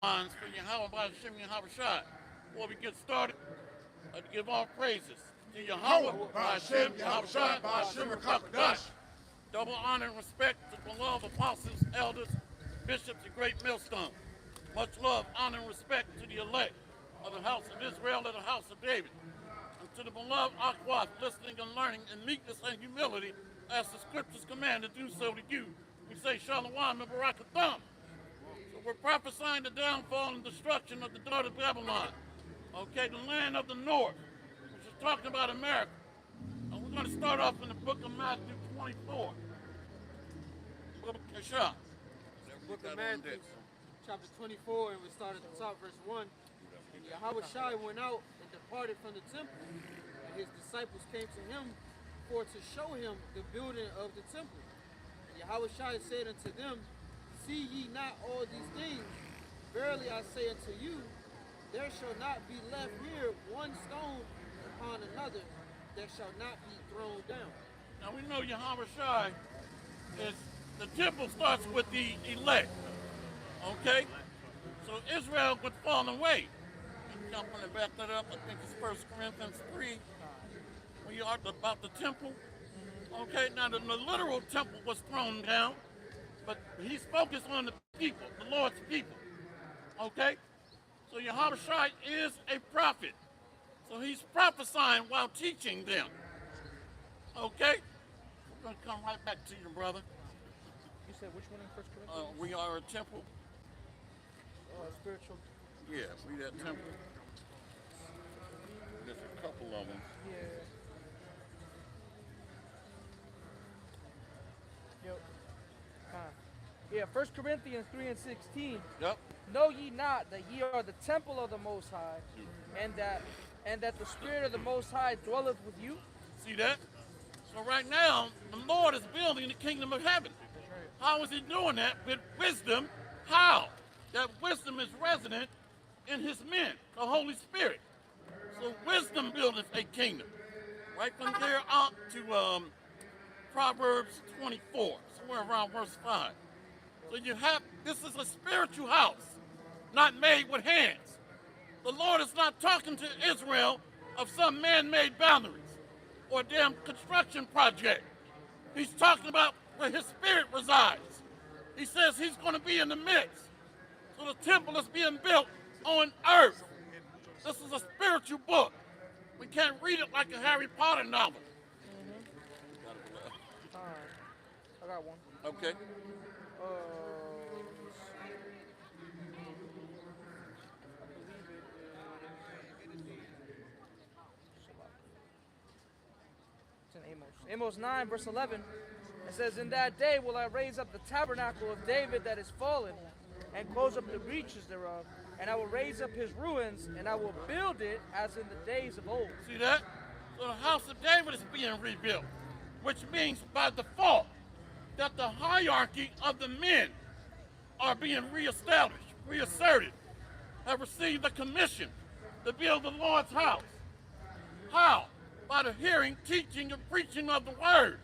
lines for Yahweh by Hashem Yahweh Shai. Before we get started, I'd give all praises to Yahweh by Hashem Yahweh Shai by Hashem Rakakadash. Double honor and respect to beloved apostles, elders, bishops, and great millstones. Much love, honor, and respect to the elect of the house of Israel and the house of David. And to the beloved Akwaf, listening and learning in meekness and humility, as the scriptures command to do so to you. We say Shalom and Barakatham. So we're prophesying the downfall and destruction of the daughter of Babylon. Okay, the land of the north, which is talking about America. And we're going to start off in the book of Matthew 24. Book of Matthew, chapter 24, and we start at the top, verse 1. And Yahweh Shai went out and departed from the temple, and his disciples came to him for to show him the building of the temple. And Yahweh Shai said unto them, See ye not all these things? Verily I say unto you, there shall not be left here one stone upon another that shall not be thrown down. Now we know Yahweh Shai is, the temple starts with the elect, okay? So Israel would fall away. I'm going to back that up. I think it's 1 Corinthians 3. We are about the temple. Okay, now the literal temple was thrown down, but he's focused on the people, the Lord's people. Okay? So Yahweh Shai is a prophet. So he's prophesying while teaching them. Okay? We're going to come right back to you, brother. You said which one in 1 Corinthians? We are a temple. Spiritual. Yeah, we that temple. There's a couple of them. Yeah. Yep. Yeah, 1 Corinthians 3 and 16. Yep. Know ye not that ye are the temple of the Most High, and that the Spirit of the Most High dwelleth with you? See that? So right now, the Lord is building the kingdom of heaven. How is he doing that? With wisdom. How? That wisdom is resident in his men, the Holy Spirit. So wisdom buildeth a kingdom. Right from there out to Proverbs 24, somewhere around verse 5. So you have, this is a spiritual house, not made with hands. The Lord is not talking to Israel of some man-made boundaries or a damn construction project. He's talking about where his spirit resides. He says he's going to be in the midst. So the temple is being built on earth. This is a spiritual book. We can't read it like a Harry Potter novel. I got one. Okay. It's in Amos. Amos 9, verse 11. It says, In that day will I raise up the tabernacle of David that is fallen, and close up the breaches thereof, and I will raise up his ruins, and I will build it as in the days of old. See that? So the house of David is being rebuilt, which means by default that the hierarchy of the men are being reestablished, reasserted, have received the commission to build the Lord's house. How? By the hearing, teaching, and preaching of the word.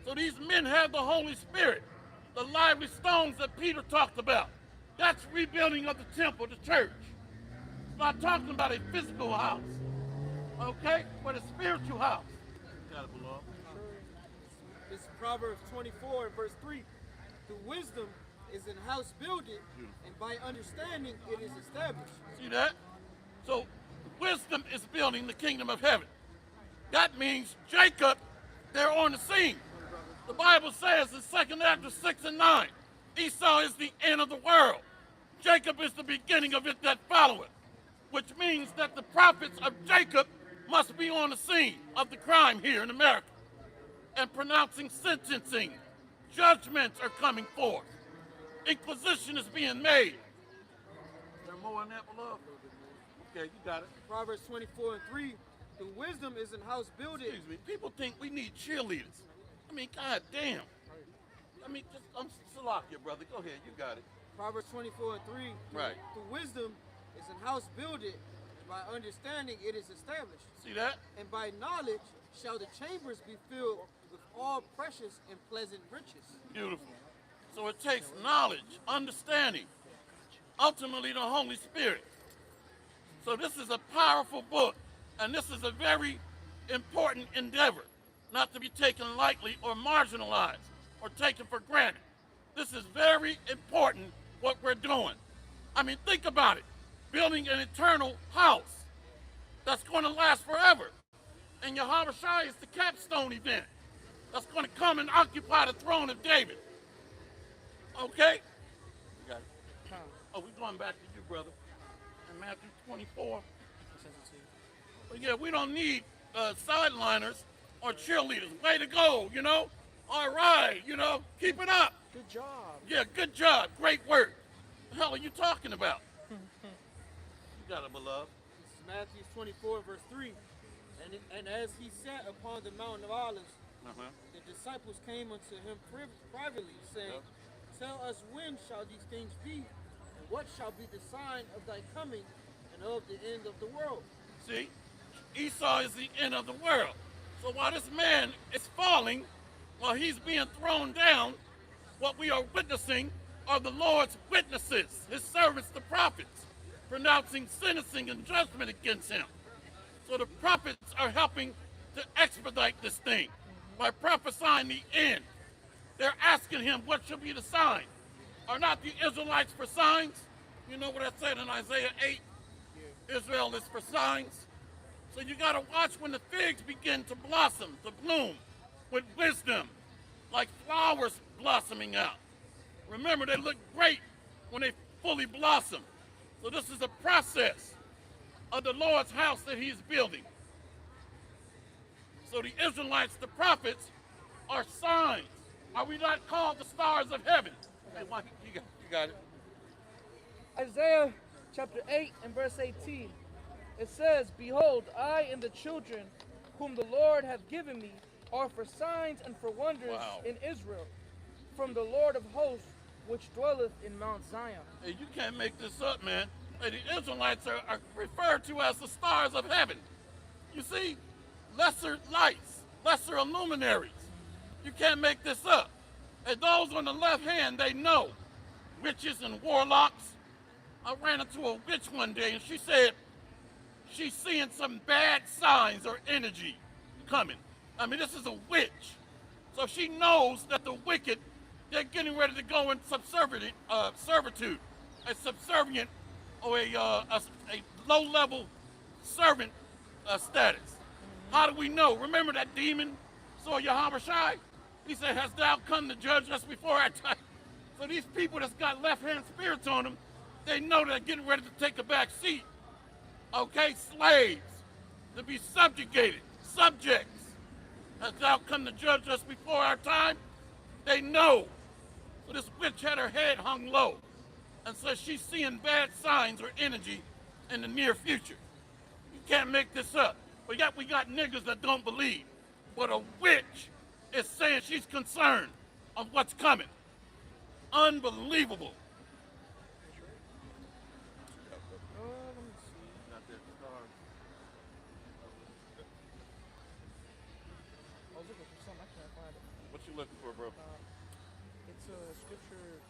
So these men have the Holy Spirit, the lively stones that Peter talked about. That's rebuilding of the temple, the church. It's not talking about a physical house, okay? But a spiritual house. Got it, beloved. It's Proverbs 24 and verse 3. The wisdom is in house building, and by understanding it is established. See that? So wisdom is building the kingdom of heaven. That means Jacob, they're on the scene. The Bible says in 2nd Ezra 6 and 9, Esau is the end of the world. Jacob is the beginning of it that followeth, which means that the prophets of Jacob must be on the scene of the crime here in America and pronouncing sentencing. Judgments are coming forth. Inquisition is being made. Is there more on that, beloved? Okay, you got it. Proverbs 24 and 3. The wisdom is in house building. Excuse me. People think we need cheerleaders. I mean, god damn. I mean, just, I'm Salakia, brother. Go ahead, you got it. Proverbs 24 and 3. Right. The wisdom is in house building. By understanding it is established. See that? And by knowledge shall the chambers be filled with all precious and pleasant riches. Beautiful. So it takes knowledge, understanding, ultimately the Holy Spirit. So this is a powerful book, and this is a very important endeavor, not to be taken lightly or marginalized or taken for granted. This is very important what we're doing. I mean, think about it. Building an eternal house that's going to last forever. And Yahweh Shai is the capstone event that's going to come and occupy the throne of David. Okay? You got it. Oh, we're going back to you, brother. In Matthew 24. But yeah, we don't need sideliners or cheerleaders. Way to go, you know? All right, you know? Keep it up. Good job. Yeah, good job. Great work. What the hell are you talking about? You got it, beloved. This is Matthew 24, verse 3. And as he sat upon the mountain of Olives, the disciples came unto him privately, saying, Tell us, when shall these things be? And what shall be the sign of thy coming and of the end of the world? See, Esau is the end of the world. So while this man is falling, while he's being thrown down, what we are witnessing are the Lord's witnesses, his servants, the prophets, pronouncing sentencing and judgment against him. So the prophets are helping to expedite this thing by prophesying the end. They're asking him, what should be the sign? Are not the Israelites for signs? You know what I said in Isaiah 8? Israel is for signs. So you got to watch when the figs begin to blossom, to bloom with wisdom, like flowers blossoming out. Remember, they look great when they fully blossom. So this is a process of the Lord's house that he's building. So the Israelites, the prophets, are signs. Are we not called the stars of heaven? Hey, you got it. Isaiah chapter 8 and verse 18. It says, Behold, I and the children whom the Lord hath given me are for signs and for wonders in Israel, from the Lord of hosts, which dwelleth in Mount Zion. Hey, you can't make this up, man. Hey, the Israelites are referred to as the stars of heaven. You see, lesser lights, lesser luminaries. You can't make this up. And those on the left hand, they know. Witches and warlocks. I ran into a witch one day, and she said she's seeing some bad signs or energy coming. I mean, this is a witch. So she knows that the wicked, they're getting ready to go in servitude, a subservient or a low-level servant status. How do we know? Remember that demon saw Yahweh Shai? He said, hast thou come to judge us before our time? So these people that's got left-hand spirits on them, they know they're getting ready to take a back seat. Okay, slaves, to be subjugated, subjects. Hast thou come to judge us before our time? They know. So this witch had her head hung low and says she's seeing bad signs or energy in the near future. You can't make this up. But yet we got niggas that don't believe. But a witch is saying she's concerned of what's coming. Unbelievable. What you looking for, bro? It's a scripture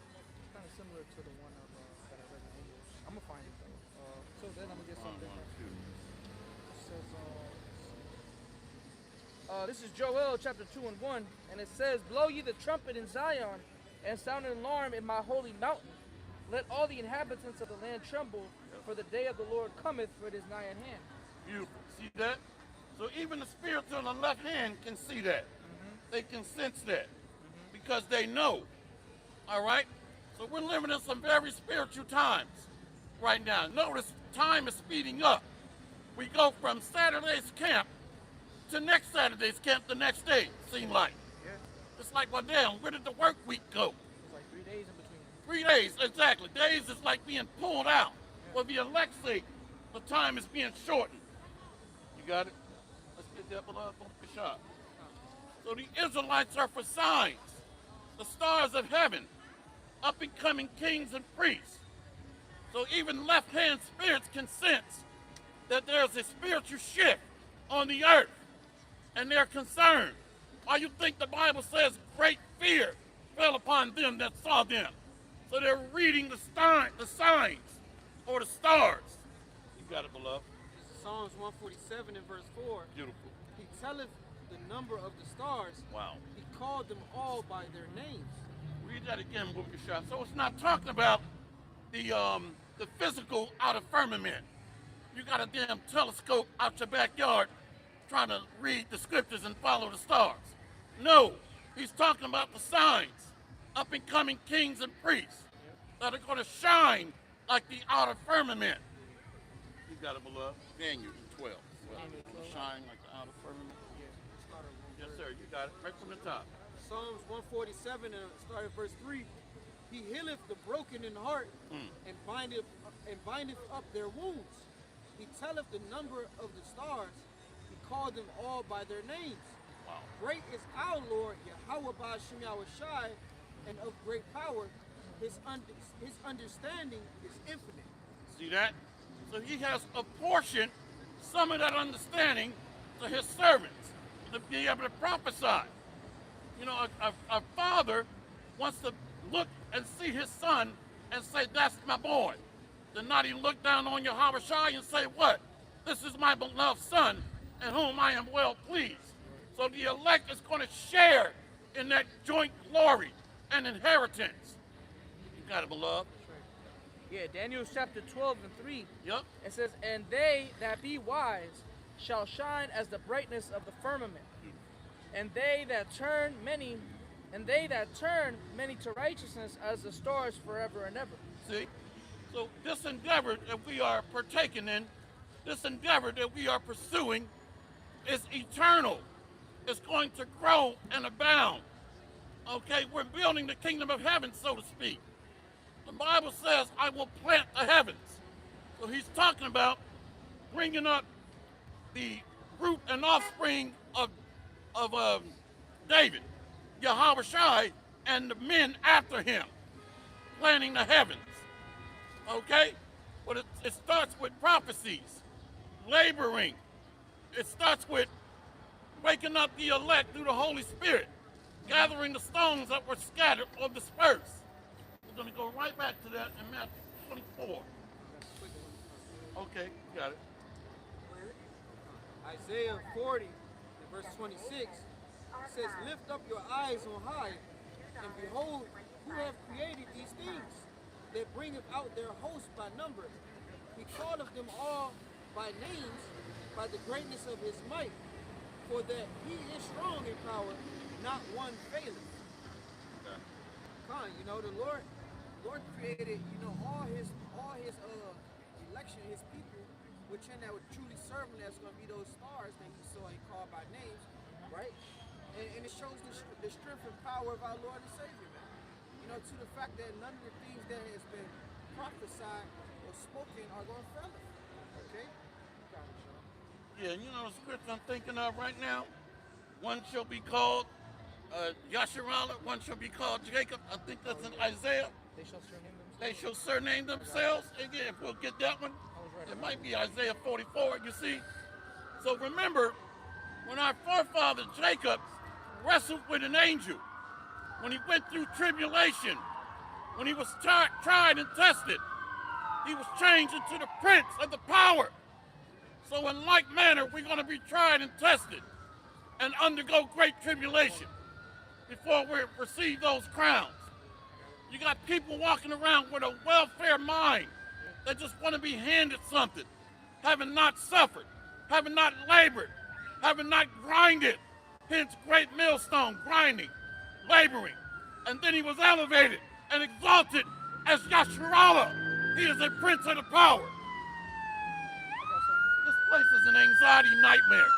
kind of similar to the one that I read in English. I'm going to find it though. So then I'm going to get something different. It says, this is Joel chapter 2 and 1, and it says, Blow ye the trumpet in Zion, and sound an alarm in my holy mountain. Let all the inhabitants of the land tremble, for the day of the Lord cometh, for it is nigh at hand. Beautiful. See that? So even the spirits on the left hand can see that. They can sense that because they know. All right? So we're living in some very spiritual times right now. Notice time is speeding up. We go from Saturday's camp to next Saturday's camp the next day, seem like. Yeah. It's like, well, damn, where did the work week go? It's like 3 days in between. 3 days, exactly. Days is like being pulled out. For the elect's sake, the time is being shortened. You got it? Let's get that beloved on the shot. So the Israelites are for signs, the stars of heaven, up-and-coming kings and priests. So even left-hand spirits can sense that there's a spiritual shift on the earth, and they're concerned. Why you think the Bible says great fear fell upon them that saw them? So they're reading the signs or the stars. You got it, beloved. This is Psalms 147 and verse 4. Beautiful. He telleth the number of the stars. Wow. He called them all by their names. Read that again, Bukasha. So it's not talking about the physical outer firmament. You got a damn telescope out your backyard trying to read the scriptures and follow the stars. No, he's talking about the signs, up and coming kings and priests that are going to shine like the outer firmament. You got it, beloved. Daniel 12. Shine like the outer firmament. Yes, sir. You got it. Right from the top. Psalms 147 and start at verse 3. He healeth the broken in heart and bindeth up their wounds. He telleth the number of the stars. He called them all by their names. Wow. Great is our Lord, Yahweh Ba'Shem Yahushai, and of great power. His understanding is infinite. See that? So he has apportioned some of that understanding to his servants to be able to prophesy. You know, a father wants to look and see his son and say, that's my boy. Then not even look down on your Habashai and say, what? This is my beloved son in whom I am well pleased. So the elect is going to share in that joint glory and inheritance. You got it, beloved? Yeah, Daniel chapter 12 and 3. Yep. It says, and they that be wise shall shine as the brightness of the firmament. And they that turn many to righteousness as the stars forever and ever. See? So this endeavor that we are partaking in, this endeavor that we are pursuing is eternal. It's going to grow and abound. Okay, we're building the kingdom of heaven, so to speak. The Bible says, I will plant the heavens. So he's talking about bringing up the root and offspring of David, Yahweh Shai, and the men after him, planting the heavens. Okay? But it starts with prophecies, laboring. It starts with waking up the elect through the Holy Spirit, gathering the stones that were scattered or dispersed. We're going to go right back to that in Matthew 24. Okay, you got it. Isaiah 40, verse 26, says, lift up your eyes on high, and behold, who have created these things, that bringeth out their host by number. He calleth them all by names, by the greatness of his might, for that he is strong in power, not one faileth. You know, the Lord created, you know, all his election, his people, which in that would truly serve him. That's going to be those stars that he saw and called by names, right? And it shows the strength and power of our Lord and Savior, man. You know, to the fact that none of the things that has been prophesied or spoken are going to fail. Okay? Yeah, you know the scripture I'm thinking of right now? One shall be called Yasharala, one shall be called Jacob. I think that's in Isaiah. They shall surname themselves. They shall surname themselves. Again, if we'll get that one, it might be Isaiah 44, you see. So remember, when our forefather Jacob wrestled with an angel, when he went through tribulation, when he was tried and tested, he was changed into the prince of the power. So in like manner, we're going to be tried and tested and undergo great tribulation before we receive those crowns. You got people walking around with a welfare mind that just want to be handed something, having not suffered, having not labored, having not grinded. Hence great millstone, grinding, laboring. And then he was elevated and exalted as Yasharala. He is a prince of the power. This place is an anxiety nightmare.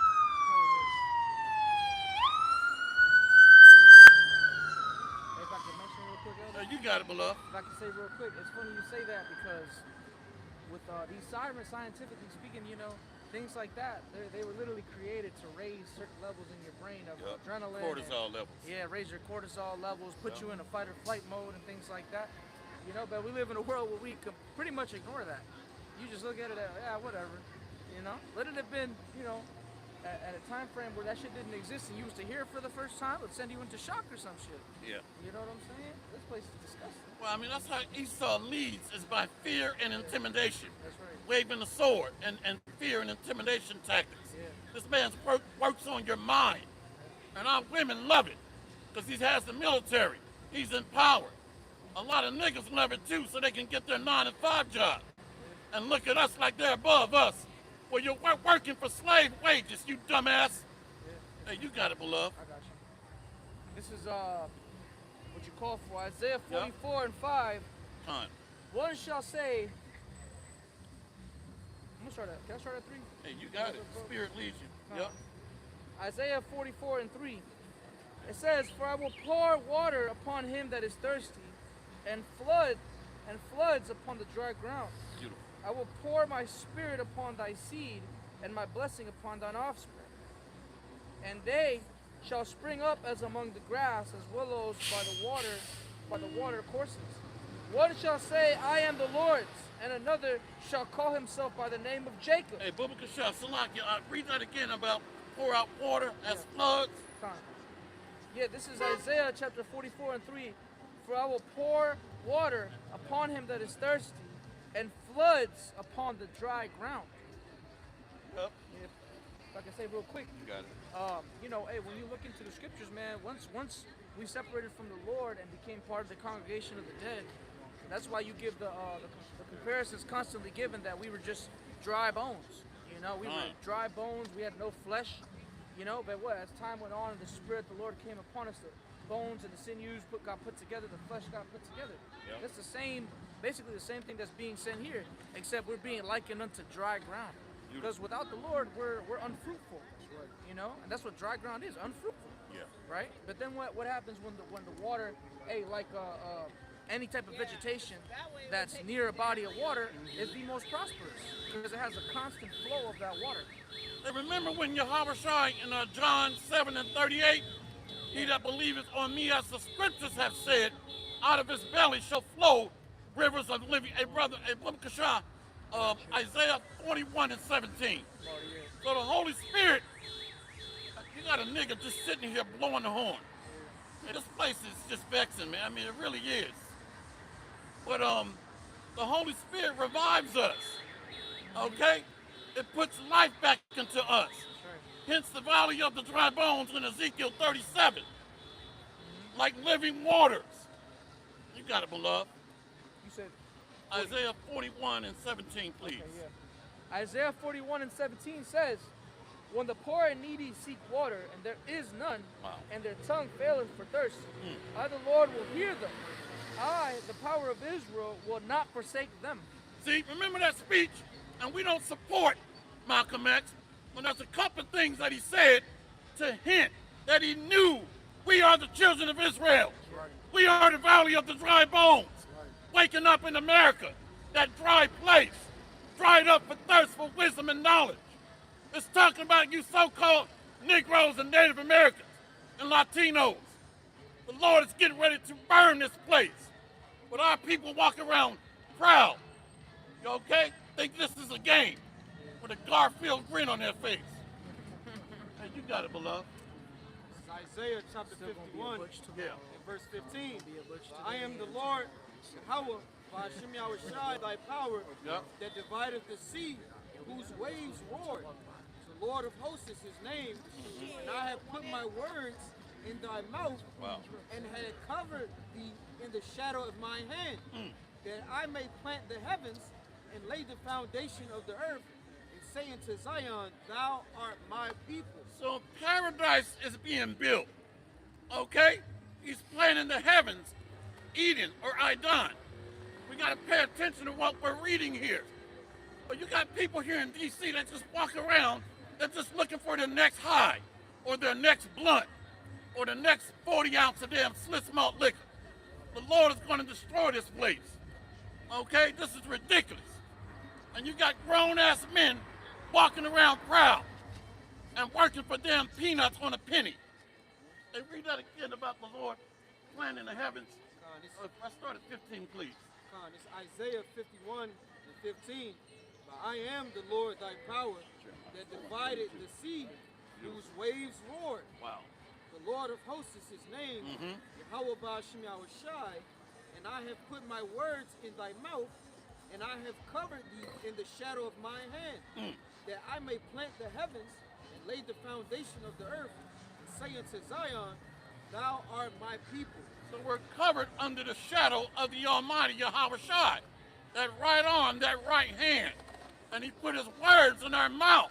If I can mention real quick, Elder, You got it, beloved. if I can say real quick, it's funny you say that because with these sirens, scientifically speaking, you know, things like that, they were literally created to raise certain levels in your brain of adrenaline. Cortisol levels. Yeah, raise your cortisol levels, put you in a fight or flight mode and things like that. You know, but we live in a world where we can pretty much ignore that. You just look at it as, yeah, whatever. You know, let it have been, you know, at a time frame where that shit didn't exist and you was to hear it for the first time, it would send you into shock or some shit. Yeah. You know what I'm saying? This place is disgusting. Well, I mean, that's how Esau leads, is by fear and intimidation. That's right. Waving the sword and fear and intimidation tactics. Yeah. This man's works on your mind. And our women love it because he has the military. He's in power. A lot of niggas love it too so they can get their 9-to-5 job and look at us like they're above us. Well, you're working for slave wages, you dumbass. Yeah. Hey, you got it, beloved. I got you. This is what you call for. Isaiah 44 and 5. Time. One shall say, I'm gonna start at, can I start at 3? Hey, you got it. Spirit leads you. Yep. Isaiah 44 and 3. It says, "For I will pour water upon him that is thirsty, and floods upon the dry ground. Beautiful. I will pour my spirit upon thy seed, and my blessing upon thine offspring. And they shall spring up as among the grass, as willows by the water courses. One shall say, I am the Lord's, and another shall call himself by the name of Jacob." Hey, Bubba Shah, Salakia, read that again about pour out water as floods. Time. Yeah, this is Isaiah chapter 44 and 3. "For I will pour water upon him that is thirsty, and floods upon the dry ground." Yep. Yeah, if I can say real quick, You got it. you know, hey, when you look into the scriptures, man, once we separated from the Lord and became part of the congregation of the dead, that's why you give the comparisons constantly given that we were just dry bones. You know, we were dry bones. We had no flesh. You know, but what? As time went on, and the Spirit of the Lord came upon us, the bones and the sinews got put together, the flesh got put together. Yep. That's the same, basically the same thing that's being said here, except we're being likened unto dry ground. Because without the Lord, we're unfruitful. You know, and that's what dry ground is, unfruitful. Yeah. Right? But then what happens when the water, hey, like any type of vegetation that's near a body of water is the most prosperous because it has a constant flow of that water. Hey, remember when Yahweh Shai in John 7 and 38, he that believeth on me, as the scriptures have said, out of his belly shall flow rivers of living. Hey, brother, hey, Bubba Shah, Isaiah 41 and 17. So the Holy Spirit, you got a nigga just sitting here blowing the horn. Hey, this place is just vexing, man. I mean, it really is. But the Holy Spirit revives us, okay? It puts life back into us. Hence the valley of the dry bones in Ezekiel 37, like living waters. You got it, beloved. You said Isaiah 41 and 17, please. okay, yeah. Isaiah 41 and 17 says, "When the poor and needy seek water, and there is none, and their tongue faileth for thirst, I, the Lord, will hear them. I, the power of Israel, will not forsake them." See, remember that speech? And we don't support Malcolm X, but there's a couple things that he said to hint that he knew we are the children of Israel. Right. We are the valley of the dry bones. Waking up in America, that dry place, dried up for thirst for wisdom and knowledge. It's talking about you so-called Negroes and Native Americans and Latinos. The Lord is getting ready to burn this place. But our people walk around proud. You okay? Think this is a game with a Garfield grin on their face. Hey, you got it, beloved. This is Isaiah chapter 51 Yeah. and verse 15. "I am the Lord, Yahweh, by Hashem Yahushai, thy power, Yep. that divideth the sea, whose waves roar. The Lord of hosts is his name, and I have put my words in thy mouth, and had covered thee in the shadow of my hand, that I may plant the heavens and lay the foundation of the earth, and say unto Zion, thou art my people." So paradise is being built. Okay? He's planning the heavens, Eden or Idan. We got to pay attention to what we're reading here. But you got people here in DC that just walk around, they're just looking for their next high, or their next blunt, or the next 40 ounce of damn Swiss malt liquor. The Lord is going to destroy this place. Okay? This is ridiculous. And you got grown-ass men walking around proud and working for damn peanuts on a penny. Hey, read that again about the Lord planning the heavens. Let's start at 15, please. It's Isaiah 51 and 15. "But I am the Lord thy power, that divided the sea, whose waves roared. Wow. The Lord of hosts is his name, Yahweh Ba'Shem Yahushai, and I have put my words in thy mouth, and I have covered thee in the shadow of my hand, that I may plant the heavens and lay the foundation of the earth, and say unto Zion, thou art my people. So we're covered under the shadow of the Almighty Yahweh Shai. That right arm, that right hand. And he put his words in our mouth.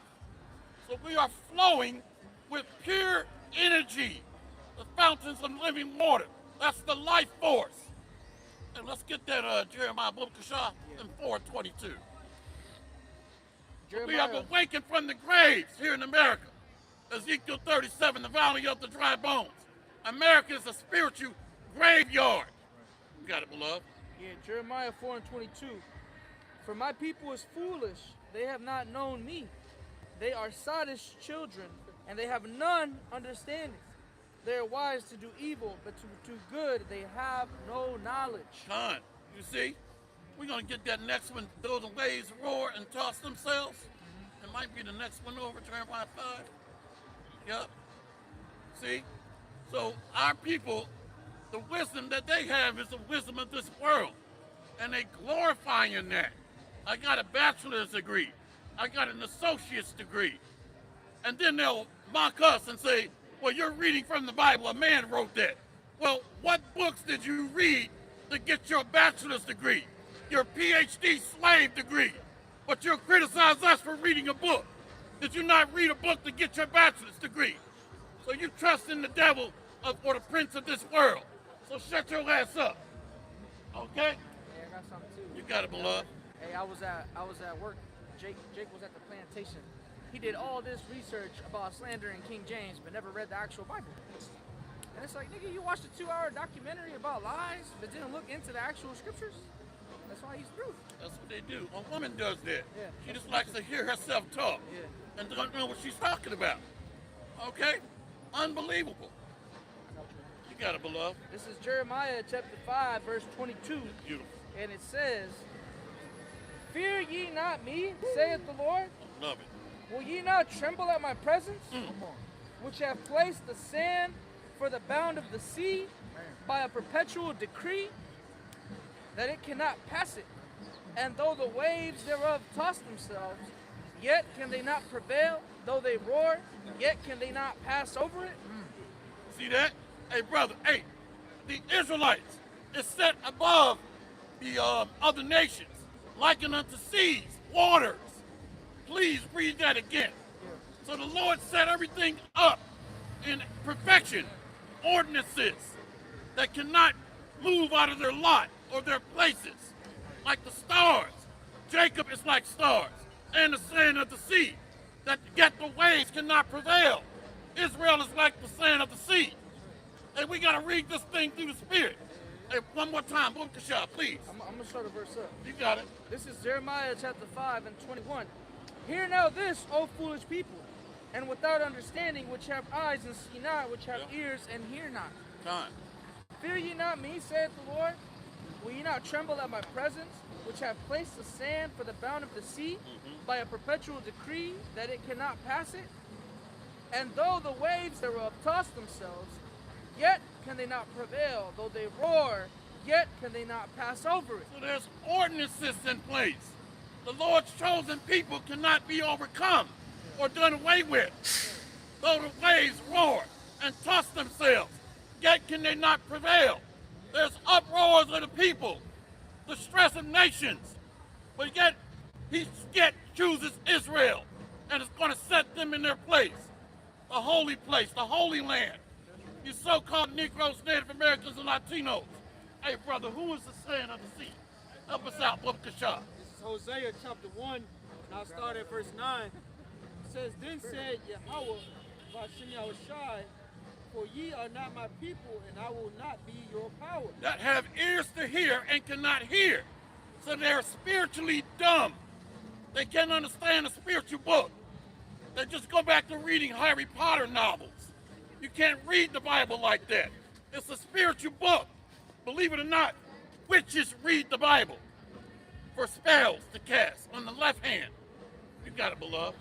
So we are flowing with pure energy, the fountains of living water. That's the life force. And let's get that Jeremiah Bukashah in 4:22. We have awakened from the graves here in America. Ezekiel 37, the valley of the dry bones. America is a spiritual graveyard. You got it, beloved? Yeah, Jeremiah 4:22. For my people is foolish, they have not known me. They are sottish children, and they have none understanding. They are wise to do evil, but to do good they have no knowledge. Con, you see? We're going to get that next one. Though the waves roar and toss themselves. It might be the next one over, Jeremiah 5. Yep. See? So our people, the wisdom that they have is the wisdom of this world. And they glorifying that. I got a bachelor's degree. I got an associate's degree. And then they'll mock us and say, well, you're reading from the Bible. A man wrote that. Well, what books did you read to get your bachelor's degree, your PhD slave degree? But you'll criticize us for reading a book. Did you not read a book to get your bachelor's degree? So you trust in the devil or the prince of this world. So shut your ass up. Okay? Yeah, I got something too. You got it, beloved. Hey, I was at work. Jake was at the plantation. He did all this research about slandering King James, but never read the actual Bible. And it's like, nigga, you watched a 2-hour documentary about lies, but didn't look into the actual scriptures? That's why he's through. That's what they do. A woman does that. Yeah. She just likes to hear herself talk and don't know what she's talking about. Okay? Unbelievable. You got it, beloved. This is Jeremiah chapter 5, verse 22. Beautiful. And it says, fear ye not me, saith the Lord. Love it. Will ye not tremble at my presence, which have placed the sand for the bound of the sea by a perpetual decree, that it cannot pass it? And though the waves thereof toss themselves, yet can they not prevail. Though they roar, yet can they not pass over it. See that? Hey, brother, hey, the Israelites is set above the other nations, likened unto seas, waters. Please read that again. So the Lord set everything up in perfection, ordinances that cannot move out of their lot or their places, like the stars. Jacob is like stars, and the sand of the sea, that yet the waves cannot prevail. Israel is like the sand of the sea. And we got to read this thing through the Spirit. Hey, one more time, Bukashah, please. I'm going to start a verse up. You got it. This is Jeremiah chapter 5 and 21. Hear now this, O foolish people, and without understanding, which have eyes and see not, which have ears and hear not. Time. Fear ye not me, saith the Lord. Will ye not tremble at my presence, which have placed the sand for the bound of the sea, by a perpetual decree, that it cannot pass it? And though the waves thereof toss themselves, yet can they not prevail. Though they roar, yet can they not pass over it. So there's ordinances in place. The Lord's chosen people cannot be overcome or done away with. Though the waves roar and toss themselves, yet can they not prevail. There's uproars of the people, the stress of nations, but yet he chooses Israel and is going to set them in their place, the holy land. You so-called Negroes, Native Americans, and Latinos. Hey, brother, who is the sand of the sea? Help us out, Bukashah. This is Hosea chapter 1, and I'll start at verse 9. It says, then said Yahweh, Ba'Shem Yahushai, for ye are not my people, and I will not be your power. That have ears to hear and cannot hear. So they're spiritually dumb. They can't understand a spiritual book. They just go back to reading Harry Potter novels. You can't read the Bible like that. It's a spiritual book. Believe it or not, witches read the Bible for spells to cast on the left hand. You got it, beloved.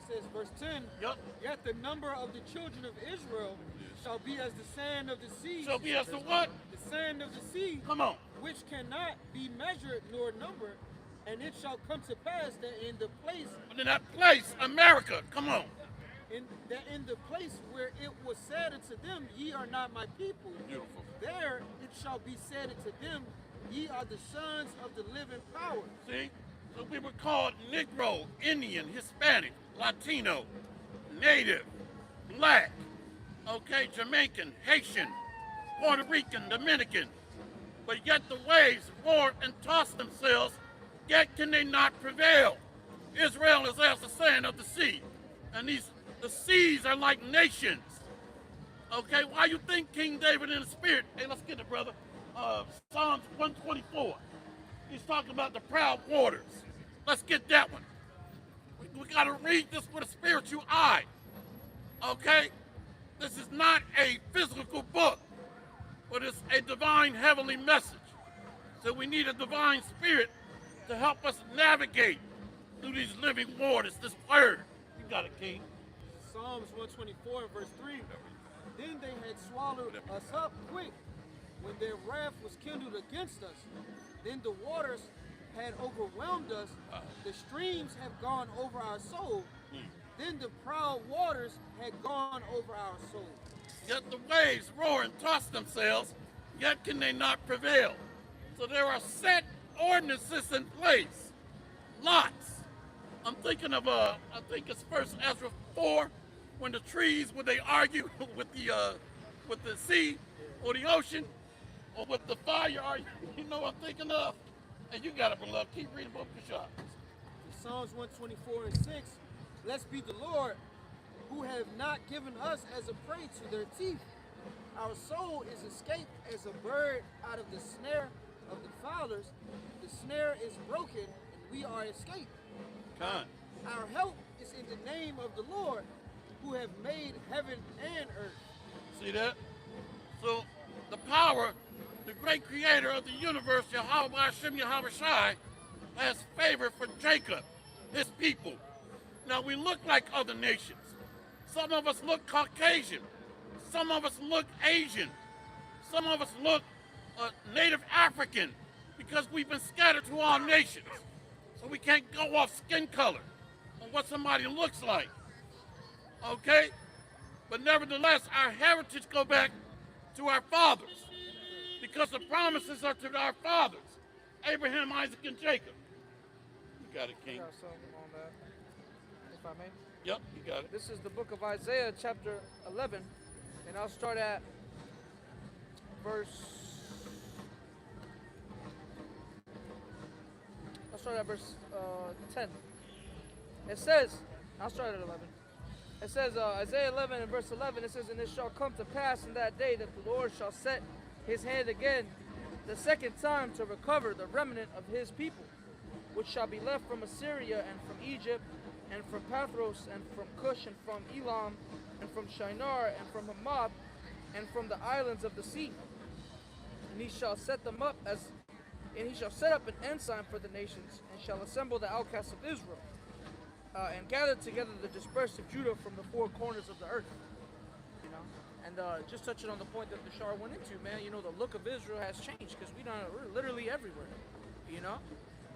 says, verse 10, Yep. yet the number of the children of Israel shall be as the sand of the sea. Shall be as the what? The sand of the sea, Come on. which cannot be measured nor numbered. And it shall come to pass that in the place, But in that place, America, come on. in the place where it was said unto them, ye are not my people, Beautiful. there it shall be said unto them, ye are the sons of the living power. See? So we were called Negro, Indian, Hispanic, Latino, Native, Black, okay, Jamaican, Haitian, Puerto Rican, Dominican. But yet the waves roar and toss themselves, yet can they not prevail. Israel is as the sand of the sea, and the seas are like nations. Okay, why you think King David in the spirit? Hey, let's get it, brother. Psalms 124. He's talking about the proud waters. Let's get that one. We got to read this with a spiritual eye. Okay? This is not a physical book, but it's a divine heavenly message. So we need a divine spirit to help us navigate through these living waters, this word. You got it, King. Psalms 124 and verse 3. Then they had swallowed us up quick when their wrath was kindled against us. Then the waters had overwhelmed us. The streams have gone over our soul. Then the proud waters had gone over our soul. Yet the waves roar and toss themselves, yet can they not prevail. So there are set ordinances in place. Lots. I'm thinking of I think it's First Ezra 4, when the trees, when they argue with the sea or the ocean, or with the fire, you know what I'm thinking of? And you got it, beloved. Keep reading book of shop. Psalms 124 and 6. Blessed be the Lord, who have not given us as a prey to their teeth. Our soul is escaped as a bird out of the snare of the fowlers. The snare is broken, and we are escaped. Con. Our help is in the name of the Lord, who have made heaven and earth. See that? So the power, the great creator of the universe, Yahweh Hashem Yahweh Shai, has favor for Jacob, his people. Now we look like other nations. Some of us look Caucasian. Some of us look Asian. Some of us look Native African, because we've been scattered to all nations. So we can't go off skin color or what somebody looks like. Okay? But nevertheless, our heritage go back to our fathers, because the promises are to our fathers, Abraham, Isaac, and Jacob. You got it, King. Got something on that, if I may. Yep, you got it. This is the book of Isaiah, chapter 11, and I'll start at verse 10. It says, I'll start at 11. It says, Isaiah 11 and verse 11, it says, and it shall come to pass in that day that the Lord shall set his hand again the second time to recover the remnant of his people, which shall be left from Assyria and from Egypt and from Pathros and from Cush and from Elam and from Shinar and from Hamath and from the islands of the sea. And he shall set them up and he shall set up an ensign for the nations, and shall assemble the outcasts of Israel, and gather together the dispersed of Judah from the four corners of the earth. You know, and just touching on the point that the Shar went into, man, you know, the look of Israel has changed, because we're literally everywhere. You know,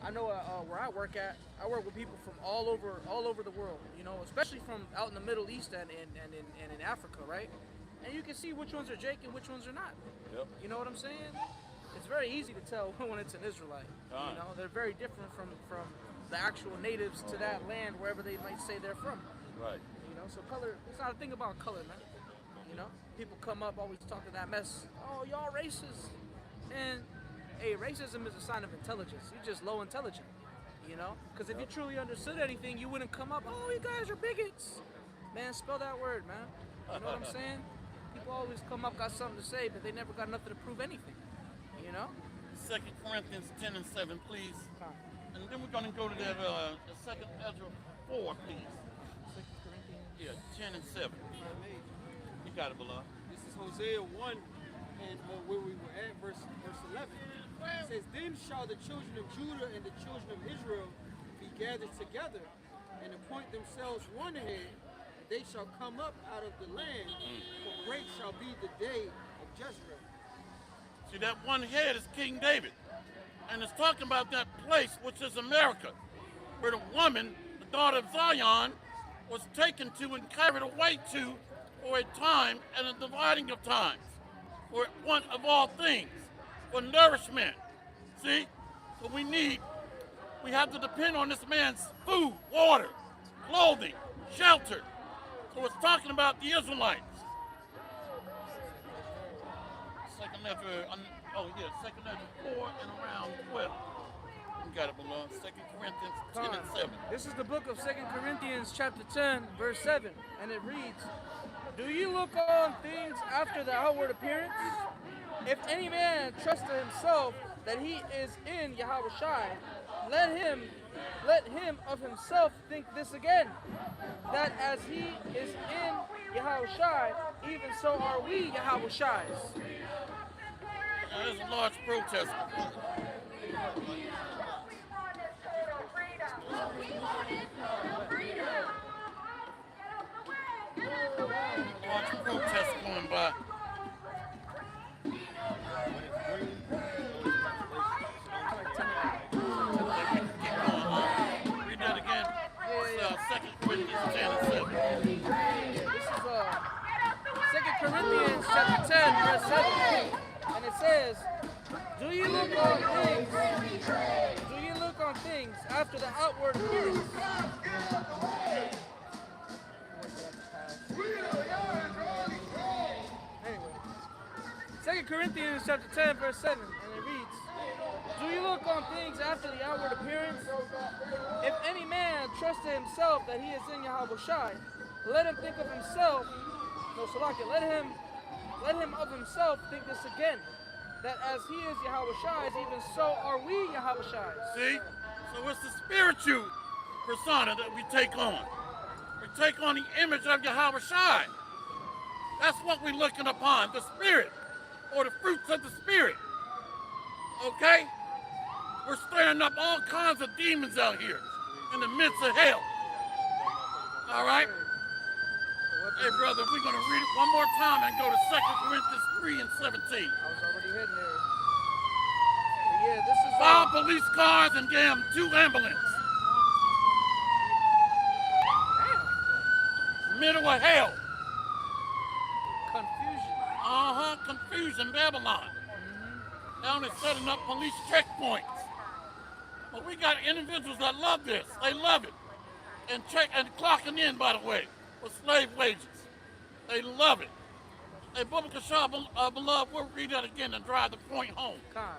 I know where I work at, I work with people from all over the world. You know, especially from out in the Middle East and in Africa, right? And you can see which ones are Jake and which ones are not. Yep. You know what I'm saying? It's very easy to tell when it's an Israelite. You know, they're very different from the actual natives to that land, wherever they might say they're from. Right. You know, so color, it's not a thing about color, man. You know, people come up always talking that mess. Oh, y'all racist. And hey, racism is a sign of intelligence. You're just low intelligent. You know, because if you truly understood anything, you wouldn't come up, oh, you guys are bigots. Man, spell that word, man. You know what I'm saying? People always come up, got something to say, but they never got nothing to prove anything. You know? 2 Corinthians 10 and 7, please. And then we're going to go to that 2 Ezra 4, please. 2 Corinthians. Yeah, 10 and 7. You got it, beloved. This is Hosea 1, and where we were at, verse 11. It says, then shall the children of Judah and the children of Israel be gathered together, and appoint themselves one head, and they shall come up out of the land, for great shall be the day of Jezreel. See, that one head is King David. And it's talking about that place, which is America, where the woman, the daughter of Zion, was taken to and carried away to for a time and a dividing of times, for one of all things, for nourishment. See? So we have to depend on this man's food, water, clothing, shelter. So it's talking about the Israelites. Second Ezra 4 and around 12. You got it, beloved. 2 Corinthians 10 and 7. This is the book of 2 Corinthians chapter 10, verse 7, and it reads, "Do you look on things after the outward appearance? If any man trust to himself that he is in Yahushua, let him of himself think this again, that as he is in Yahushua, even so are we Yahushua's." There's a large protest. Large protest going by. Read that again. It's 2 Corinthians 10 and 7. This is 2 Corinthians chapter 10, verse 7. And it says, Do you look on things after the outward appearance? Anyway, 2 Corinthians chapter 10, verse 7, and it reads, "Do you look on things after the outward appearance? If any man trust to himself that he is in Yahushua, let him think of himself, let him of himself think this again, that as he is Yahushua's, even so are we Yahushua's." See? So it's the spiritual persona that we take on. We take on the image of Yahushua. That's what we're looking upon, the spirit, or the fruits of the spirit. Okay? We're stirring up all kinds of demons out here in the midst of hell. All right? Hey, brother, we're going to read it one more time and go to 2 Corinthians 3 and 17. I was already heading there. But yeah, this is 5 police cars and damn 2 ambulances. Middle of hell. confusion. Confusion, Babylon. Now they're setting up police checkpoints. But we got individuals that love this. They love it. And clocking in, by the way, for slave wages. They love it. Hey, Bubba Kashab, beloved, we'll read that again and drive the point home. Khan.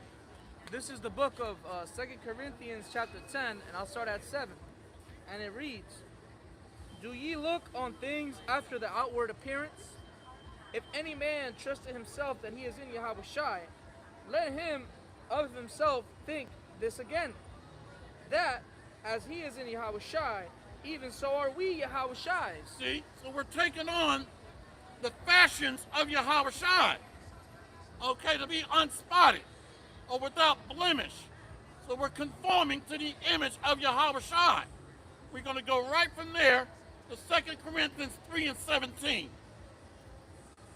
This is the book of 2 Corinthians chapter 10, and I'll start at 7. And it reads, "Do ye look on things after the outward appearance? If any man trust in himself that he is in Yahushua, let him of himself think this again, that as he is in Yahushua, even so are we Yahushua's." See? So we're taking on the fashions of Yahushua. Okay, to be unspotted or without blemish. So we're conforming to the image of Yahushua. We're going to go right from there to 2 Corinthians 3 and 17.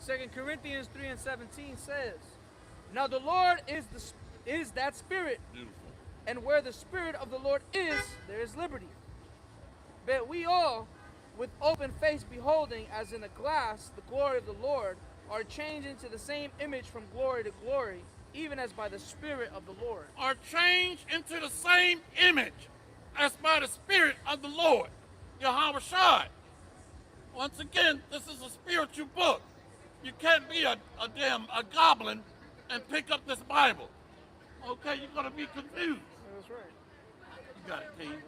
2 Corinthians 3 and 17 says, "Now the Lord is that Spirit, Beautiful. and where the Spirit of the Lord is, there is liberty. But we all, with open face beholding, as in a glass, the glory of the Lord, are changed into the same image from glory to glory, even as by the Spirit of the Lord." Are changed into the same image as by the Spirit of the Lord, Yahushua. Once again, this is a spiritual book. You can't be a goblin and pick up this Bible. Okay, you're going to be confused. That's right. You got it, King.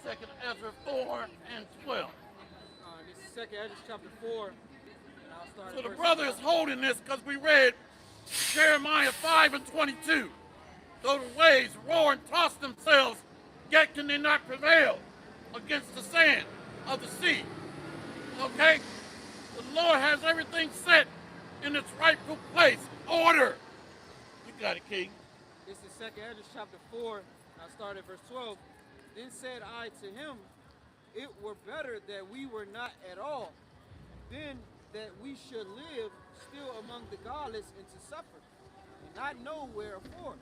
2 Ezra 4 and 12. This is 2 Ezra chapter 4. And I'll start So at the verse brother is holding this because we read Jeremiah 5 and 22. Though the waves roar and toss themselves, yet can they not prevail against the sand of the sea. Okay? The Lord has everything set in its rightful place. Order. You got it, King. This is 2 Ezra chapter 4. I'll start at verse 12. Then said I to him, it were better that we were not at all, than that we should live still among the godless and to suffer, and not know wherefore.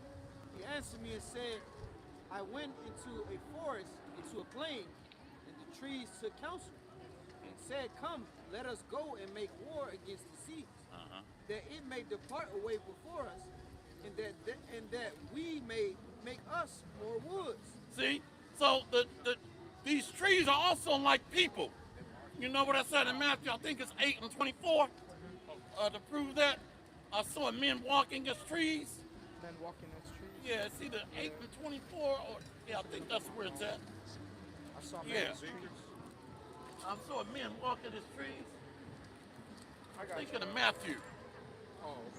He answered me and said, I went into a forest, into a plain, and the trees took counsel, and said, Come, let us go and make war against the sea, that it may depart away before us, and that we may make us more woods. See? So these trees are also like people. You know what I said in Matthew? I think it's 8 and 24. To prove that, I saw men walking as trees. Men walking as trees. Yeah, it's either 8 and 24 or, yeah, I think that's where it's at. I saw men Yeah. as trees. I saw men walking as trees. I got Thinking of Matthew.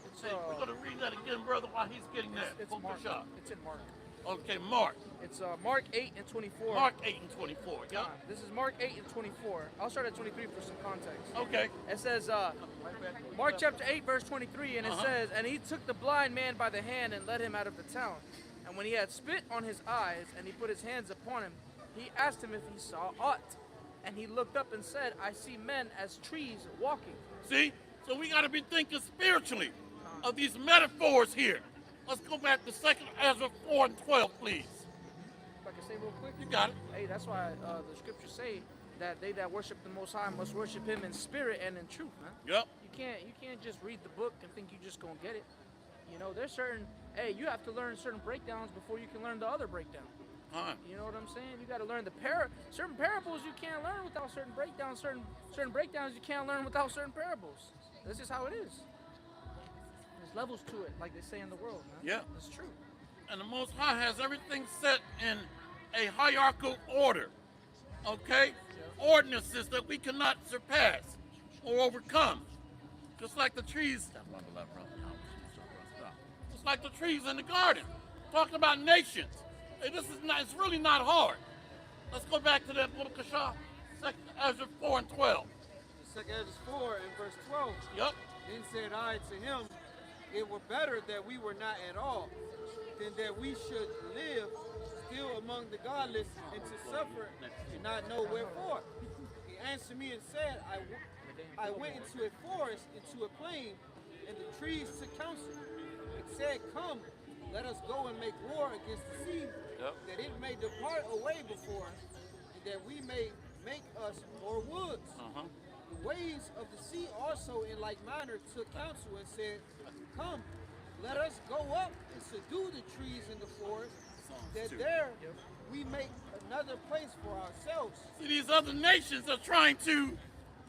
It's, Hey, we're going to read that again, brother, while he's getting that. it's Book Mark. the shot. It's in Mark. Okay, Mark. It's Mark 8 and 24. Mark 8 and 24. Yeah. This is Mark 8 and 24. I'll start at 23 for some context. Okay. It says, Mark chapter 8, verse 23, and it says, And he took the blind man by the hand and led him out of the town. And when he had spit on his eyes, and he put his hands upon him, he asked him if he saw aught. And he looked up and said, I see men as trees walking. See? So we got to be thinking spiritually of these metaphors here. Let's go back to 2 Ezra 4 and 12, please. If I can say real quick. You got it. Hey, that's why the scriptures say that they that worship the Most High must worship Him in spirit and in truth, man. Yep. You can't just read the book and think you just gonna get it. You know, there's certain. Hey, you have to learn certain breakdowns before you can learn the other breakdown. You know what I'm saying? You got to learn certain parables you can't learn without certain breakdowns. Certain breakdowns you can't learn without certain parables. That's just how it is. There's levels to it, like they say in the world, man. Yeah. That's true. And the Most High has everything set in a hierarchical order. Okay? Ordinances that we cannot surpass or overcome. Just like the trees. Just like the trees in the garden. Talking about nations. Hey, this is not, it's really not hard. Let's go back to that little Kashah, 2 Ezra 4 and 12. 2 Ezra 4 and verse 12. Yep. Then said I to him, It were better that we were not at all, than that we should live still among the godless and to suffer and not know wherefore. He answered me and said, I went into a forest, into a plain, and the trees took counsel, and said, Come, let us go and make war against the sea, that it may depart away before us, and that we may make us more woods. The waves of the sea also in like manner took counsel and said, Come, let us go up and subdue the trees in the forest, that there we make another place for ourselves. See, these other nations are trying to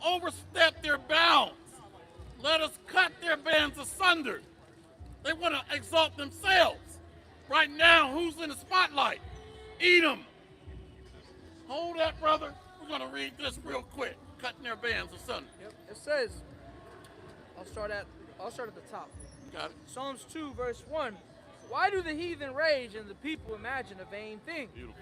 overstep their bounds. Let us cut their bands asunder. They want to exalt themselves. Right now, who's in the spotlight? Edom. Hold that, brother. We're going to read this real quick. Cutting their bands asunder. Yep. It says, I'll start at the top. You got it? Psalms 2, verse 1. Why do the heathen rage and the people imagine a vain thing? Beautiful.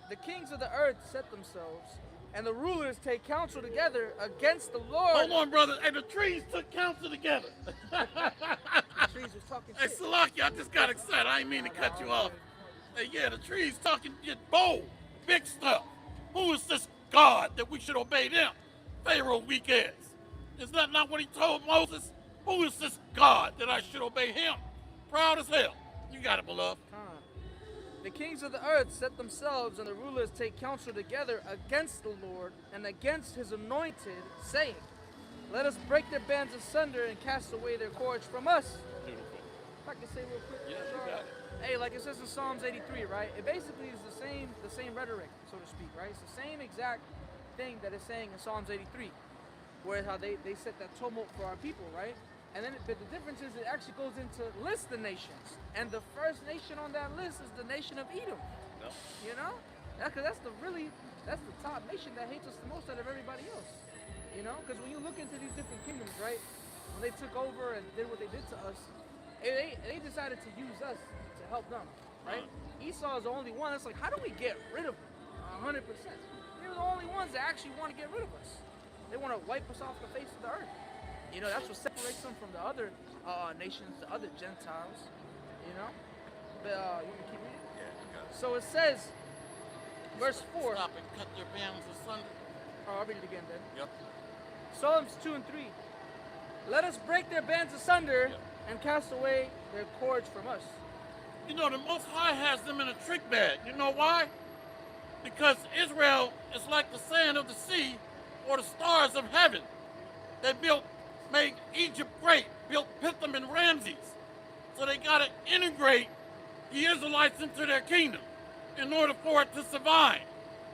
The kings of the earth set themselves, and the rulers take counsel together against the Lord. Hold on, brother. Hey, the trees took counsel together. The trees was talking Hey, shit. Salaki, I just got excited. I didn't mean to cut you off. Hey, yeah, the trees talking get bold, big stuff. Who is this God that we should obey them? Pharaoh weak ass. Is that not what he told Moses? Who is this God that I should obey him? Proud as hell. You got it, beloved. The kings of the earth set themselves, and the rulers take counsel together against the Lord and against his anointed, saying, Let us break their bands asunder and cast away their cords from us. Beautiful. If I can say real quick. Yeah, you got it. Hey, like it says in Psalms 83, right? It basically is the same rhetoric, so to speak, right? It's the same exact thing that it's saying in Psalms 83, where how they set that tumult for our people, right? And then, but the difference is it actually goes into list the nations, and the first nation on that list is the nation of Edom. Yep. You know, because that's the top nation that hates us the most out of everybody else. You know, because when you look into these different kingdoms, right, when they took over and did what they did to us, they decided to use us to help them, right? Esau is the only one that's like, how do we get rid of them? 100%. They're the only ones that actually want to get rid of us. They want to wipe us off the face of the earth. You know, that's what separates them from the other nations, the other Gentiles, you know? But you can keep reading? Yeah, you got it. So it says, verse 4. Stop and cut their bands asunder. Oh, I'll read it again then. Yep. Psalms 2 and 3. Let us break their bands asunder and cast away their cords from us. You know, the Most High has them in a trick bag. You know why? Because Israel is like the sand of the sea or the stars of heaven. They made Egypt great, built Pithom and Ramses. So they got to integrate the Israelites into their kingdom in order for it to survive.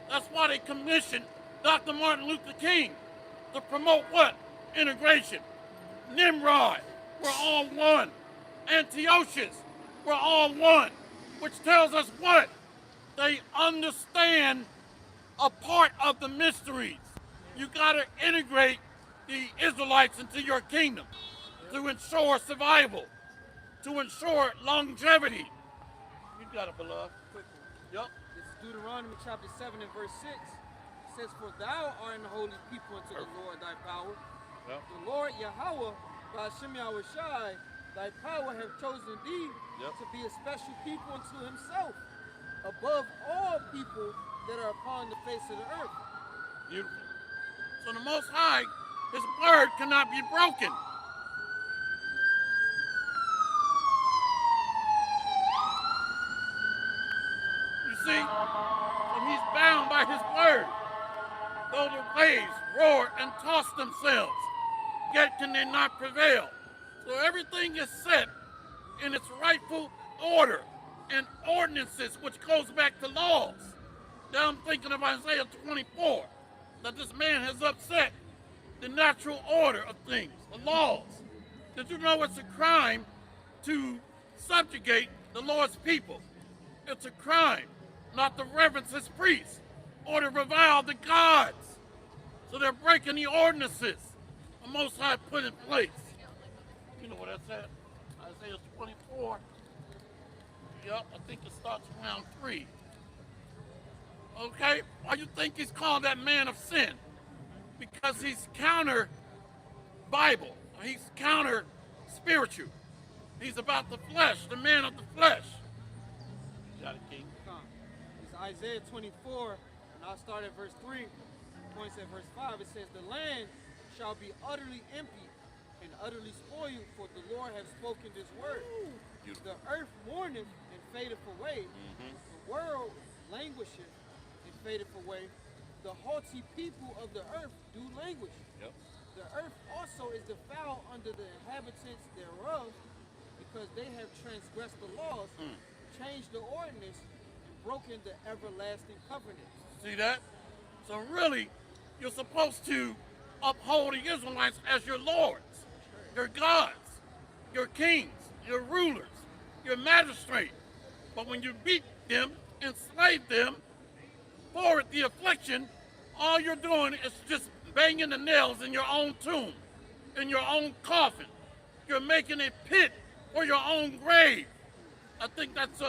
That's why they commissioned Dr. Martin Luther King to promote what? Integration. Nimrod, we're all one. Antiochus, we're all one. Which tells us what? They understand a part of the mysteries. You got to integrate the Israelites into your kingdom to ensure survival, to ensure longevity. You got it, beloved. Quick one. Yep. This is Deuteronomy chapter 7 and verse 6. It says, for thou art an holy people unto the Lord thy power. Yep. The Lord Yahweh, by Hashem Yahushai, thy power have chosen thee to be a special people unto himself, above all people that are upon the face of the earth. Beautiful. So the Most High, his word cannot be broken. You see? So he's bound by his word. Though the waves roar and toss themselves, yet can they not prevail. So everything is set in its rightful order and ordinances, which goes back to laws. Now I'm thinking of Isaiah 24, that this man has upset the natural order of things, the laws. Did you know it's a crime to subjugate the Lord's people? It's a crime not to reverence his priests or to revile the gods. So they're breaking the ordinances the Most High put in place. You know what that's at? Isaiah 24. Yep, I think it starts around 3. Okay? Why you think he's called that man of sin? Because he's counter Bible. He's counter spiritual. He's about the flesh, the man of the flesh. You got it, King. It's Isaiah 24, and I'll start at verse 3. Points at verse 5. It says, the land shall be utterly empty and utterly spoiled, for the Lord hath spoken this word. The earth mourneth and fadeth away. The world languisheth and fadeth away. The haughty people of the earth do languish. The earth also is defiled under the inhabitants thereof, because they have transgressed the laws, changed the ordinance, and broken the everlasting covenant. See that? So really, you're supposed to uphold the Israelites as your lords, your gods, your kings, your rulers, your magistrates. But when you beat them, enslave them, forward the affliction, all you're doing is just banging the nails in your own tomb, in your own coffin. You're making a pit for your own grave. I think that's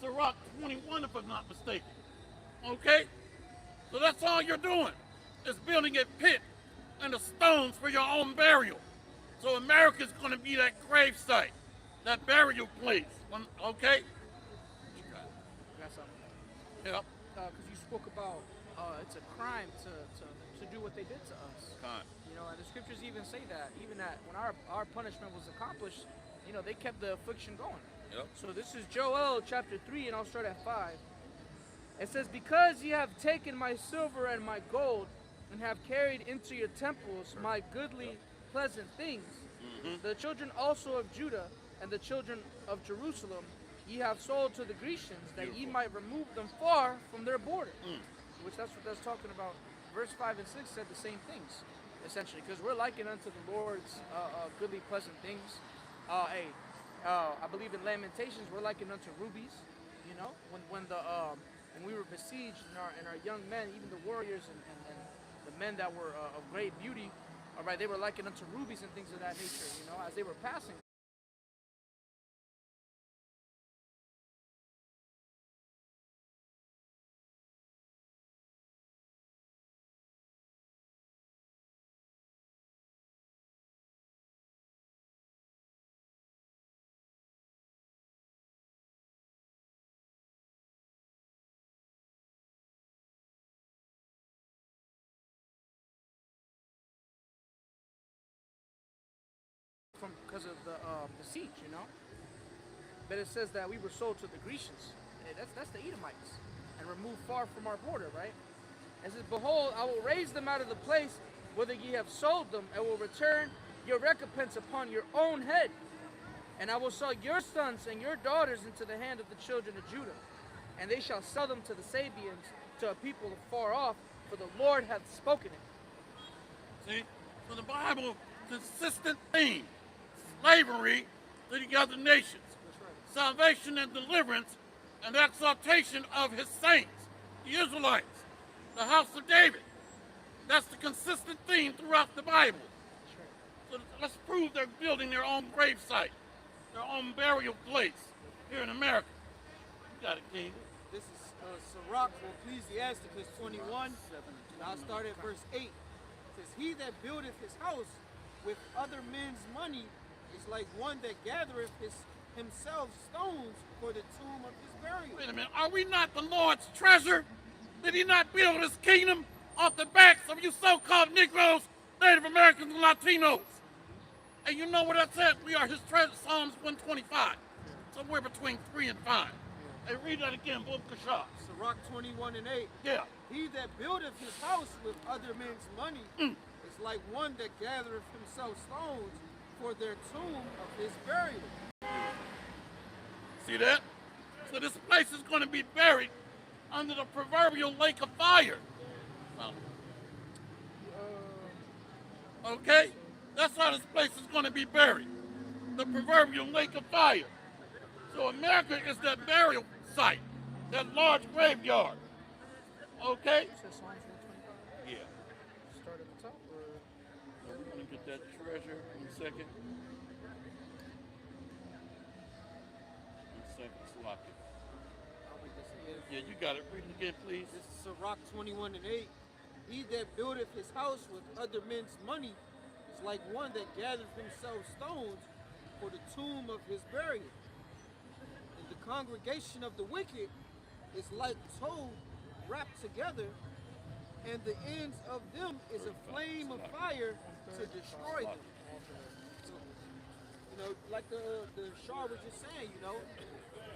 Sirach 21, if I'm not mistaken. Okay? So that's all you're doing, is building a pit and the stones for your own burial. So America's going to be that grave site, that burial place. Okay? Got something. Yeah. Because you spoke about it's a crime to do what they did to us. You know, and the scriptures even say that. Even that when our punishment was accomplished, you know, they kept the affliction going. Yep. So this is Joel chapter 3, and I'll start at 5. It says, because ye have taken my silver and my gold, and have carried into your temples my goodly, pleasant things, the children also of Judah and the children of Jerusalem ye have sold to the Grecians, that ye might remove them far from their border. Which that's what that's talking about. Verse 5 and 6 said the same things, essentially, because we're likened unto the Lord's goodly, pleasant things. I believe in Lamentations, we're likened unto rubies. You know, when we were besieged, and our young men, even the warriors and the men that were of great beauty, all right, they were likened unto rubies and things of that nature. You know, as they were passing. because of the siege, you know. But it says that we were sold to the Grecians. That's the Edomites, and removed far from our border, right? It says, behold, I will raise them out of the place whither ye have sold them, and will return your recompense upon your own head. And I will sell your sons and your daughters into the hand of the children of Judah, and they shall sell them to the Sabians, to a people afar off, for the Lord hath spoken it. See? So the Bible, consistent theme, slavery to the other nations, salvation and deliverance, and exaltation of his saints, the Israelites, the house of David. That's the consistent theme throughout the Bible. So let's prove they're building their own gravesite, their own burial place here in America. You got it, King. This is Sirach from Ecclesiasticus 21. And I'll start at verse 8. It says, he that buildeth his house with other men's money is like one that gathereth himself stones for the tomb of his burial. Wait a minute, are we not the Lord's treasure? Did he not build his kingdom off the backs of you so-called Negroes, Native Americans, and Latinos? And you know what that said? We are his treasure, Psalms 125. Somewhere between 3 and 5. Hey, read that again, Book Kashah. Sirach 21 and 8. Yeah. He that buildeth his house with other men's money is like one that gathereth himself stones for their tomb of his burial. See that? So this place is going to be buried under the proverbial lake of fire. Okay? That's how this place is going to be buried. The proverbial lake of fire. So America is that burial site, that large graveyard. Okay? Yeah. Start at the top, or I'm going to get that treasure in a second. Sloppy. Yeah, you got it. Read it again, please. This is Sirach 21 and 8. He that buildeth his house with other men's money is like one that gathereth himself stones for the tomb of his burial. And the congregation of the wicked is like tow wrapped together, and the ends of them is a flame of fire to destroy them. So, you know, like the Shah was just saying, you know,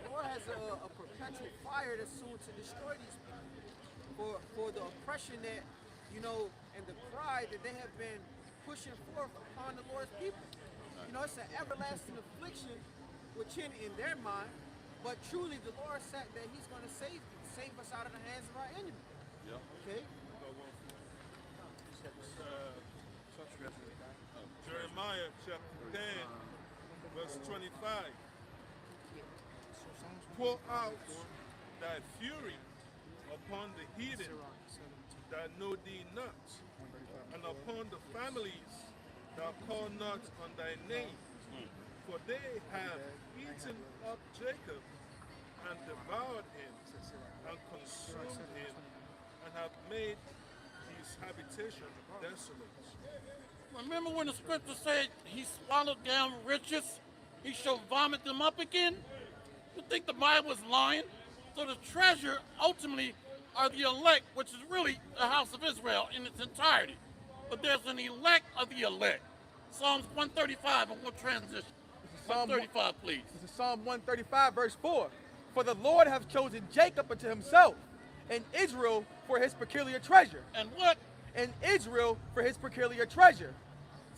the Lord has a perpetual fire that's soon to destroy these people for the oppression that, you know, and the pride that they have been pushing forth upon the Lord's people. You know, it's an everlasting affliction within in their mind, but truly the Lord said that he's going to save us out of the hands of our enemy. Yeah. Okay? Jeremiah chapter 10, verse 25. Pour out thy fury upon the heathen that know thee not, and upon the families that call not on thy name. For they have eaten up Jacob and devoured him and consumed him, and have made his habitation desolate. Remember when the scripture said he swallowed down riches, he shall vomit them up again? You think the Bible is lying? So the treasure ultimately are the elect, which is really the house of Israel in its entirety. But there's an elect of the elect. Psalms 135, and we'll transition. 135, please. This is Psalm 135, verse 4. For the Lord hath chosen Jacob unto himself, and Israel for his peculiar treasure. And what? And Israel for his peculiar treasure.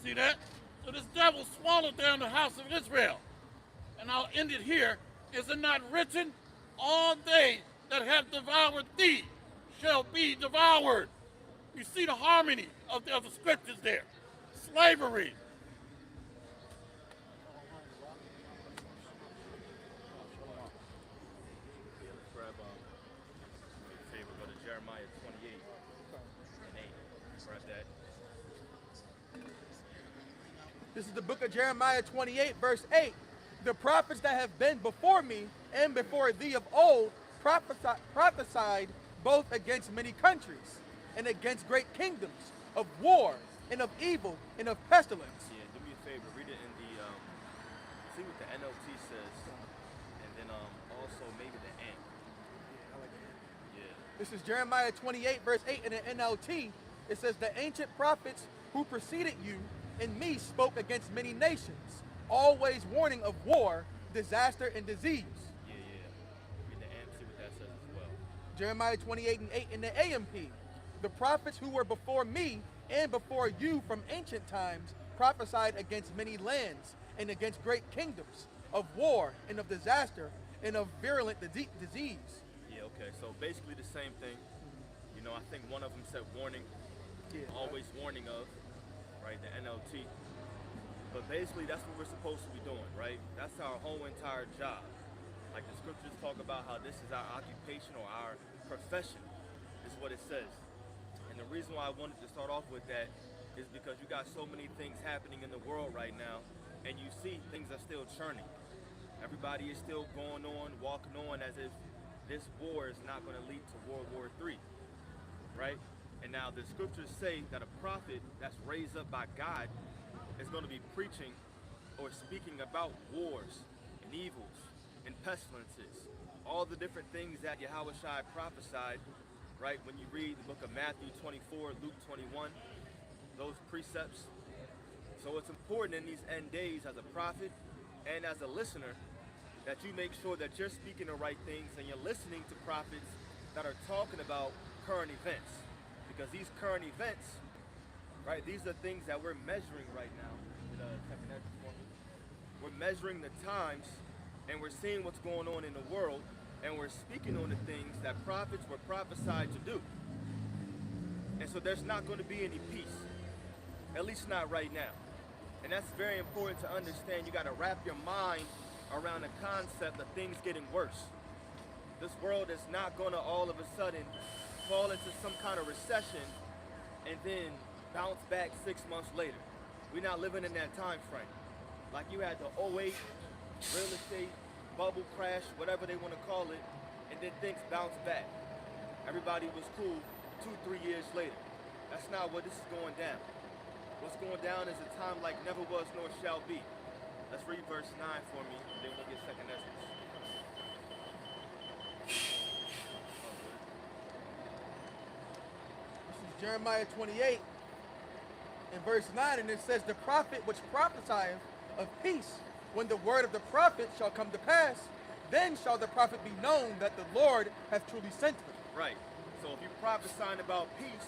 See that? So this devil swallowed down the house of Israel. And I'll end it here. Is it not written, all they that have devoured thee shall be devoured? You see the harmony of the scriptures there. Slavery. Go to Jeremiah 28 and 8. Grab that. This is the book of Jeremiah 28, verse 8. The prophets that have been before me and before thee of old prophesied both against many countries and against great kingdoms, of war and of evil and of pestilence. Yeah, do me a favor. Read it in the, see what the NLT says, and then also maybe the end. Yeah. This is Jeremiah 28, verse 8 in the NLT. It says, the ancient prophets who preceded you and me spoke against many nations, always warning of war, disaster, and disease. Yeah. Read the AMP, see what that says as well. Jeremiah 28:8 in the AMP. The prophets who were before me and before you from ancient times prophesied against many lands and against great kingdoms, of war and of disaster and of virulent disease. Yeah, okay. So basically the same thing. You know, I think one of them said warning, always warning of, right? The NLT. But basically that's what we're supposed to be doing, right? That's our whole entire job. Like the scriptures talk about how this is our occupation or our profession, is what it says. And the reason why I wanted to start off with that is because you got so many things happening in the world right now, and you see things are still churning. Everybody is still going on, walking on as if this war is not going to lead to World War III, right? And now the scriptures say that a prophet that's raised up by God is going to be preaching or speaking about wars and evils and pestilences, all the different things that Yahweh Shai prophesied, right? When you read the book of Matthew 24, Luke 21, those precepts. So it's important in these end days as a prophet and as a listener that you make sure that you're speaking the right things and you're listening to prophets that are talking about current events. Because these current events, right, these are things that we're measuring right now. We're measuring the times and we're seeing what's going on in the world and we're speaking on the things that prophets were prophesied to do. And so there's not going to be any peace, at least not right now. And that's very important to understand. You got to wrap your mind around the concept of things getting worse. This world is not going to all of a sudden fall into some kind of recession and then bounce back 6 months later. We're not living in that time frame. Like you had the '08 real estate bubble crash, whatever they want to call it, and then things bounced back. Everybody was cool 2-3 years later. That's not what this is going down. What's going down is a time like never was nor shall be. Let's read verse 9 for me, and then we'll get second essence. This is Jeremiah 28 in verse 9, and it says, the prophet which prophesieth of peace, when the word of the prophet shall come to pass, then shall the prophet be known that the Lord hath truly sent him. Right. So if you're prophesying about peace,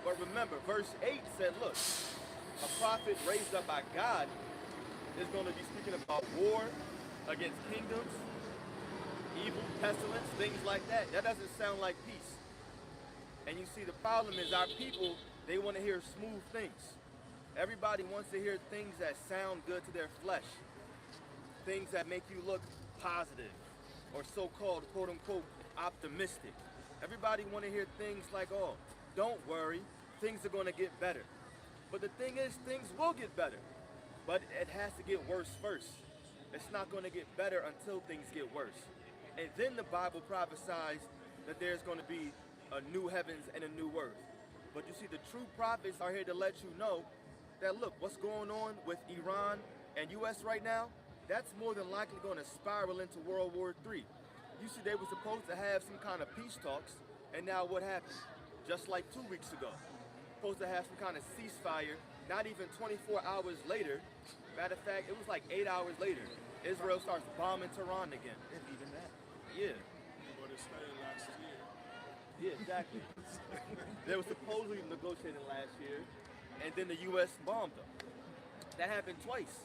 but remember, verse 8 said, look, a prophet raised up by God is going to be speaking about war against kingdoms, evil, pestilence, things like that. That doesn't sound like peace. And you see, the problem is our people, they want to hear smooth things. Everybody wants to hear things that sound good to their flesh, things that make you look positive or so-called, quote-unquote, optimistic. Everybody want to hear things like, oh, don't worry, things are going to get better. But the thing is, things will get better, but it has to get worse first. It's not going to get better until things get worse. And then the Bible prophesies that there's going to be a new heavens and a new earth. But you see, the true prophets are here to let you know that, look, what's going on with Iran and U.S. right now, that's more than likely going to spiral into World War III. You see, they were supposed to have some kind of peace talks, and now what happened? Just like 2 weeks ago, supposed to have some kind of ceasefire, not even 24 hours later. Matter of fact, it was like 8 hours later, Israel starts bombing Tehran again. Even that. Yeah. But it started last year. Yeah, exactly. They were supposedly negotiating last year, and then the U.S. bombed them. That happened twice.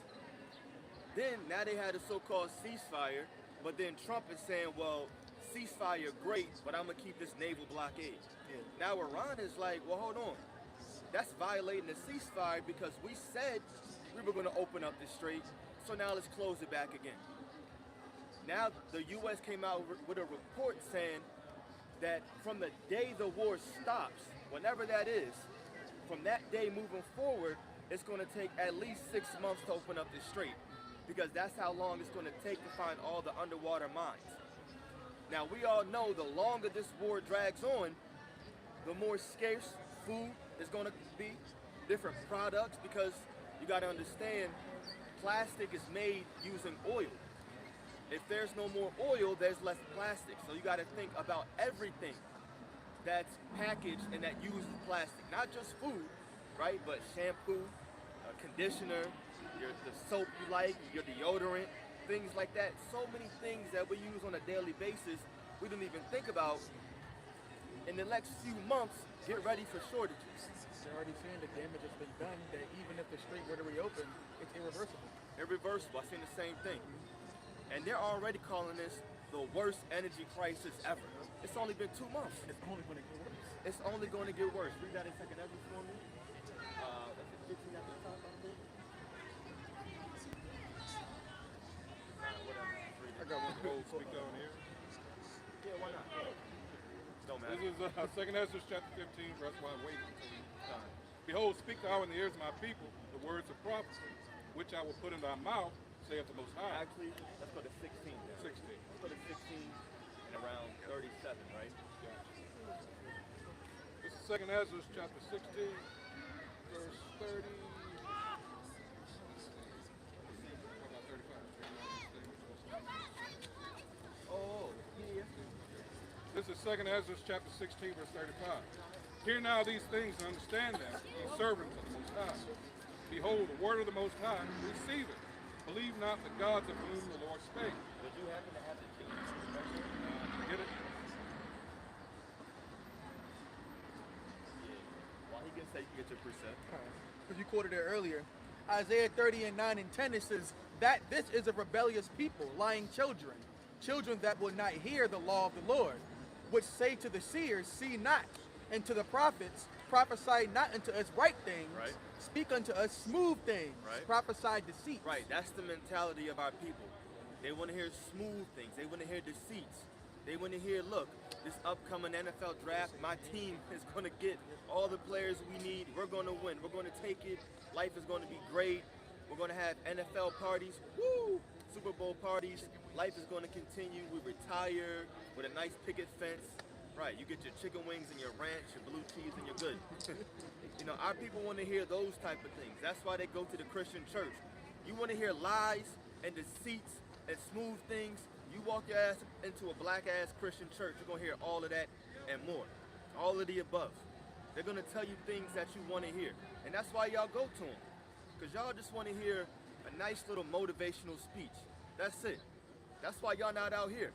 Then, now they had a so-called ceasefire, but then Trump is saying, well, ceasefire, great, but I'm going to keep this naval blockade. Yeah. Now Iran is like, well, hold on. That's violating the ceasefire because we said we were going to open up the strait, so now let's close it back again. Now the U.S. came out with a report saying that from the day the war stops, whenever that is, from that day moving forward, it's going to take at least 6 months to open up the strait, because that's how long it's going to take to find all the underwater mines. Now we all know the longer this war drags on, the more scarce food is going to be, different products, because you got to understand, plastic is made using oil. If there's no more oil, there's less plastic. So you got to think about everything that's packaged and that uses plastic. Not just food, right? But shampoo, conditioner, the soap you like, your deodorant, things like that. So many things that we use on a daily basis we don't even think about. In the next few months, get ready for shortages. They're already saying the damage has been done, that even if the street were to reopen, it's irreversible. Irreversible, I seen the same thing. And they're already calling this the worst energy crisis ever. It's only been 2 months. It's only going to get worse. It's only going to get worse. Read that in second Ezra for me. That's it, 15 at the top, I think. Whatever. Read I it. got one cold speak on here. Yeah, why not? Don't matter. This is 2 Ezra chapter 15, verse 1. Wait until you time. Behold, speak thou in the ears of my people the words of prophecy, which I will put in thy mouth, saith the Most High. Actually, let's go to 16 then. 16. Let's go to 16 and around 37, right? This is 2 Ezra chapter 16, verse 30. Oh, yeah. This is 2 Ezra chapter 16, verse 35. Hear now these things and understand them, ye servants of the Most High. Behold, the word of the Most High, receive it. Believe not the gods of whom the Lord spake. Would you happen to have the GMS? Get it? Yeah. While he can say, you get your precept. Because you quoted it earlier. Isaiah 30 and 9 and 10, it says that this is a rebellious people, lying children, children that will not hear the law of the Lord, which say to the seers, see not, and to the prophets, prophesy not unto us right things, Right. speak unto us smooth things, Right. prophesy deceit. Right, that's the mentality of our people. They want to hear smooth things. They want to hear deceits. They want to hear, look, this upcoming NFL draft, my team is going to get all the players we need. We're going to win. We're going to take it. Life is going to be great. We're going to have NFL parties. Woo! Super Bowl parties. Life is going to continue. We retire with a nice picket fence. Right, you get your chicken wings and your ranch, your blue cheese, and you're good. You know, our people want to hear those type of things. That's why they go to the Christian church. You want to hear lies and deceits and smooth things. You walk your ass into a black-ass Christian church, you're going to hear all of that and more. All of the above. They're going to tell you things that you want to hear. And that's why y'all go to them. Because y'all just want to hear a nice little motivational speech. That's it. That's why y'all not out here.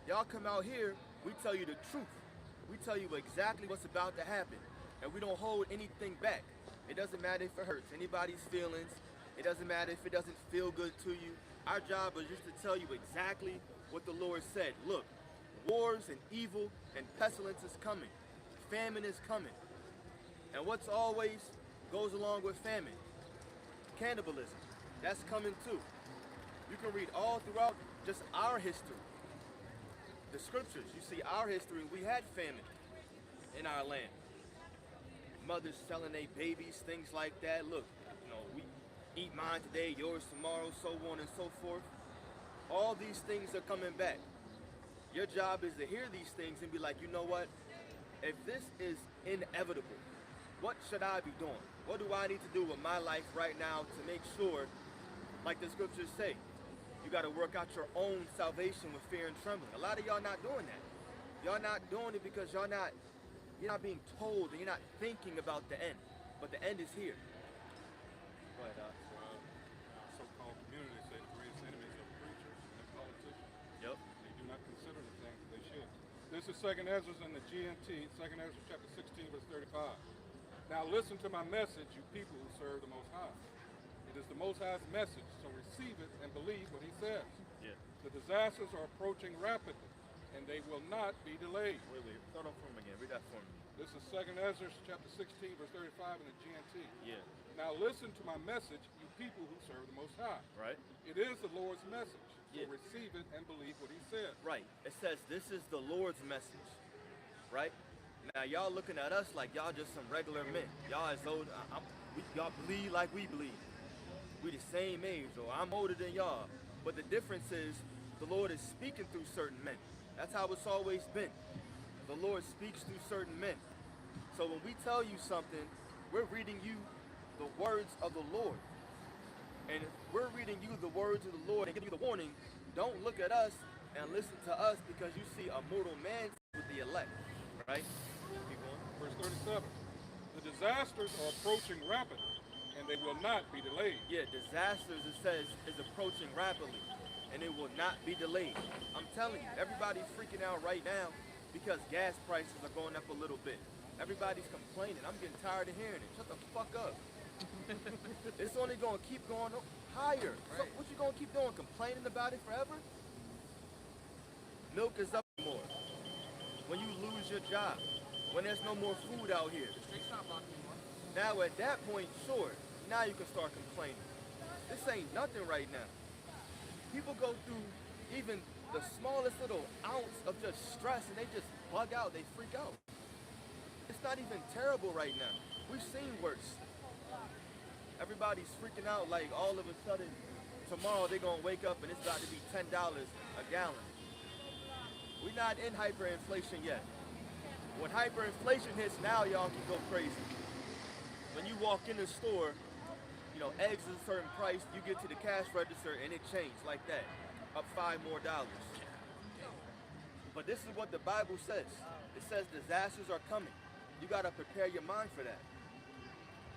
Y'all come out here, we tell you the truth. We tell you exactly what's about to happen. And we don't hold anything back. It doesn't matter if it hurts anybody's feelings. It doesn't matter if it doesn't feel good to you. Our job is just to tell you exactly what the Lord said. Look, wars and evil and pestilence is coming. Famine is coming. And what's always goes along with famine? Cannibalism. That's coming too. You can read all throughout just our history. The scriptures, you see our history, we had famine in our land. Mothers selling their babies, things like that. Look, you know, we eat mine today, yours tomorrow, so on and so forth. All these things are coming back. Your job is to hear these things and be like, you know what? If this is inevitable, what should I be doing? What do I need to do with my life right now to make sure, like the scriptures say, you got to work out your own salvation with fear and trembling. A lot of y'all not doing that. Y'all not doing it because you're not being told and you're not thinking about the end. But the end is here. Go ahead, Doc. Well, our so-called community say the greatest enemies of preachers and politicians. Yep. They do not consider the things that they should. This is 2 Ezra in the GMT, 2 Ezra chapter 16, verse 35. Now listen to my message, you people who serve the Most High. It is the Most High's message, so receive it and believe what he says. Yeah. The disasters are approaching rapidly, and they will not be delayed. Wait. Start off from again. Read that for me. This is 2 Ezra chapter 16, verse 35 in the GMT. Yeah. Now listen to my message, you people who serve the Most High. Right? It is the Lord's message, so Yeah. receive it and believe what he says. Right. It says this is the Lord's message. Right? Now y'all looking at us like y'all just some regular men. Y'all as old, y'all bleed like we bleed. We the same age, or I'm older than y'all. But the difference is the Lord is speaking through certain men. That's how it's always been. The Lord speaks through certain men. So when we tell you something, we're reading you the words of the Lord. And if we're reading you the words of the Lord and giving you the warning, don't look at us and listen to us because you see a mortal man with the elect. Right? Keep going. Verse 37. The disasters are approaching rapidly, and And they will not be delayed. Yeah, disasters, it says, is approaching rapidly, and it will not be delayed. I'm telling you, everybody's freaking out right now because gas prices are going up a little bit. Everybody's complaining. I'm getting tired of hearing it. Shut the fuck up. It's only going to keep going higher. So what you going to keep doing? Complaining about it forever? Milk is up more. When you lose your job, when there's no more food out here. Now at that point, sure, now you can start complaining. This ain't nothing right now. People go through even the smallest little ounce of just stress and they just bug out, they freak out. It's not even terrible right now. We've seen worse. Everybody's freaking out like all of a sudden tomorrow they're gonna wake up and it's about to be $10 a gallon. We're not in hyperinflation yet. When hyperinflation hits now, y'all can go crazy. When you walk in the store, you know, eggs is a certain price, you get to the cash register and it changed like that, up $5 more. But this is what the Bible says. It says disasters are coming. You gotta prepare your mind for that.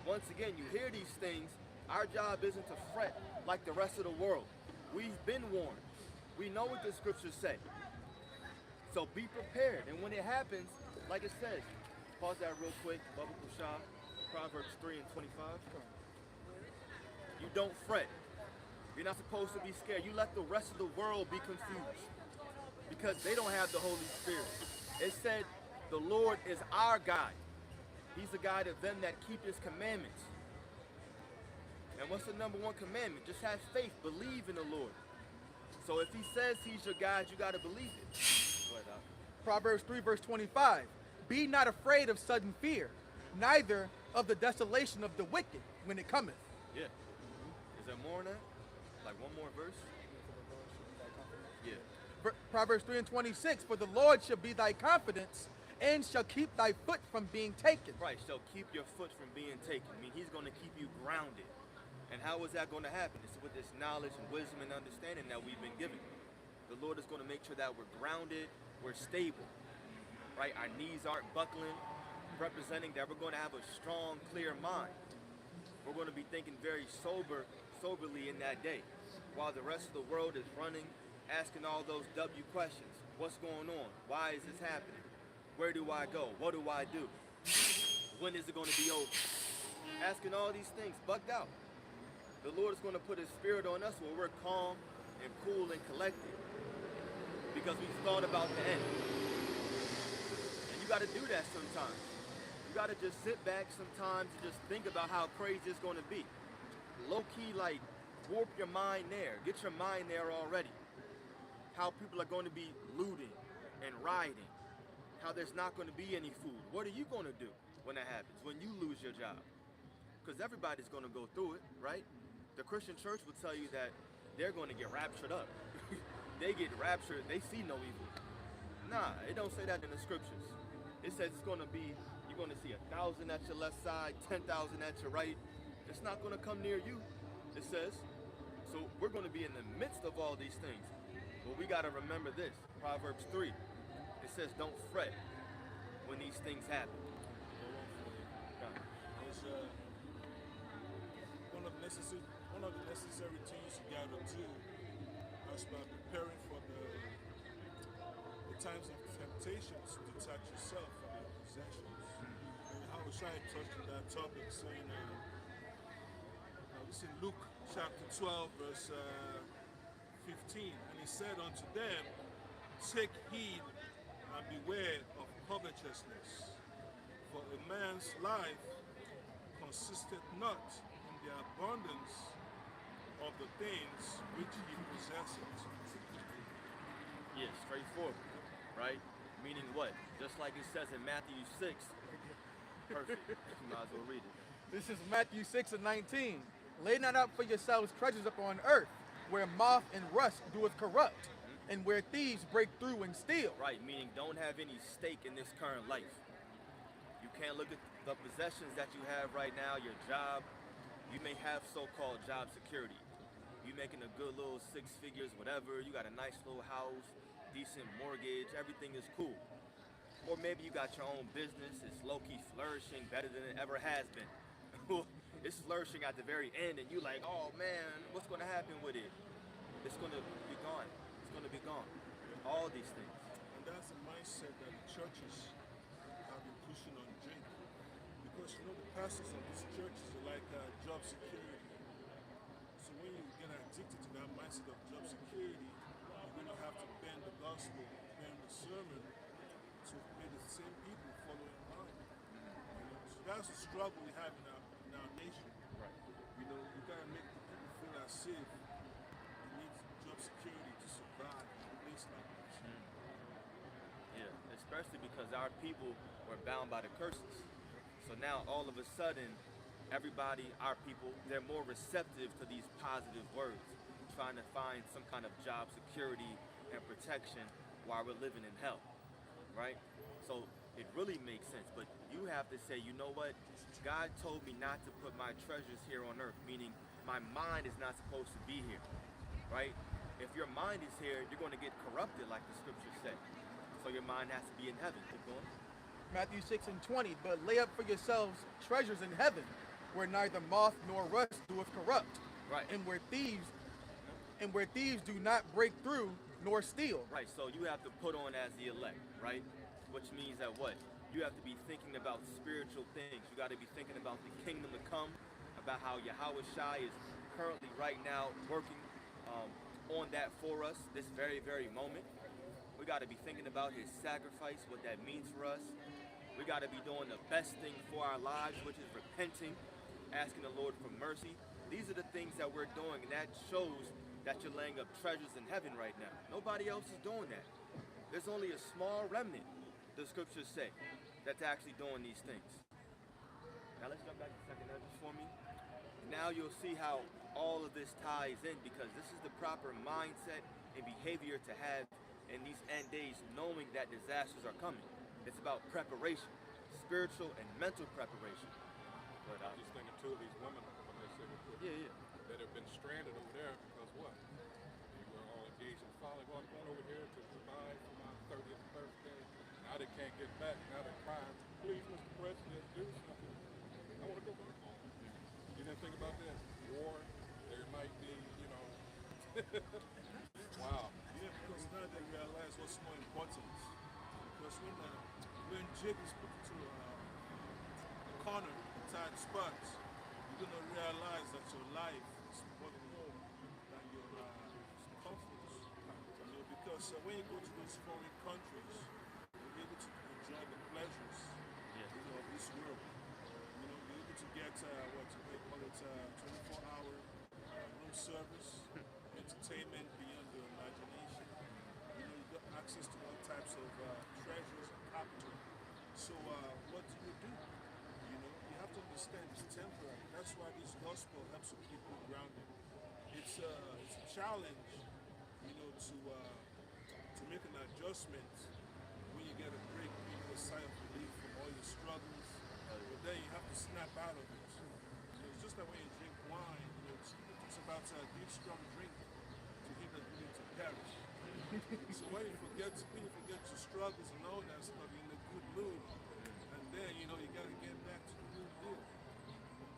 Once again, you hear these things, our job isn't to fret like the rest of the world. We've been warned. We know what the scriptures say. So be prepared, and when it happens, like it says, pause that real quick, Baba Kushah, Proverbs 3 and 25. You don't fret. You're not supposed to be scared. You let the rest of the world be confused because they don't have the Holy Spirit. It said, the Lord is our guide. He's the guide of them that keep his commandments. And what's the number one commandment? Just have faith, believe in the Lord. So if he says he's your guide, you gotta believe it. Go ahead, Doc. Proverbs 3 verse 25. Be not afraid of sudden fear, neither of the desolation of the wicked when it cometh. Yeah. Is there more on that? Like one more verse? Yeah. Proverbs 3 and 26. For the Lord shall be thy confidence, and shall keep thy foot from being taken. Right, shall keep your foot from being taken. I mean, he's going to keep you grounded. And how is that going to happen? It's with this knowledge and wisdom and understanding that we've been given. The Lord is going to make sure that we're grounded, we're stable, right? Our knees aren't buckling, representing that we're going to have a strong, clear mind. We're going to be thinking very soberly in that day, while the rest of the world is running, asking all those W questions. What's going on? Why is this happening? Where do I go? What do I do? When is it going to be over? Asking all these things, bugged out. The Lord is going to put his spirit on us where we're calm and cool and collected because we've thought about the end. And you got to do that sometimes. You got to just sit back sometimes and just think about how crazy it's going to be. Low-key, like, warp your mind there. Get your mind there already. How people are going to be looting and rioting. How there's not going to be any food. What are you going to do when that happens, when you lose your job? Because everybody's going to go through it, right? The Christian church will tell you that they're going to get raptured up. They get raptured, they see no evil. Nah, it don't say that in the scriptures. It says it's going to be, you're going to see 1,000 at your left side, 10,000 at your right. It's not going to come near you, it says. So we're going to be in the midst of all these things. But we got to remember this, Proverbs 3. It says, don't fret when these things happen. It's one of the necessary things you gotta do as by preparing for the times of temptations to detach yourself from your possessions. And how was trying to touch on that topic, saying this in Luke chapter 12, verse 15, and he said unto them, take heed and beware of covetousness, for a man's life consisteth not in the abundance of the things which he possesses. Yeah, straightforward, right? Meaning what? Just like it says in Matthew 6. Perfect. You might as well read it. This is Matthew 6 and 19. Lay not up for yourselves treasures upon earth, where moth and rust doeth corrupt, and where thieves break through and steal. Right, meaning don't have any stake in this current life. You can't look at the possessions that you have right now, your job. You may have so-called job security. You making a good little 6 figures, whatever. You got a nice little house, decent mortgage, everything is cool. Or maybe you got your own business, it's low-key flourishing better than it ever has been. it's flourishing at the very end, and you like, oh man, what's going to happen with it? It's going to be gone. It's going to be gone. All these things. And that's the mindset that the churches have been pushing on drink. Because you know the pastors of these churches are like job security. So when you get addicted to that mindset of job security, you're going to have to bend the gospel, bend the sermon to make the same people follow in line. You know? So that's the struggle we have in our nation. Right. You know, you got to make the people feel as if you need job security to survive in a place like this. Yeah, especially because our people were bound by the curses. So now all of a sudden, everybody, our people, they're more receptive to these positive words, trying to find some kind of job security and protection while we're living in hell, right? So it really makes sense, but you have to say, you know what? God told me not to put my treasures here on earth, meaning my mind is not supposed to be here, right? If your mind is here, you're going to get corrupted like the scriptures say. So your mind has to be in heaven. Keep going. Matthew 6:20, but lay up for yourselves treasures in heaven, where neither moth nor rust doeth corrupt, Right. and where thieves do not break through nor steal. Right, so you have to put on as the elect, right? Which means that what? You have to be thinking about spiritual things. You got to be thinking about the kingdom to come, about how Yahweh Shai is currently right now working on that for us, this very, very moment. We got to be thinking about his sacrifice, what that means for us. We got to be doing the best thing for our lives, which is repenting, asking the Lord for mercy. These are the things that we're doing, and that shows that you're laying up treasures in heaven right now. Nobody else is doing that. There's only a small remnant, the scriptures say, that's actually doing these things. Now let's jump back to 2nd Ezra for me. Now you'll see how all of this ties in, because this is the proper mindset and behavior to have in these end days, knowing that disasters are coming. It's about preparation, spiritual and mental preparation. But I'm just thinking too of these women when they say that have been stranded over there because what? They were all engaged in folly. Well, I'm going over here to Dubai for my 30th birthday. Now they can't get back. Now they're crying. Please, Mr. President, do something. I want to go back home. You didn't think about that? War. There might be, you know. Wow. Yeah, because now they realize what's more important. Because when Jake is put into a corner, a tight spot, you're going to realize that your life is important more than your comforts. You know, because when you go to those foreign countries, you're able to enjoy the pleasures of this world. You know, you're able to get what they call it 24-hour room service, entertainment beyond your imagination. You know, you got access to all types of treasures and capital. So what do? You know, you have to understand it's temporary. That's why this gospel helps people grounded. It's a challenge, you know, to make an adjustment when you get a break, you get a sigh of relief from all your struggles. But then you have to snap out of it. So it's just like when you drink wine, you know, it's about a deep, strong drink to him that willing to perish. So when you forget your struggles and all that stuff, you're in a good mood. And then, you know, you got to get back to the real deal.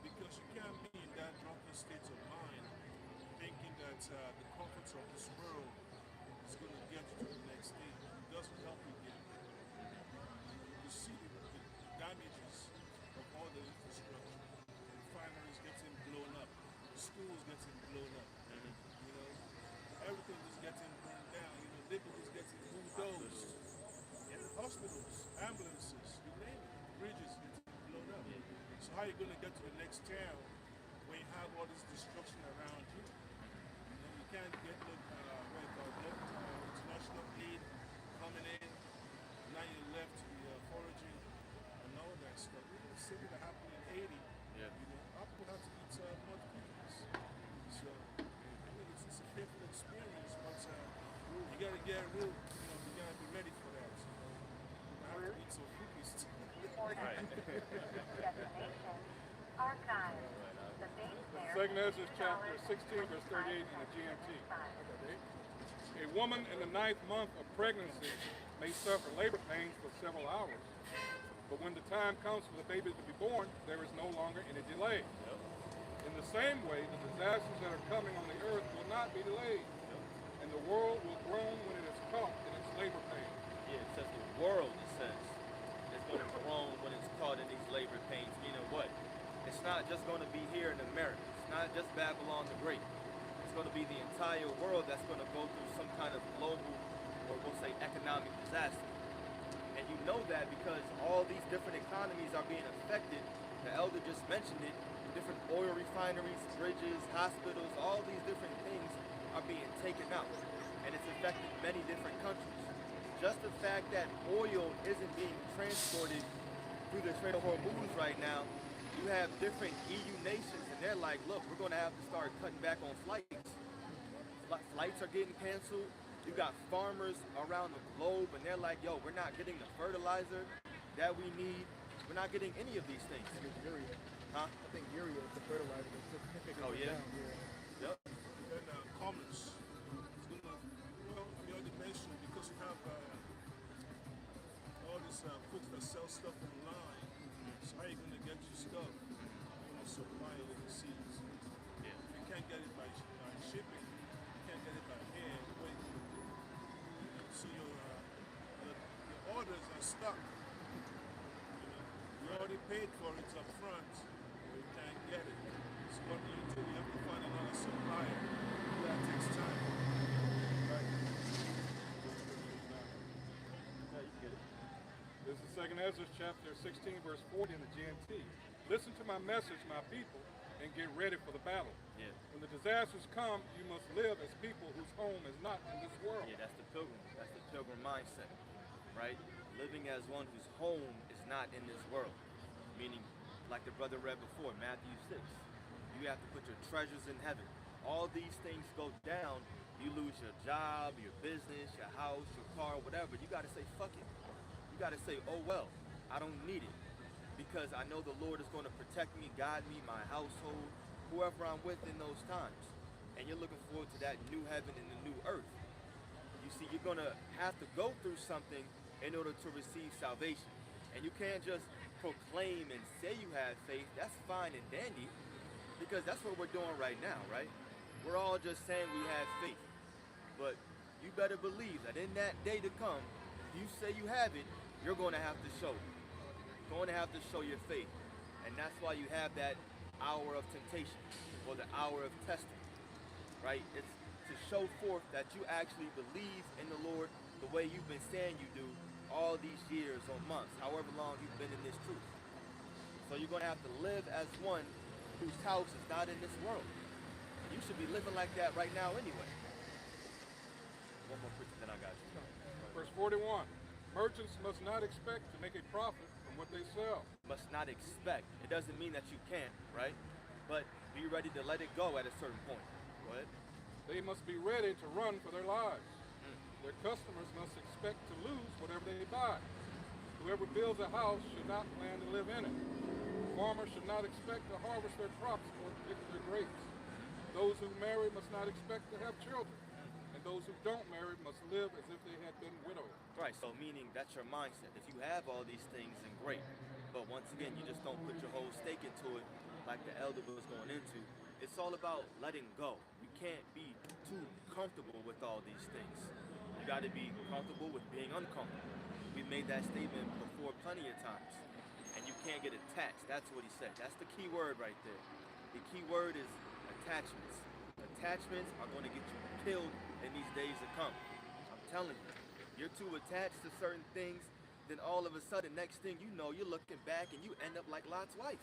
Because you can't be in that drunken state of mind thinking that the comforts of this world is going to get you to the next stage. It doesn't help you get there. You see the damages of all the infrastructure. Refineries getting blown up. Schools getting blown up. You know, everything is getting burned down. You know, neighborhoods getting bulldozed. Yeah, hospitals, ambulances, you name it. Bridges getting blown up. So how are you going to get to the next town when you have all this destruction around you? You know, you can't get international aid coming in. Now you're left to be foraging and all that stuff. You know, the same thing that happened in Haiti. Yeah. You know, our people have to eat mud cookies. So I mean, it's a painful experience, but you got to get real. You know, you got to be ready for that. I have to eat some cookies too. Second Ezra chapter 16, verse 38 in the GMT. A woman in the 9th month of pregnancy may suffer labor pains for several hours. But when the time comes for the baby to be born, there is no longer any delay. In the same way, the disasters that are coming on the earth will not be delayed, and the world will groan when it is caught in its labor pain. Yeah, it says the world, it says, is going to groan when it's caught in these labor pains. Meaning what? It's not just going to be here in America. It's not just Babylon the Great. It's going to be the entire world that's going to go through some kind of global, or we'll say economic disaster. And you know that because all these different economies are being affected. The elder just mentioned it. Different oil refineries, bridges, hospitals, all these different things are being taken out. And it's affected many different countries. Just the fact that oil isn't being transported through the Strait of Hormuz right now, you have different EU nations and they're like, look, we're going to have to start cutting back on flights. Flights are getting canceled. You got farmers around the globe and they're like, yo, we're not getting the fertilizer that we need. We're not getting any of these things. Huh? I think urea is the fertilizer that's significantly Oh, yeah? down here. Yep. And commerce. It's gonna, well, you already mentioned because you have all these folks that sell stuff online. So how are you gonna get your stuff? You know, supply overseas. Yeah. If you can't get it by shipping, you can't get it by air. Wait. So your orders are stuck. You already paid for it up front. You can't get it. So what do? You have to find another supplier. That takes time. Right. Yeah, you get it. This is 2nd Ezra chapter 16, verse 40 in the GMT. Listen to my message, my people, and get ready for the battle. Yeah. When the disasters come, you must live as people whose home is not in this world. Yeah, that's the pilgrim. That's the pilgrim mindset, right? Living as one whose home is not in this world. Meaning, like the brother read before, Matthew 6. You have to put your treasures in heaven. All these things go down. You lose your job, your business, your house, your car, whatever. You got to say, fuck it. You got to say, oh well, I don't need it. Because I know the Lord is going to protect me, guide me, my household, whoever I'm with in those times. And you're looking forward to that new heaven and the new earth. You see, you're going to have to go through something in order to receive salvation. And you can't just proclaim and say you have faith. That's fine and dandy, because that's what we're doing right now, right? We're all just saying we have faith. But you better believe that in that day to come, if you say you have it, you're going to have to show it. You're going to have to show your faith. And that's why you have that hour of temptation, or the hour of testing, right? It's to show forth that you actually believe in the Lord the way you've been saying you do all these years or months, however long you've been in this truth. So you're going to have to live as one whose house is not in this world. You should be living like that right now anyway. One more quick, then I got you. Verse 41. Merchants must not expect to make a profit from what they sell. Must not expect. It doesn't mean that you can't, right? But be ready to let it go at a certain point. Go ahead. They must be ready to run for their lives. Their customers must expect to lose whatever they buy. Whoever builds a house should not plan to live in it. Farmers should not expect to harvest their crops or pick their grapes. Those who marry must not expect to have children. And those who don't marry must live as if they had been widowed. Right, so meaning that's your mindset. If you have all these things, then great. But once again, you just don't put your whole stake into it like the elder was going into. It's all about letting go. You can't be too comfortable with all these things. You got to be comfortable with being uncomfortable. We've made that statement before plenty of times. And you can't get attached. That's what he said. That's the key word right there. The key word is attachments. Attachments are going to get you killed in these days to come. I'm telling you. You're too attached to certain things, then all of a sudden, next thing you know, you're looking back and you end up like Lot's wife.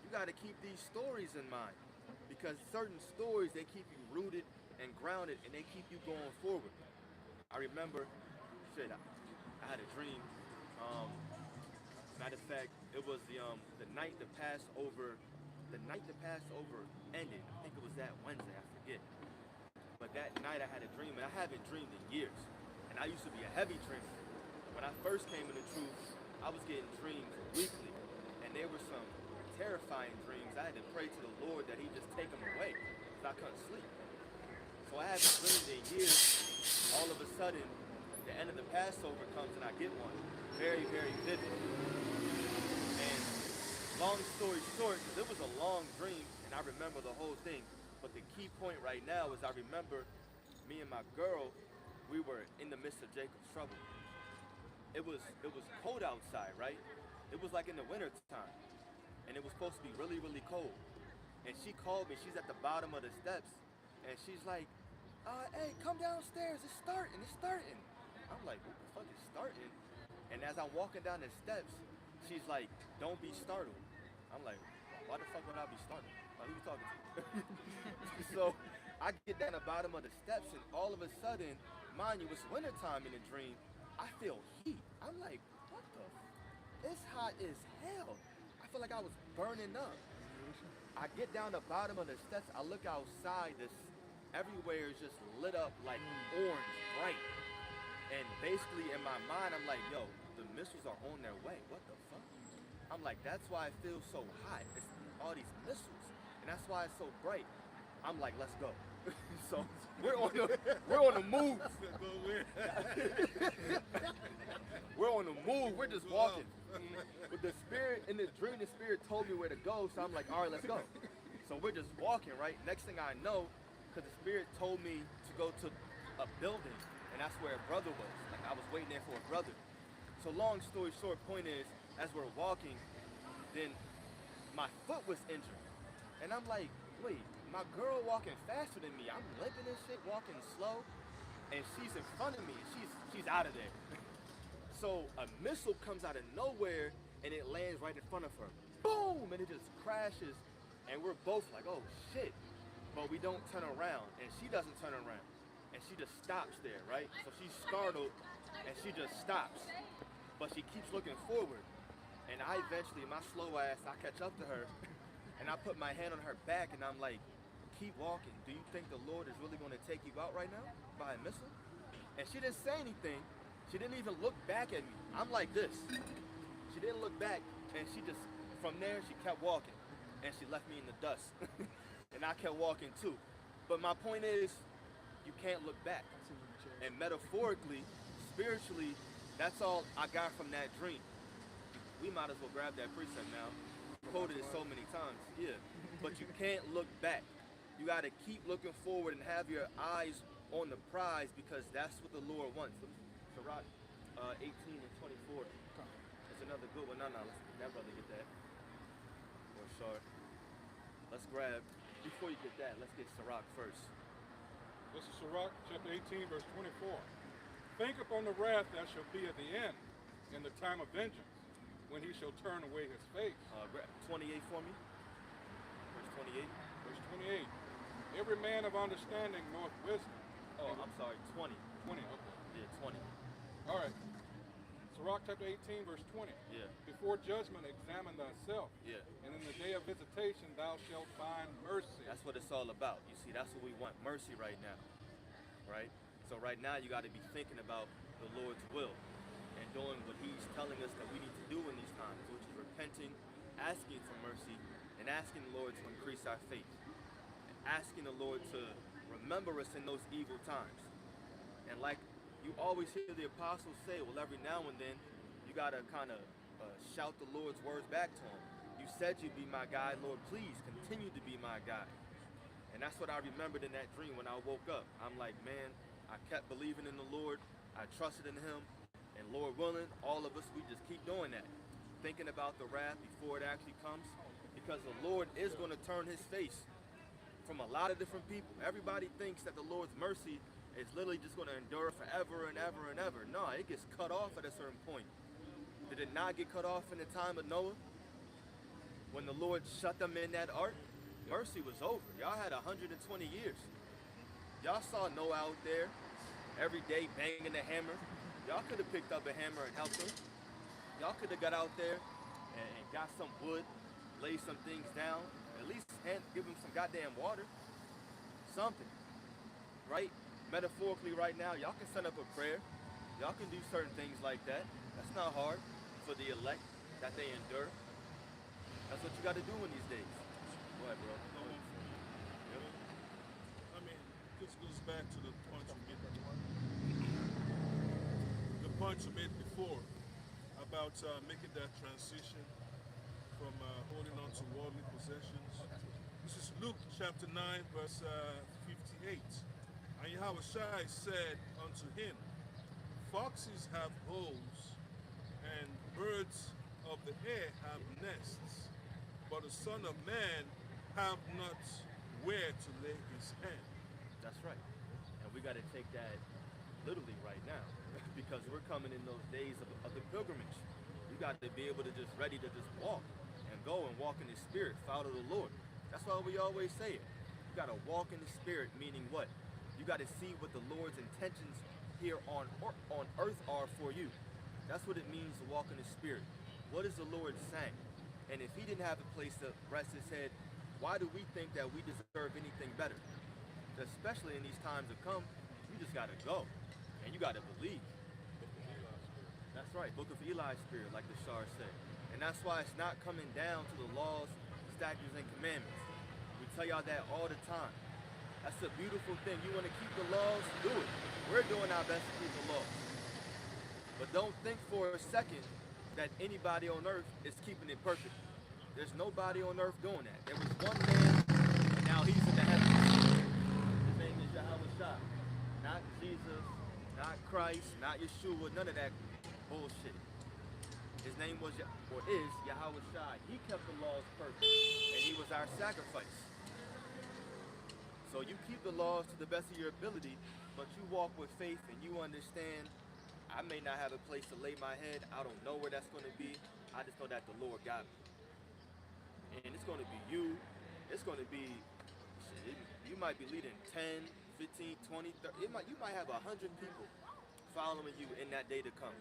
You got to keep these stories in mind, because certain stories, they keep you rooted and grounded, and they keep you going forward. I remember, I had a dream. Matter of fact, it was the night the Passover ended. I think it was that Wednesday, I forget. But that night I had a dream, and I haven't dreamed in years. And I used to be a heavy dreamer. When I first came into truth, I was getting dreams weekly. And there were some terrifying dreams. I had to pray to the Lord that he just take them away, because I couldn't sleep. So I haven't dreamed in years. All of a sudden, the end of the Passover comes and I get one. Very, very vivid. And long story short, because it was a long dream, and I remember the whole thing. But the key point right now is I remember me and my girl, we were in the midst of Jacob's trouble. It was cold outside, right? It was like in the winter time, and it was supposed to be really, really cold. And she called me. She's at the bottom of the steps, and she's like, "Hey, come downstairs. It's starting. It's starting." I'm like, "What the fuck is starting?" And as I'm walking down the steps, she's like, "Don't be startled." I'm like, "Why the fuck would I be startled? Like, who you talking to?" So I get down the bottom of the steps, and all of a sudden, mind you, it's wintertime in the dream, I feel heat. I'm like, what the it's hot as hell. I feel like I was burning up. I get down the bottom of the steps, I look outside, everywhere is just lit up like orange, bright. And basically in my mind, I'm like, yo, the missiles are on their way. What the fuck? I'm like, that's why it feels so hot. It's all these missiles. And that's why it's so bright. I'm like, let's go. So we're on the move. We're on the move. We're just walking. With the spirit in the dream, the spirit told me where to go. So I'm like, all right, let's go. So we're just walking, right? Next thing I know, because the spirit told me to go to a building, and that's where a brother was. Like I was waiting there for a brother. So long story short, point is, as we're walking, then my foot was injured. And I'm like, wait, my girl walking faster than me. I'm limping and shit, walking slow, and she's in front of me, and she's out of there. So a missile comes out of nowhere, and it lands right in front of her. Boom! And it just crashes, and we're both like, oh shit. But we don't turn around, and she doesn't turn around. And she just stops there, right? So she's startled, and she just stops. But she keeps looking forward. And I eventually, my slow ass, I catch up to her, and I put my hand on her back, and I'm like, keep walking. Do you think the Lord is really going to take you out right now by a missile? And she didn't say anything. She didn't even look back at me. I'm like this. She didn't look back, and she just, from there, she kept walking. And she left me in the dust. And I kept walking too. But my point is, you can't look back. And metaphorically, spiritually, that's all I got from that dream. We might as well grab that precept now. Quoted it so many times, yeah. But you can't look back. You gotta keep looking forward and have your eyes on the prize, because that's what the Lord wants. Sirach 18 and 24. It's another good one. No, let's that brother get that. Or sure. Let's grab, before you get that, let's get Sirach first. This is Sirach chapter 18, verse 24. Think upon the wrath that shall be at the end, in the time of vengeance, when he shall turn away his face. 28 for me. Verse 28. Verse 28. Every man of understanding knoweth wisdom. Oh, I'm sorry, 20. 20, okay. Yeah, 20. All right. Sirach chapter 18, verse 20. Yeah. Before judgment, examine thyself. Yeah. And in the day of visitation, thou shalt find mercy. That's what it's all about. You see, that's what we want, mercy right now, right? So right now, you got to be thinking about the Lord's will and doing what he's telling us that we need to do in these times, which is repenting, asking for mercy, and asking the Lord to increase our faith. And asking the Lord to remember us in those evil times. And like you always hear the apostles say, well, every now and then, you got to kind of shout the Lord's words back to him. You said you'd be my guide, Lord, please continue to be my guide. And that's what I remembered in that dream when I woke up. I'm like, man, I kept believing in the Lord. I trusted in him. And Lord willing, all of us, we just keep doing that. Thinking about the wrath before it actually comes. Because the Lord is going to turn his face from a lot of different people. Everybody thinks that the Lord's mercy is literally just going to endure forever and ever and ever. No, it gets cut off at a certain point. Did it not get cut off in the time of Noah? When the Lord shut them in that ark? Mercy was over. Y'all had 120 years. Y'all saw Noah out there every day banging the hammer. Y'all could have picked up a hammer and helped him. Y'all could have got out there and got some wood, laid some things down, at least give him some goddamn water. Something, right? Metaphorically right now, y'all can send up a prayer. Y'all can do certain things like that. That's not hard for the elect that they endure. That's what you got to do in these days. Go ahead, bro. I mean, this goes back to the point you made before about making that transition from holding on to worldly possessions This is Luke chapter 9, verse 58. And Yahushua said unto him, Foxes have holes, and birds of the air have nests, but the Son of Man have not where to lay his head. That's right. And we got to take that literally right now because we're coming in those days of the pilgrimage. You got to be able to just ready to just walk and go and walk in the Spirit, follow the Lord. That's why we always say it. You got to walk in the Spirit, meaning what? You got to see what the Lord's intentions here on earth are for you. That's what it means to walk in the Spirit. What is the Lord saying? And if he didn't have a place to rest his head, why do we think that we deserve anything better? Especially in these times to come, you just got to go. And you got to believe. That's right, Book of Eli's spirit, like the Shar said. And that's why it's not coming down to the laws, statutes, and commandments. We tell y'all that all the time. That's a beautiful thing. You want to keep the laws? Do it. We're doing our best to keep the laws. But don't think for a second that anybody on earth is keeping it perfect. There's nobody on earth doing that. There was one man, and now he's in the heavens. His name is Yahushua. Not Jesus, not Christ, not Yeshua, none of that bullshit. His name was, or is, Yahushua. He kept the laws perfect, and he was our sacrifice. So you keep the laws to the best of your ability, but you walk with faith and you understand, I may not have a place to lay my head. I don't know where that's going to be. I just know that the Lord got me. And it's going to be you. It's going to be, you might be leading 10, 15, 20, 30. You might have 100 people following you in that day to come.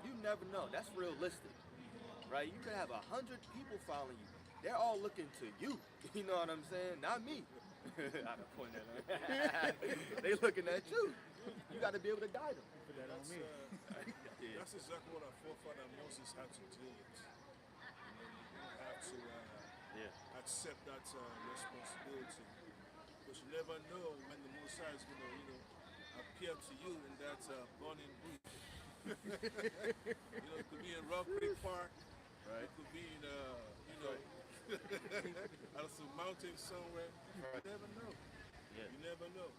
You never know. That's realistic, right? You could have 100 people following you. They're all looking to you. You know what I'm saying? Not me. I don't point that out. They looking at you. You got to be able to guide them. Put that on me. That's exactly what our forefather Moses had to deal with. You have to accept that responsibility, because you never know when the Most High is going to, appear to you in that burning bush. It could be in Rock Creek Park. Right. It could be in, out of some mountain somewhere. You never know. Yeah. You never know.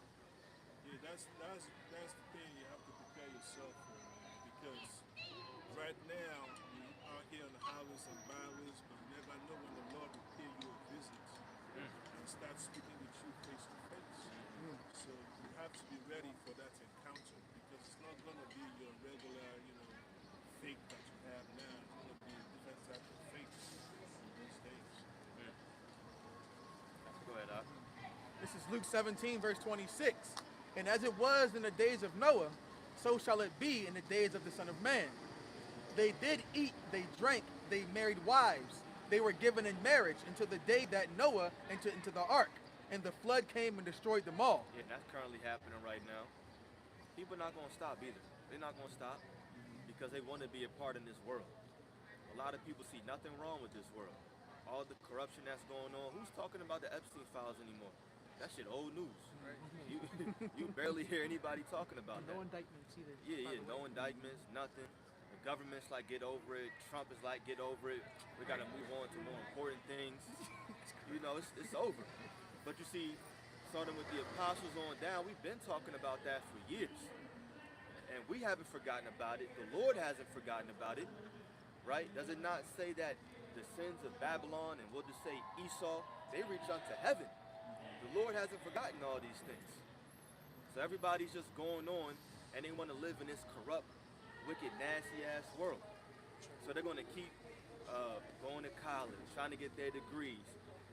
Yeah, that's the thing you have to prepare yourself for, because right now you are here on the highways and byways, but you never know when the Lord will pay you a visit and start speaking with you face to face. So you have to be ready for that encounter, because it's not going to be your regular, faith that you have now. It's going to be a different type of faith in these days. Go ahead, Doc. This is Luke 17, verse 26. And as it was in the days of Noah, so shall it be in the days of the Son of Man. They did eat, they drank, they married wives. They were given in marriage until the day that Noah entered into the ark, and the flood came and destroyed them all. Yeah, that's currently happening right now. People are not going to stop either. They're not going to stop because they want to be a part in this world. A lot of people see nothing wrong with this world. All the corruption that's going on. Who's talking about the Epstein files anymore? That shit old news. Right. You barely hear anybody talking about that. No indictments either. Yeah, no indictments, nothing. The government's like, get over it. Trump is like, get over it. We got to move on to more important things. It's over. But you see, starting with the apostles on down, we've been talking about that for years. And we haven't forgotten about it. The Lord hasn't forgotten about it, right? Does it not say that the sins of Babylon, and we'll just say Esau, they reach unto heaven? The Lord hasn't forgotten all these things. So everybody's just going on, and they want to live in this corrupt, wicked, nasty-ass world. So they're going to keep going to college, trying to get their degrees,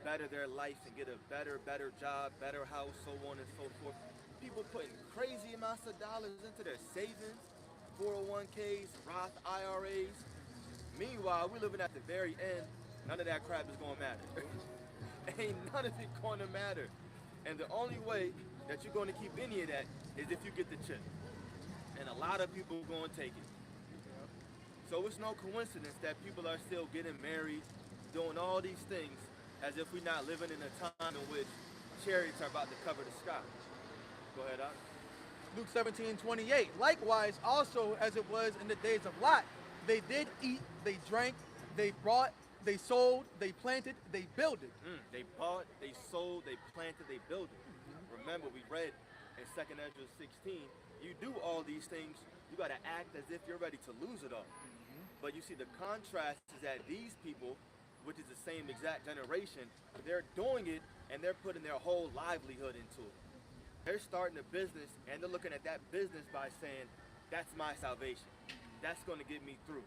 better their life and get a better job, better house, so on and so forth. People putting crazy amounts of dollars into their savings, 401ks, Roth IRAs. Meanwhile, we're living at the very end. None of that crap is going to matter. Ain't none of it going to matter. And the only way that you're going to keep any of that is if you get the chip. And a lot of people are going to take it. So it's no coincidence that people are still getting married, doing all these things, as if we're not living in a time in which chariots are about to cover the sky. Go ahead, Doc. Luke 17:28. Likewise, also as it was in the days of Lot, they did eat, they drank, they brought They sold, they planted, they builded. They bought, they sold, they planted, they builded. Remember, we read in 2nd Ezra 16, you do all these things, you got to act as if you're ready to lose it all. But you see, the contrast is that these people, which is the same exact generation, they're doing it and they're putting their whole livelihood into it. They're starting a business and they're looking at that business by saying, that's my salvation. That's going to get me through.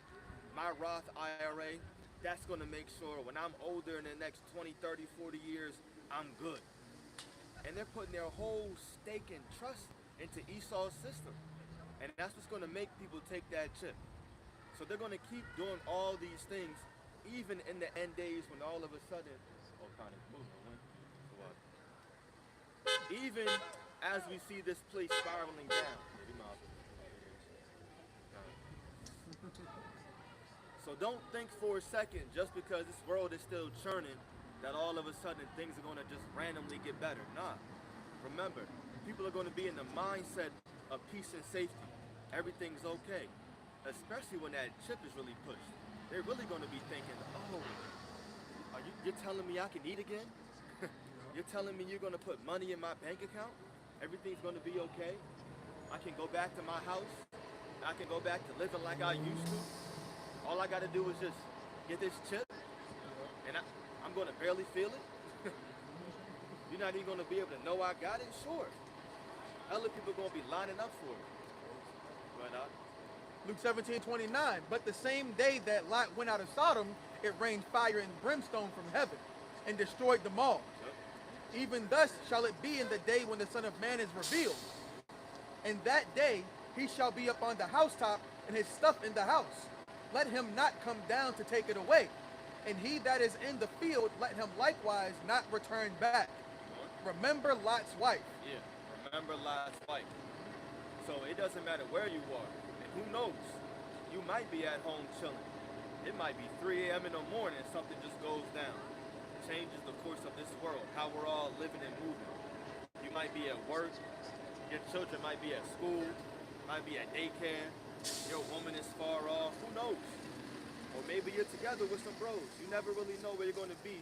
My Roth IRA, that's going to make sure when I'm older in the next 20, 30, 40 years, I'm good. And they're putting their whole stake and trust into Esau's system. And that's what's going to make people take that chip. So they're going to keep doing all these things, even in the end days when all of a sudden, even as we see this place spiraling down. So don't think for a second, just because this world is still churning, that all of a sudden things are going to just randomly get better. Nah. Remember, people are going to be in the mindset of peace and safety. Everything's okay. Especially when that chip is really pushed. They're really going to be thinking, oh, you're telling me I can eat again? You're telling me you're going to put money in my bank account? Everything's going to be okay? I can go back to my house? I can go back to living like I used to? All I got to do is just get this chip, and I'm going to barely feel it? You're not even going to be able to know I got it? Sure. Other people are going to be lining up for it. But Luke 17:29. But the same day that Lot went out of Sodom, it rained fire and brimstone from heaven and destroyed them all. Even thus shall it be in the day when the Son of Man is revealed. In that day he shall be up on the housetop, and his stuff in the house. Let him not come down to take it away. And he that is in the field, let him likewise not return back. Remember Lot's wife. Yeah, remember Lot's wife. So it doesn't matter where you are. And who knows? You might be at home chilling. It might be 3 a.m. in the morning and something just goes down. Changes the course of this world, how we're all living and moving. You might be at work. Your children might be at school. Might be at daycare. Your woman is far off. Who knows? Or maybe you're together with some bros. You never really know where you're going to be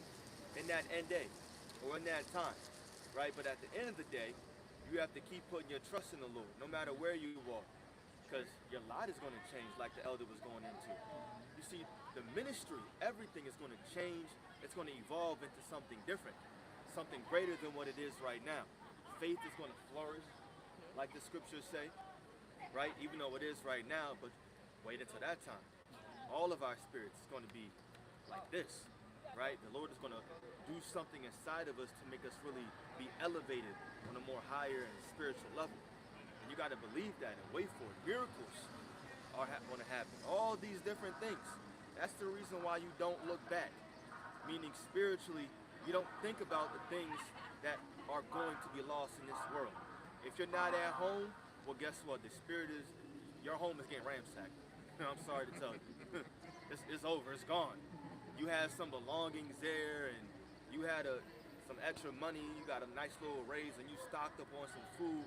in that end day or in that time, right? But at the end of the day, you have to keep putting your trust in the Lord, no matter where you are, because your lot is going to change like the elder was going into. You see, the ministry, everything is going to change. It's going to evolve into something different, something greater than what it is right now. Faith is going to flourish, like the scriptures say, right? Even though it is right now, but wait until that time. All of our spirits is going to be like this, right? The Lord is going to do something inside of us to make us really be elevated on a more higher and spiritual level. And you got to believe that and wait for it. Miracles are going to happen. All these different things. That's the reason why you don't look back. Meaning spiritually, you don't think about the things that are going to be lost in this world. If you're not at home, well, guess what? The spirit is, your home is getting ransacked. I'm sorry to tell you. It's over. It's gone. You had some belongings there, and you had some extra money. You got a nice little raise, and you stocked up on some food.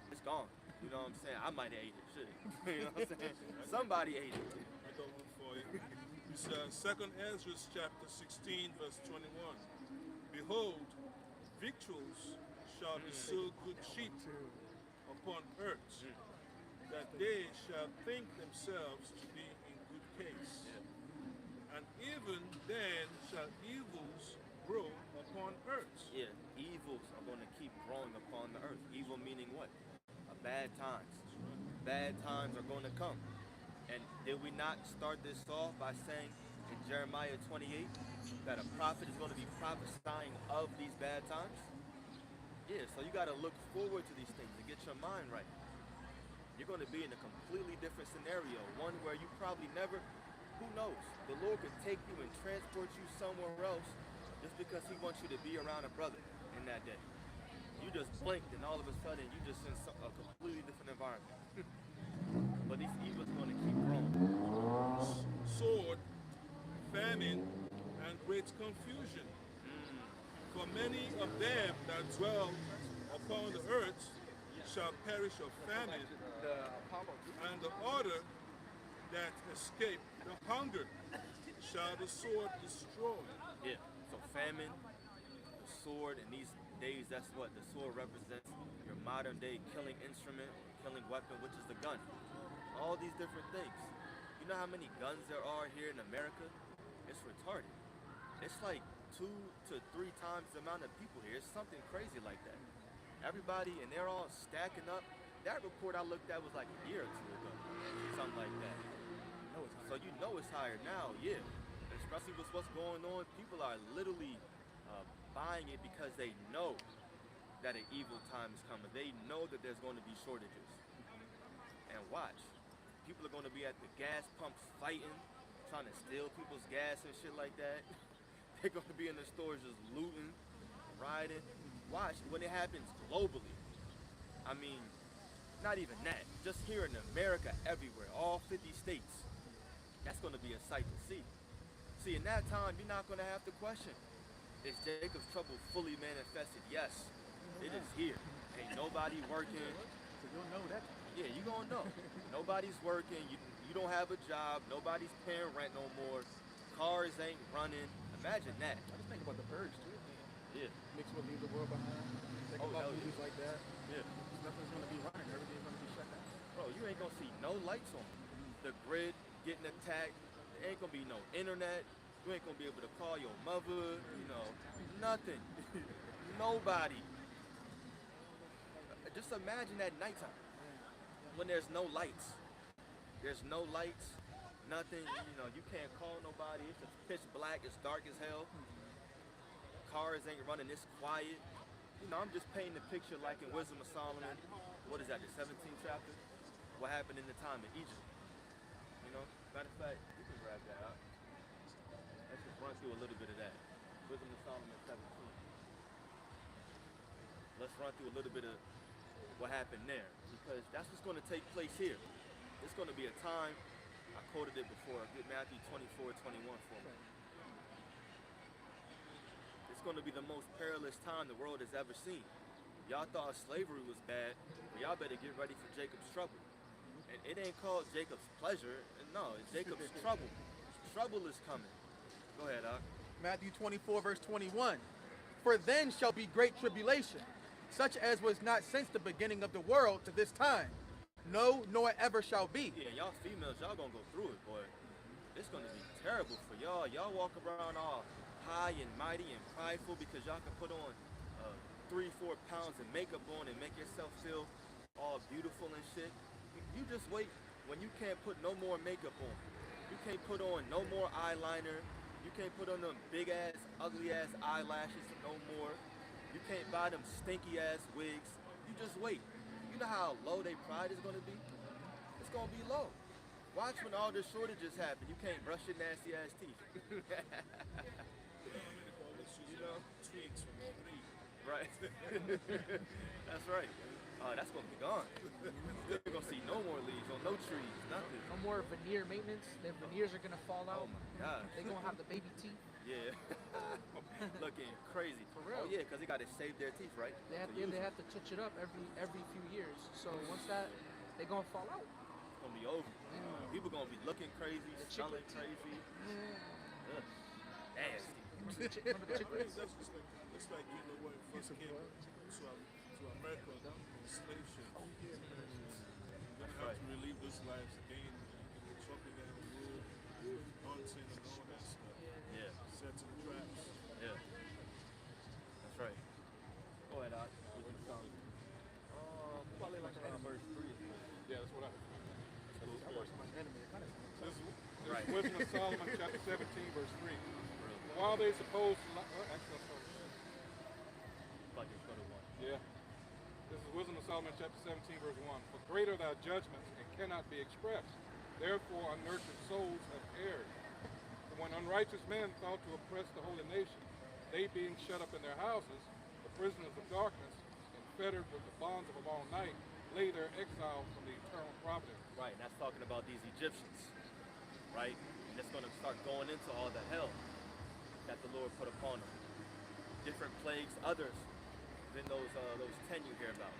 It's gone. You know what I'm saying? I might have ate it. Shit. You know what I'm saying? Somebody ate it. I got one for you. It's 2nd Ezra chapter 16, verse 21. Behold, victuals shall be so good cheap upon earth, that they shall think themselves to be in good case. And even then shall evils grow upon earth. Yeah, evils are going to keep growing upon the earth. Evil meaning what? Bad times. Bad times are going to come. And did we not start this off by saying in Jeremiah 28 that a prophet is going to be prophesying of these bad times? Yeah, so you got to look forward to these things and get your mind right. You're going to be in a completely different scenario, one where you probably never, who knows, the Lord could take you and transport you somewhere else just because he wants you to be around a brother in that day. You just blinked and all of a sudden you just in a completely different environment. But these evils are going to keep growing. Sword, famine, and great confusion. For many of them that dwell upon the earth shall perish of famine, and the other that escape the hunger shall the sword destroy. Yeah. So famine, the sword, in these days, that's what the sword represents. Your modern day killing instrument, killing weapon, which is the gun. All these different things. You know how many guns there are here in America? It's retarded. It's like 2 to 3 times the amount of people here. It's something crazy like that. Everybody, and they're all stacking up. That report I looked at was like a year or 2 ago. Something like that. So you know it's higher now, yeah. And especially with what's going on, people are literally buying it because they know that an evil time is coming. They know that there's going to be shortages. And watch, people are going to be at the gas pumps fighting, trying to steal people's gas and shit like that. They're going to be in the stores just looting, rioting. Watch, when it happens globally, I mean, not even that, just here in America, everywhere, all 50 states, that's going to be a sight to see. See, in that time, you're not going to have to question, is Jacob's trouble fully manifested? Yes, it is here. Ain't nobody working. So you'll know that. Yeah, you gonna know. Nobody's working, you don't have a job, nobody's paying rent no more, cars ain't running. Imagine that. I just think about the Purge too. Yeah. Mixed with Leave the World Behind. Think Oh, hell about movies yeah. like that. Yeah. Nothing's gonna be running. Everything's gonna be shut down. Bro, you ain't gonna see no lights on. The grid getting attacked. There ain't gonna be no internet. You ain't gonna be able to call your mother, nothing. Nobody. Just imagine at nighttime when there's no lights. There's no lights, nothing, you can't call nobody. It's just pitch black, it's dark as hell. Cars ain't running, it's quiet. I'm just painting the picture like in Wisdom of Solomon. What is that, the 17th chapter? What happened in the time of Egypt? Matter of fact, you can grab that out. Let's just run through a little bit of that. Wisdom of Solomon 17. Let's run through a little bit of what happened there, because that's what's going to take place here. It's going to be a time, I quoted it before, get Matthew 24:21 for me. It's going to be the most perilous time the world has ever seen. Y'all thought slavery was bad, but y'all better get ready for Jacob's trouble. And it ain't called Jacob's pleasure, no, it's Jacob's trouble. Trouble is coming. Go ahead, Doc. Matthew 24, verse 21. For then shall be great tribulation, such as was not since the beginning of the world to this time. No, nor ever shall be. Yeah, y'all females, y'all gonna go through it, boy. It's gonna be terrible for y'all. Y'all walk around all high and mighty and prideful because y'all can put on 3-4 pounds of makeup on and make yourself feel all beautiful and shit. You just wait when you can't put no more makeup on. You can't put on no more eyeliner. You can't put on them big ass, ugly ass eyelashes no more. You can't buy them stinky ass wigs. You just wait. You know how low their pride is gonna be? It's gonna be low. Watch when all the shortages happen. You can't brush your nasty ass teeth. Tweets from the street. Right. That's right. That's gonna be gone. You're gonna see no more leaves on no trees, nothing. No more veneer maintenance. Their veneers are gonna fall out. Oh my God. They're gonna have the baby teeth. Yeah. Looking crazy. For real. Oh yeah, because they gotta save their teeth, right? They have, To use they them. have to touch it up every few years. So once that, they're gonna fall out. It's gonna be over. People gonna be looking crazy, smelling crazy. Ugh. Nasty. Remember the chick It's like when we first came to America on slave ships. That's How right. to relieve those lives again, chopping down wood, hunting and all that stuff. Yeah. Setting traps. Yeah. That's right. Go ahead, Doc. Probably like verse 3. Yeah, that's what I. I watch so much anime. It kind of This is Right. Wisdom of Solomon, chapter 17, verse 3. While they supposed to, actually, let's go. Fuck it, go to 1. Yeah. This is Wisdom of Solomon, chapter 17, verse 1. For great are thy judgments and cannot be expressed. Therefore unnurtured souls have erred. And when unrighteous men thought to oppress the holy nation, they being shut up in their houses, the prisoners of darkness, and fettered with the bonds of a long night, lay their exile from the eternal providence. Right, and that's talking about these Egyptians, right? And it's going to start going into all the hell that the Lord put upon them. Different plagues, others than those 10 you hear about.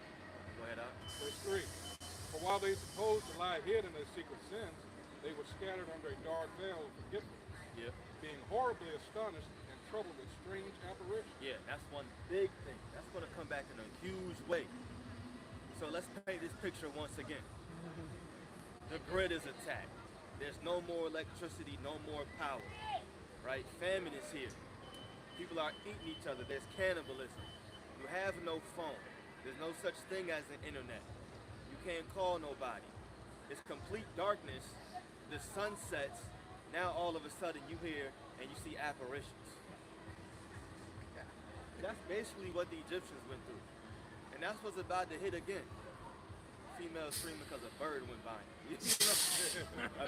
Go ahead, Al. Verse 3. For while they supposed to lie hid in their secret sins, they were scattered under a dark veil of forgetfulness. Yeah. being horribly astonished and troubled with strange apparitions. Yeah, that's one big thing. That's going to come back in a huge way. So let's paint this picture once again. The grid is attacked. There's no more electricity, no more power, right? Famine is here. People are eating each other. There's cannibalism. You have no phone. There's no such thing as an internet. You can't call nobody. It's complete darkness. The sun sets. Now all of a sudden you hear and you see apparitions. That's basically what the Egyptians went through. And that's what's about to hit again. Female screaming because a bird went by.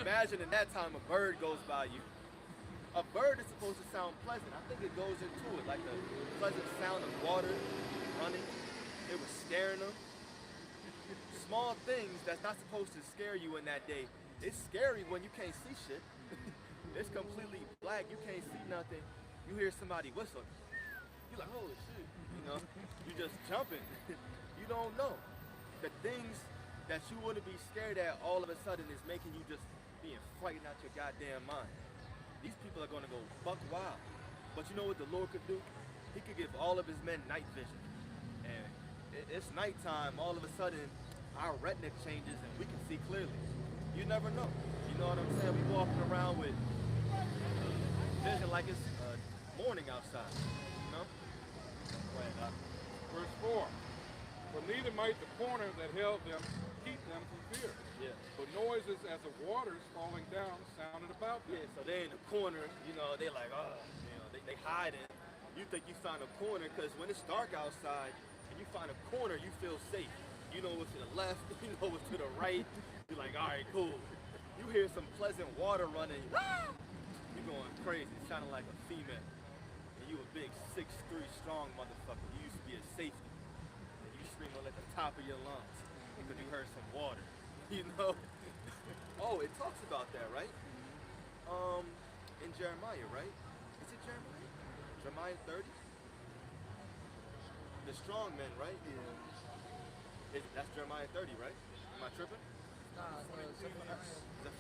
Imagine in that time a bird goes by you. A bird is supposed to sound pleasant. I think it goes into it, like the pleasant sound of water running. It was scaring them. Small things that's not supposed to scare you in that day. It's scary when you can't see shit. It's completely black. You can't see nothing. You hear somebody whistle. You're like, holy shit. You know, you just jumping. You don't know. The things that you wouldn't be scared at all of a sudden is making you just being frightened out your goddamn mind. These people are going to go buck wild. But you know what the Lord could do? He could give all of his men night vision. And it's nighttime, all of a sudden, our retina changes and we can see clearly. You never know. You know what I'm saying? We walking around with vision like it's morning outside. You know? Go ahead, Doc. Verse 4. For neither might the corner that held them keep them from fear. Yeah. But noises as of waters falling down sounded about them. Yeah, so they in the corner, you know, they like, oh, you know, they hiding. You think you found a corner because when it's dark outside and you find a corner, you feel safe. You know what's to the left, you know what's to the right. You're like, all right, cool. You hear some pleasant water running. You're going crazy, sounding like a female. And you a big 6'3" strong motherfucker. You used to be a safety. And you screaming at the top of your lungs because you heard some water. You know? Oh, it talks about that, right? In Jeremiah, right? Is it Jeremiah? Jeremiah 30? The strong men, right? Yeah. That's Jeremiah 30, right? Am I tripping? Nah, Zephaniah? the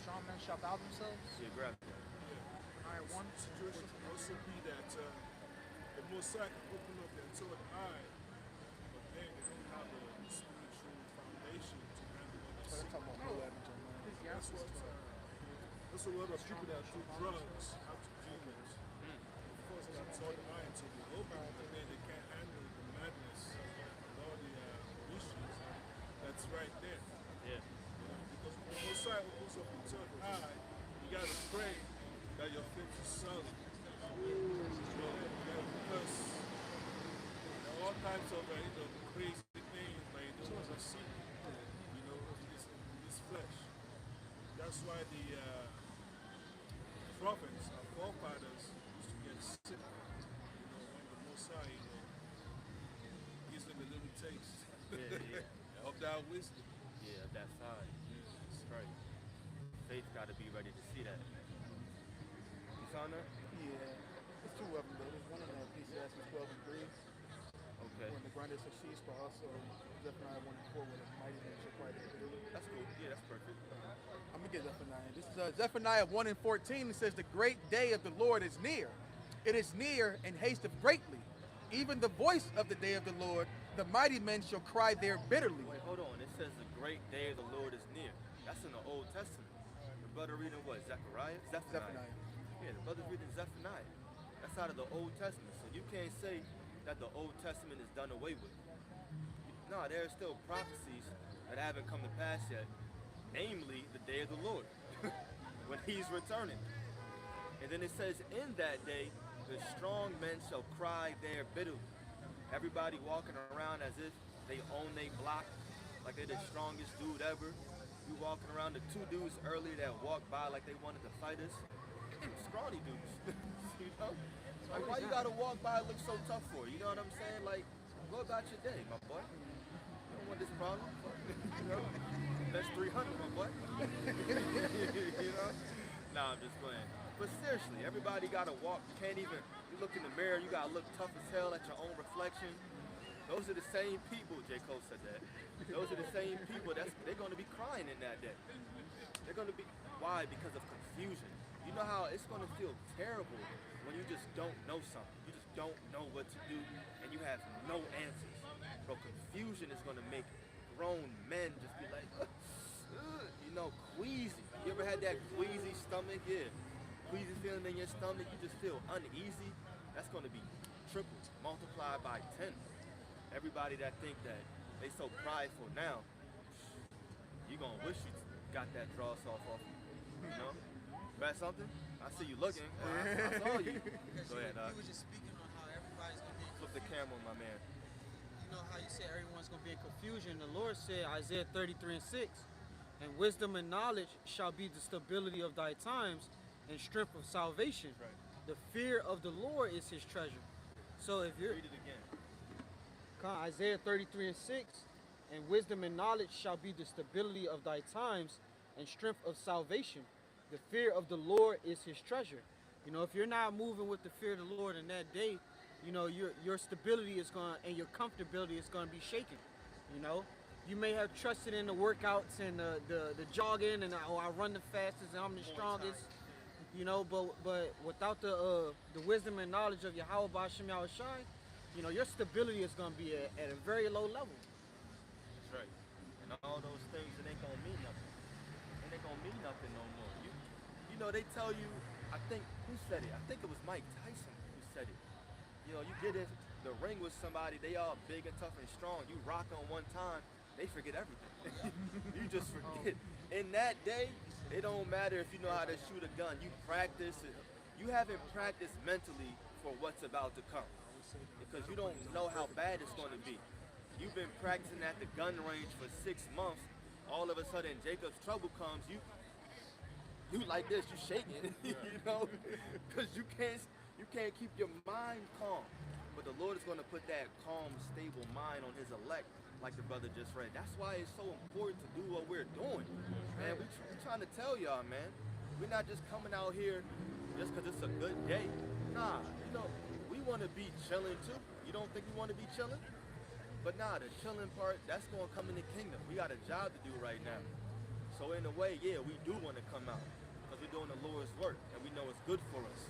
strong men shall bow themselves. Yeah, grab that. Alright, one situation can also be that the Mosaic can open up their third eye, but then they don't have a spiritual foundation to handle what they see. Talking about Moab and Jeremiah. That's what a lot of people that do drugs have to deal with. Of course, that third eye to be open, but then they can't handle the madness and all the issues that's right there. Yeah. Because when the Messiah opens up the third eye, you gotta pray that your faith is solid. Because there are all types of crazy things like you don't want to see, in this flesh. That's why the prophets, our forefathers, used to get sick. When the Messiah, gives them a little taste of that wisdom. Yeah, that side. That's right. Faith got to be ready to see that. You saw that? Yeah. There's two of them though. There's one in Ecclesiastes 12 and 3. Okay. When the grinders of sheets, but also Zephaniah 1 and 4 when the mighty men shall cry their bitter. That's cool. Yeah, that's perfect. I'm gonna get Zephaniah. This is Zephaniah 1 and 14. It says, the great day of the Lord is near. It is near and hasteth greatly. Even the voice of the day of the Lord, the mighty men shall cry there bitterly. Wait, hold on. It says the great day of the Lord is near. That's in the Old Testament. The brother reading what? Zechariah? Zephaniah. Yeah, the brother's reading Zephaniah. That's out of the Old Testament. So you can't say that the Old Testament is done away with. No, there are still prophecies that haven't come to pass yet. Namely, the day of the Lord. When he's returning. And then it says, in that day, the strong men shall cry there bitterly. Everybody walking around as if they own their block, like they're the strongest dude ever. We walking around, the two dudes earlier that walked by like they wanted to fight us. Scrawny dudes, you know? Like, why you gotta walk by and look so tough for? You know what I'm saying? Like, go about your day, my boy. You don't want this problem. You know? That's 300, my boy. You know? Nah, I'm just playing. But seriously, everybody gotta walk. You can't even, you look in the mirror, you gotta look tough as hell at your own reflection. Those are the same people, J. Cole said that. Those are the same people, they're gonna be crying in that day. They're gonna be, why? Because of confusion. You know how it's gonna feel terrible when you just don't know something. You just don't know what to do and you have no answers. Bro, confusion is gonna make grown men just be like, you know, queasy. You ever had that queasy stomach? Yeah. Queasy feeling in your stomach, you just feel uneasy. That's gonna be tripled, multiplied by 10. Everybody that think that they so prideful now, you gonna wish you got that draw off you, you know? Got something? I see you looking. I saw you. Go ahead, You were just speaking on how everybody's going to be in flip the camera on my man. You know how you said everyone's going to be in confusion. The Lord said, Isaiah 33:6, and wisdom and knowledge shall be the stability of thy times and strength of salvation. Right. The fear of the Lord is his treasure. So if you're Read it again. Isaiah 33:6, and wisdom and knowledge shall be the stability of thy times and strength of salvation. The fear of the Lord is his treasure. You know, if you're not moving with the fear of the Lord in that day, you know, your stability is going and your comfortability is going to be shaken. You know, you may have trusted in the workouts and the jogging and I run the fastest and I'm the strongest. You know, but without the wisdom and knowledge of Yahweh B'Shem Yahushai, you know, your stability is going to be at a very low level. That's right. And all those things, it ain't gonna mean nothing. It ain't gonna mean nothing no more. You know, they tell you, I think, who said it? I think it was Mike Tyson who said it. You know, you get in the ring with somebody, they all big and tough and strong. You rock on one time, they forget everything. You just forget. In that day, it don't matter if you know how to shoot a gun. You practice it. You haven't practiced mentally for what's about to come. Because you don't know how bad it's going to be. You've been practicing at the gun range for 6 months. All of a sudden, Jacob's trouble comes. You like this. You shaking, you know, because you can't keep your mind calm. But the Lord is going to put that calm, stable mind on His elect, like the brother just read. That's why it's so important to do what we're doing, man. We're trying to tell y'all, man. We're not just coming out here just because it's a good day. Nah, you know. We want to be chilling too. You don't think we want to be chilling? But nah, the chilling part, that's going to come in the kingdom. We got a job to do right now. So in a way, yeah, we do want to come out because we're doing the Lord's work and we know it's good for us.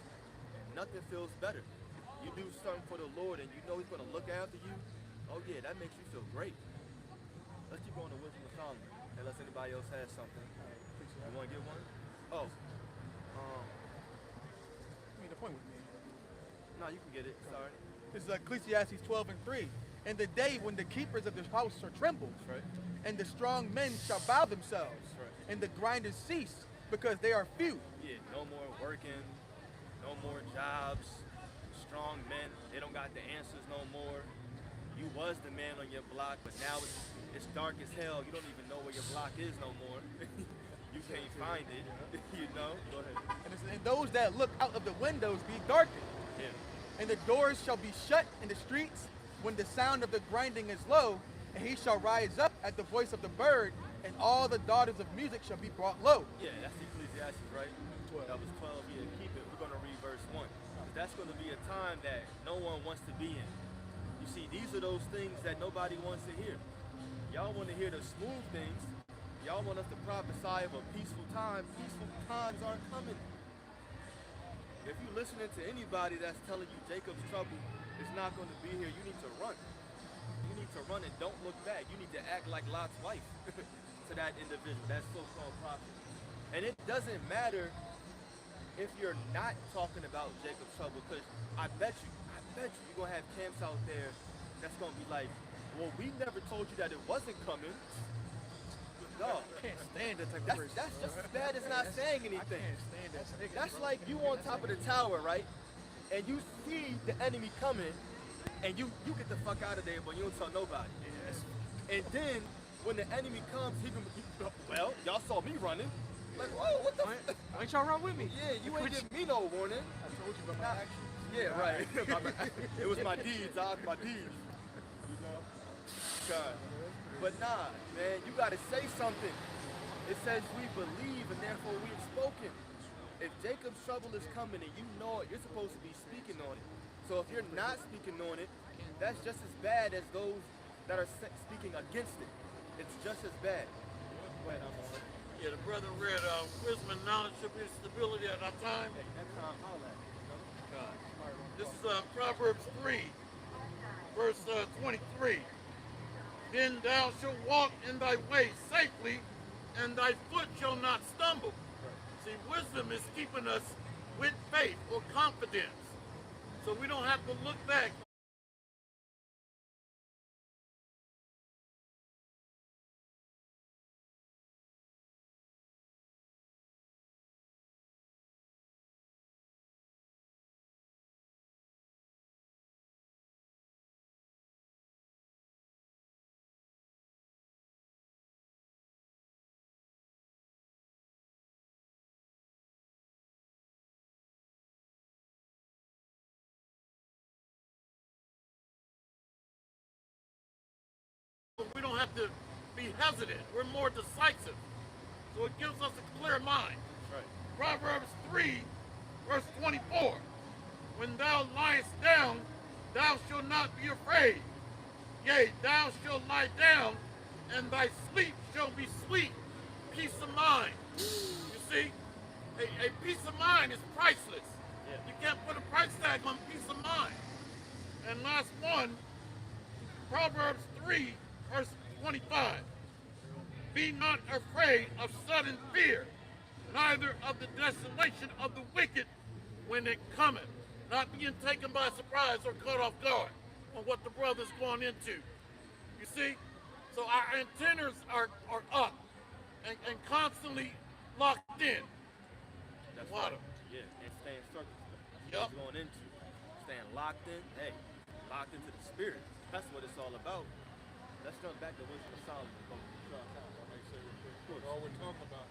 And nothing feels better. You do something for the Lord and you know He's going to look after you. Oh yeah, that makes you feel great. Let's keep going to Wisdom of Solomon unless anybody else has something. You want to get one? Oh. Made a point with me. No, you can get it. Sorry. This is Ecclesiastes 12:3. In the day when the keepers of the house shall tremble, That's right. and the strong men shall bow themselves, That's right. and the grinders cease, because they are few. Yeah, no more working, no more jobs. Strong men, they don't got the answers no more. You was the man on your block, but now it's dark as hell. You don't even know where your block is no more. You can't find it, you know? Go ahead. And those that look out of the windows be darkened. Yeah. And the doors shall be shut in the streets when the sound of the grinding is low, and he shall rise up at the voice of the bird, and all the daughters of music shall be brought low. Yeah, that's Ecclesiastes, right? 12. That was 12. Yeah, keep it. We're going to read verse 1. That's going to be a time that no one wants to be in. You see, these are those things that nobody wants to hear. Y'all want to hear the smooth things. Y'all want us to prophesy of a peaceful time. Peaceful times aren't coming. If you're listening to anybody that's telling you Jacob's trouble is not going to be here, you need to run. You need to run and don't look back. You need to act like Lot's wife to that individual, that so-called prophet. And it doesn't matter if you're not talking about Jacob's trouble, because I bet you you're going to have camps out there that's going to be like, well, we never told you that it wasn't coming. Dog. I can't stand that type of person. That's just as bad as not saying anything. I can't stand that nigga. That's like you on top of the tower, right? And you see the enemy coming, and you get the fuck out of there, but you don't tell nobody. Yes. And then when the enemy comes, well, y'all saw me running. Like, whoa, what the? Why ain't y'all run with me? Yeah, you ain't give me no warning. I told you about my actions. Yeah, right. It was my deeds, my deeds. You know? God. But nah, man, you gotta say something. It says we believe and therefore we have spoken. If Jacob's trouble is coming and you know it, you're supposed to be speaking on it. So if you're not speaking on it, that's just as bad as those that are speaking against it. It's just as bad. Yeah, the brother read, wisdom and knowledge should be stability at our time. Hey, next time, holla at me. God. This is Proverbs 3, verse 23. Then thou shalt walk in thy way safely, and thy foot shall not stumble. See, wisdom is keeping us with faith or confidence. So we don't have to look back. We don't have to be hesitant. We're more decisive. So it gives us a clear mind. Right. Proverbs 3, verse 24. When thou liest down, thou shalt not be afraid. Yea, thou shalt lie down, and thy sleep shall be sweet. Peace of mind. You see, a peace of mind is priceless. Yeah. You can't put a price tag on peace of mind. And last one, Proverbs 3, verse 25. Be not afraid of sudden fear, neither of the desolation of the wicked when it cometh. Not being taken by surprise or caught off guard on what the brother's going into. You see? So our antennas are up and constantly locked in. That's Water. right. Yeah, and staying circumspect. That's Yep. what you're going into. Staying locked in. Hey, locked into the spirit. That's what it's all about. Let's jump back to Wisdom of Solomon. May say real quick. All we're talking about,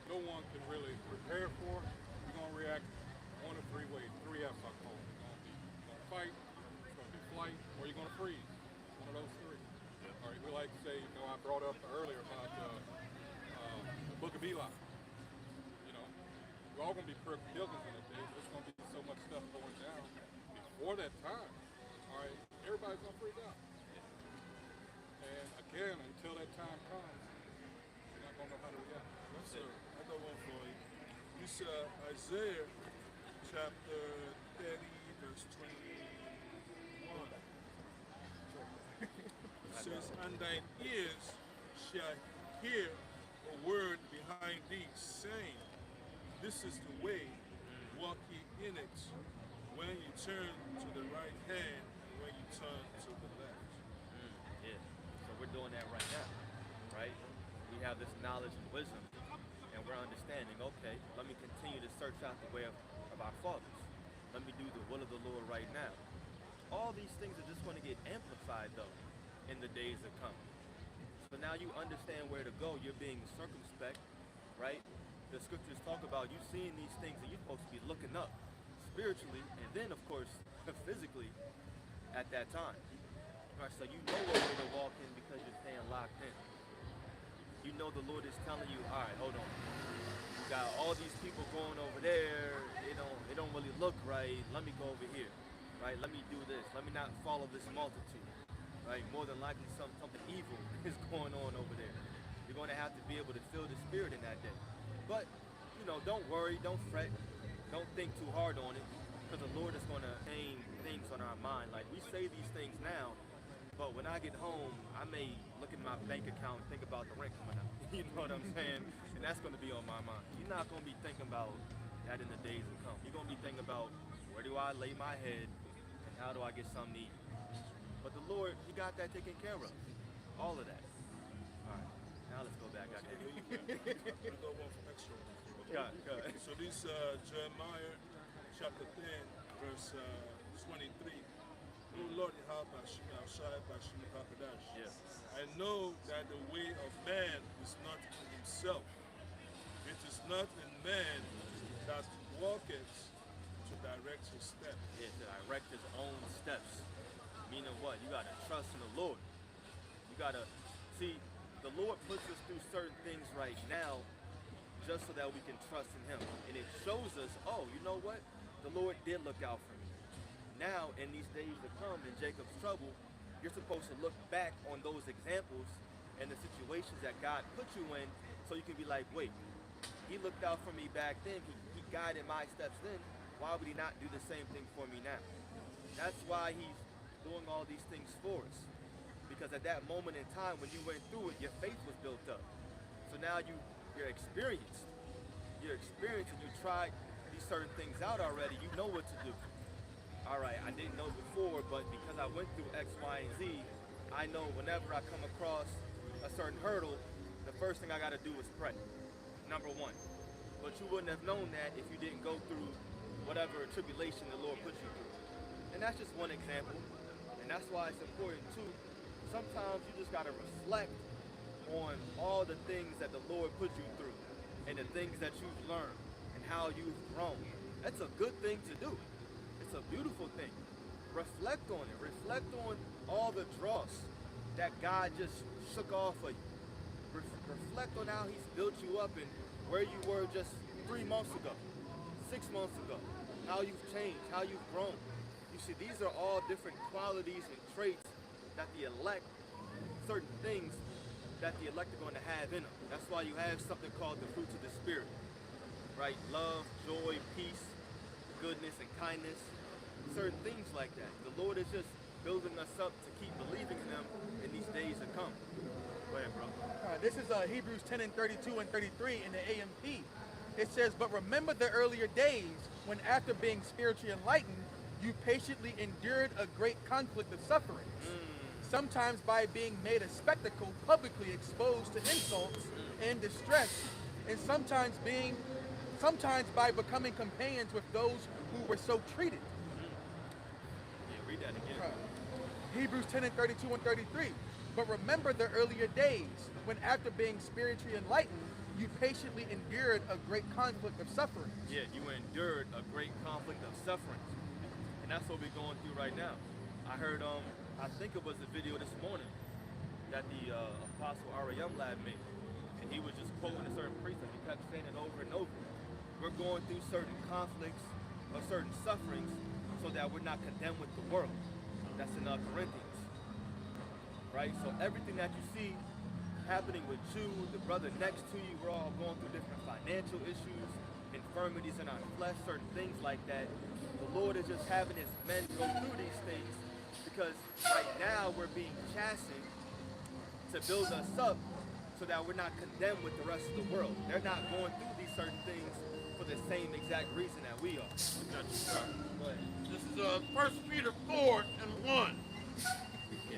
no one can really prepare for. You're gonna react one of three ways. 3 F's I call it. You're gonna fight, it's gonna be flight, or you're gonna freeze. One of those three. All right, we like to say, I brought up earlier about the Book of Eli. We're all gonna be perfect buildings in that day. There's gonna be so much stuff going down before that time. All right, everybody's gonna freak out. And again, until that time comes, you're not gonna know how to react. Yes, sir. I got one for you. This Isaiah chapter 30, verse 21. It says, and thine ears shall hear a word behind thee, saying, this is the way, walk ye in it, when you turn to the right hand and when you turn to the left. Yeah. So we're doing that right now, right? We have this knowledge and wisdom, and we're understanding, okay, let me continue to search out the way of our fathers. Let me do the will of the Lord right now. All these things are just going to get amplified, though, in the days that come. So now you understand where to go. You're being circumspect, right? The scriptures talk about you seeing these things and you're supposed to be looking up spiritually and then, of course, physically at that time. All right, so you know what way to walk in because you're staying locked in. You know the Lord is telling you, all right, hold on. You got all these people going over there. It don't really look right. Let me go over here, right? Let me do this. Let me not follow this multitude, right? More than likely something evil is going on over there. You're going to have to be able to feel the spirit in that day. But, don't worry, don't fret, don't think too hard on it, because the Lord is going to aim things on our mind. Like, we say these things now, but when I get home, I may look at my bank account and think about the rent coming out. You know what I'm saying? And that's going to be on my mind. You're not going to be thinking about that in the days to come. You're going to be thinking about, where do I lay my head, and how do I get something to eat? But the Lord, He got that taken care of. All of that. All right. Now let's go back. I got one for extra. God. So this Jeremiah chapter 10, verse 23. Oh Lord, Yes. I know that the way of man is not in himself. It is not in man that walketh to direct his steps. Yeah, to direct his own steps. Meaning what? You gotta trust in the Lord. You gotta see the Lord puts us through certain things right now just so that we can trust in Him. And it shows us, oh, you know what? The Lord did look out for me. Now, in these days to come, in Jacob's trouble, you're supposed to look back on those examples and the situations that God put you in So you can be like, wait, he looked out for me back then, he guided my steps then, why would he not do the same thing for me now? That's why he's doing all these things for us. Because at that moment in time when you went through it, your faith was built up. So now you're experienced. You're experienced and you tried these certain things out already, you know what to do. All right, I didn't know before, but because I went through X, Y, and Z, I know whenever I come across a certain hurdle, the first thing I gotta do is pray, number one. But you wouldn't have known that if you didn't go through whatever tribulation the Lord put you through. And that's just one example. And that's why it's important too. Sometimes you just gotta reflect on all the things that the Lord put you through and the things that you've learned and how you've grown. That's a good thing to do. It's a beautiful thing. Reflect on it. Reflect on all the dross that God just shook off of you. Reflect on how he's built you up and where you were just 3 months ago, 6 months ago, how you've changed, how you've grown. You see, these are all different qualities and traits that the elect, certain things that the elect are going to have in them. That's why you have something called the fruits of the Spirit, right? Love, joy, peace, goodness, and kindness, certain things like that. The Lord is just building us up to keep believing in him in these days to come. Go ahead, bro. This is Hebrews 10 and 32 and 33 in the AMP. It says, but remember the earlier days when after being spiritually enlightened, you patiently endured a great conflict of sufferings. Sometimes by being made a spectacle, publicly exposed to insults and distress, and sometimes by becoming companions with those who were so treated. Yeah, read that again. Hebrews 10 and 32 and 33. But remember the earlier days when after being spiritually enlightened, you patiently endured a great conflict of sufferings. Yeah, you endured a great conflict of sufferings. And that's what we're going through right now. I heard, I think it was a video this morning that the Apostle Ariam Lab made. And he was just quoting a certain precept. He kept saying it over and over. We're going through certain conflicts or certain sufferings so that we're not condemned with the world. That's in Corinthians. Right? So everything that you see happening with you, the brother next to you, we're all going through different financial issues, infirmities in our flesh, certain things like that. The Lord is just having his men go through these things because right now we're being chastened to build us up so that we're not condemned with the rest of the world. They're not going through these certain things for the same exact reason that we are. This is 1 Peter 4 and 1.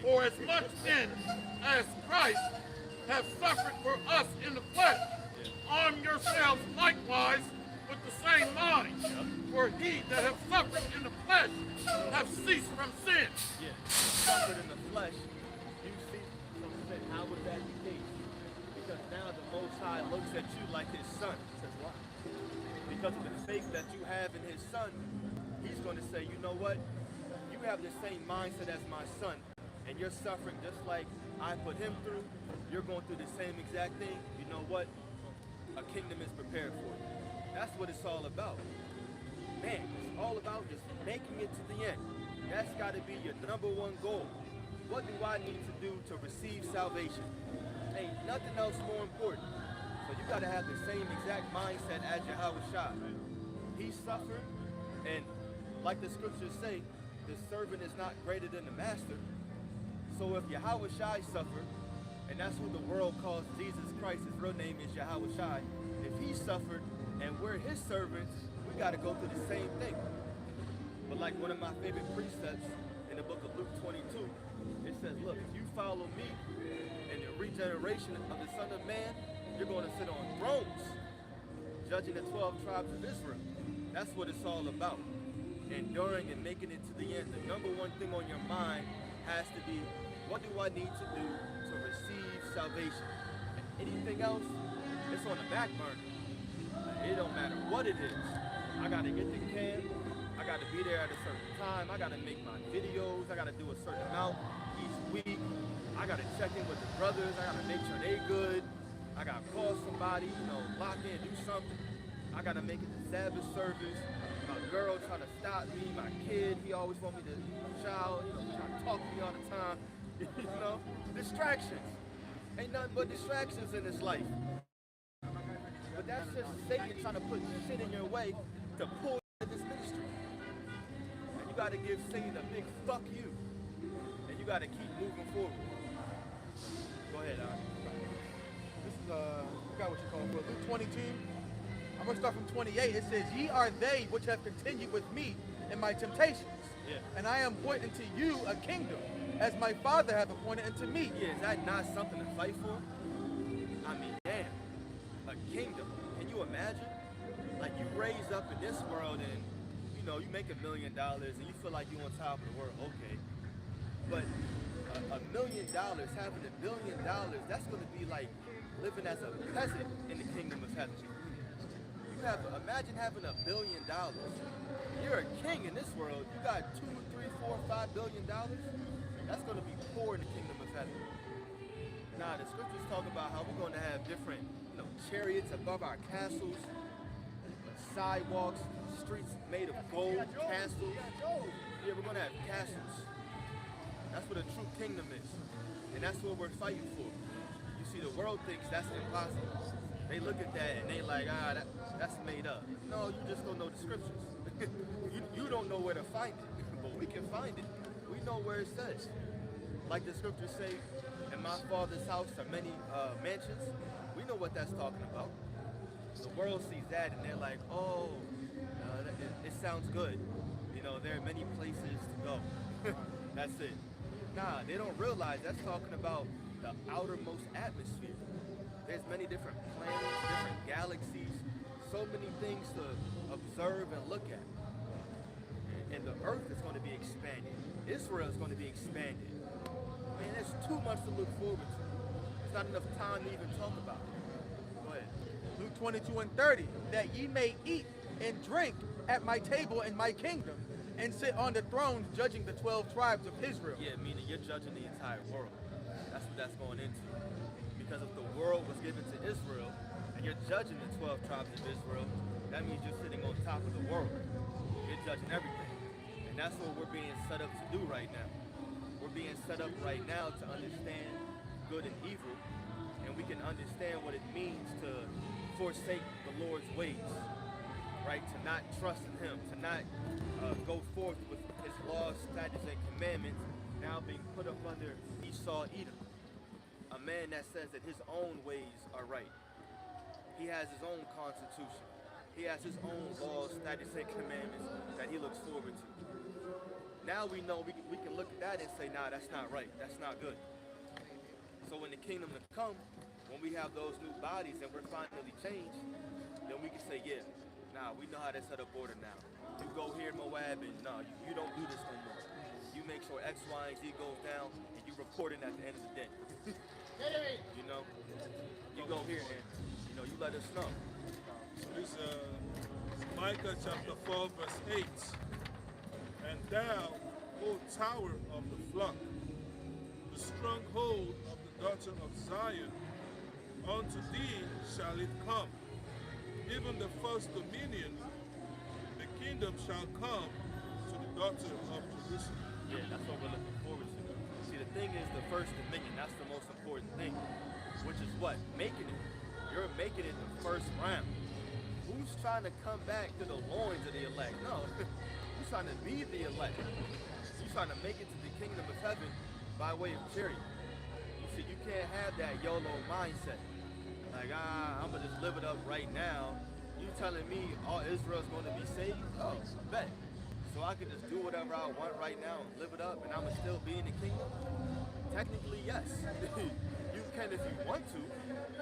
For as much then as Christ hath suffered for us in the flesh, arm yourselves likewise with the same mind. For he that hath suffered in the flesh hath ceased from sin. Yeah, suffered in the flesh, you cease from sin. How would that be the case? Because now the Most High looks at you like his son. Says why? Because of the faith that you have in his son, he's going to say, you know what? You have the same mindset as my son. And you're suffering just like I put him through, you're going through the same exact thing. You know what? A kingdom is prepared for you. That's what it's all about. Man, it's all about just making it to the end. That's got to be your number one goal. What do I need to do to receive salvation? Ain't nothing else more important. So you got to have the same exact mindset as Yahweh Shai. He suffered, and like the scriptures say, the servant is not greater than the master. So if Yahweh Shai suffered, and that's who the world calls Jesus Christ, his real name is Yahweh Shai, if he suffered and we're his servants, we got to go through the same thing. But like one of my favorite precepts in the book of Luke 22, it says, look, if you follow me in the regeneration of the Son of Man, you're going to sit on thrones, judging the 12 tribes of Israel. That's what it's all about. Enduring and making it to the end. The number one thing on your mind has to be, what do I need to do to receive salvation? And anything else, it's on the back burner. It don't matter what it is. I gotta get to camp. I gotta be there at a certain time. I gotta make my videos. I gotta do a certain amount each week. I gotta check in with the brothers. I gotta make sure they good. I gotta call somebody, lock in, do something. I gotta make it to Sabbath service. My girl trying to stop me. My kid, he always want me to child, trying to talk to me all the time. Distractions. Ain't nothing but distractions in this life. that's just Satan trying to put shit in your way to pull you into this ministry. And you got to give Satan a big fuck you. And you got to keep moving forward. Go ahead, Aaron. This is, I forgot what you call it, but Luke 22. I'm going to start from 28. It says, ye are they which have continued with me in my temptations. Yeah. And I am appointed unto you a kingdom, as my Father hath appointed unto me. Yeah, is that not something to fight for? I mean, damn. A kingdom. Can you imagine? Like, you raise up in this world and, you know, you make $1 million and you feel like you're on top of the world. Okay. But $1 million, having $1 billion, that's going to be like living as a peasant in the kingdom of heaven. Imagine having $1 billion. You're a king in this world. You got $2, $3, $4, $5 billion. That's going to be poor in the kingdom of heaven. Now, the scriptures talk about how we're going to have different, chariots above our castles, sidewalks, streets made of gold, castles. Yeah, we're going to have castles. That's what a true kingdom is. And that's what we're fighting for. You see, the world thinks that's impossible. They look at that and they like, that's made up. No, you just don't know the scriptures. you don't know where to find it, but we can find it. We know where it says. Like the scriptures say, in my Father's house are many mansions. We know what that's talking about. The world sees that and they're like, oh, it sounds good. There are many places to go. That's it. Nah, they don't realize that's talking about the outermost atmosphere. There's many different planets, different galaxies, so many things to observe and look at. And the earth is going to be expanded. Israel is going to be expanded. Man, there's too much to look forward to. There's not enough time to even talk about it. Go ahead. Luke 22 and 30, that ye may eat and drink at my table in my kingdom, and sit on the thrones judging the 12 tribes of Israel. Yeah, meaning you're judging the entire world. That's what that's going into. Because if the world was given to Israel, and you're judging the 12 tribes of Israel, that means you're sitting on top of the world. You're judging everything. And that's what we're being set up to do right now. We're being set up right now to understand good and evil, and we can understand what it means to forsake the Lord's ways, right? To not trust in Him, to not go forth with His laws, statutes, and commandments, now being put up under Esau, Edom. A man that says that his own ways are right. He has his own constitution. He has his own laws, statutes, and commandments that he looks forward to. Now we know we can look at that and say, nah, that's not right. That's not good. So when the kingdom to come, when we have those new bodies and we're finally changed, then we can say, yeah, nah, we know how to set up order now. You go here, Moab, and nah, you don't do this no more. You make sure X, Y, and Z goes down, and you report it at the end of the day. You go here and, you let us know. It's Micah chapter 4, verse 8. And thou, O tower of the flock, the stronghold of the daughter of Zion, unto thee shall it come. Even the first dominion, the kingdom shall come to the daughter of Jerusalem. Yeah, that's what we're looking forward to. See, the thing is the first dominion. That's the most important thing, which is what? Making it. You're making it the first round. Who's trying to come back to the loins of the elect? No, you're trying to be the elect. You're trying to make it to the kingdom of heaven by way of chariot. You see, you can't have that YOLO mindset. Like, I'm going to just live it up right now. You telling me all Israel's going to be saved? Oh, bet. So I can just do whatever I want right now and live it up and I'm going to still be in the kingdom? Technically, yes. You can if you want to.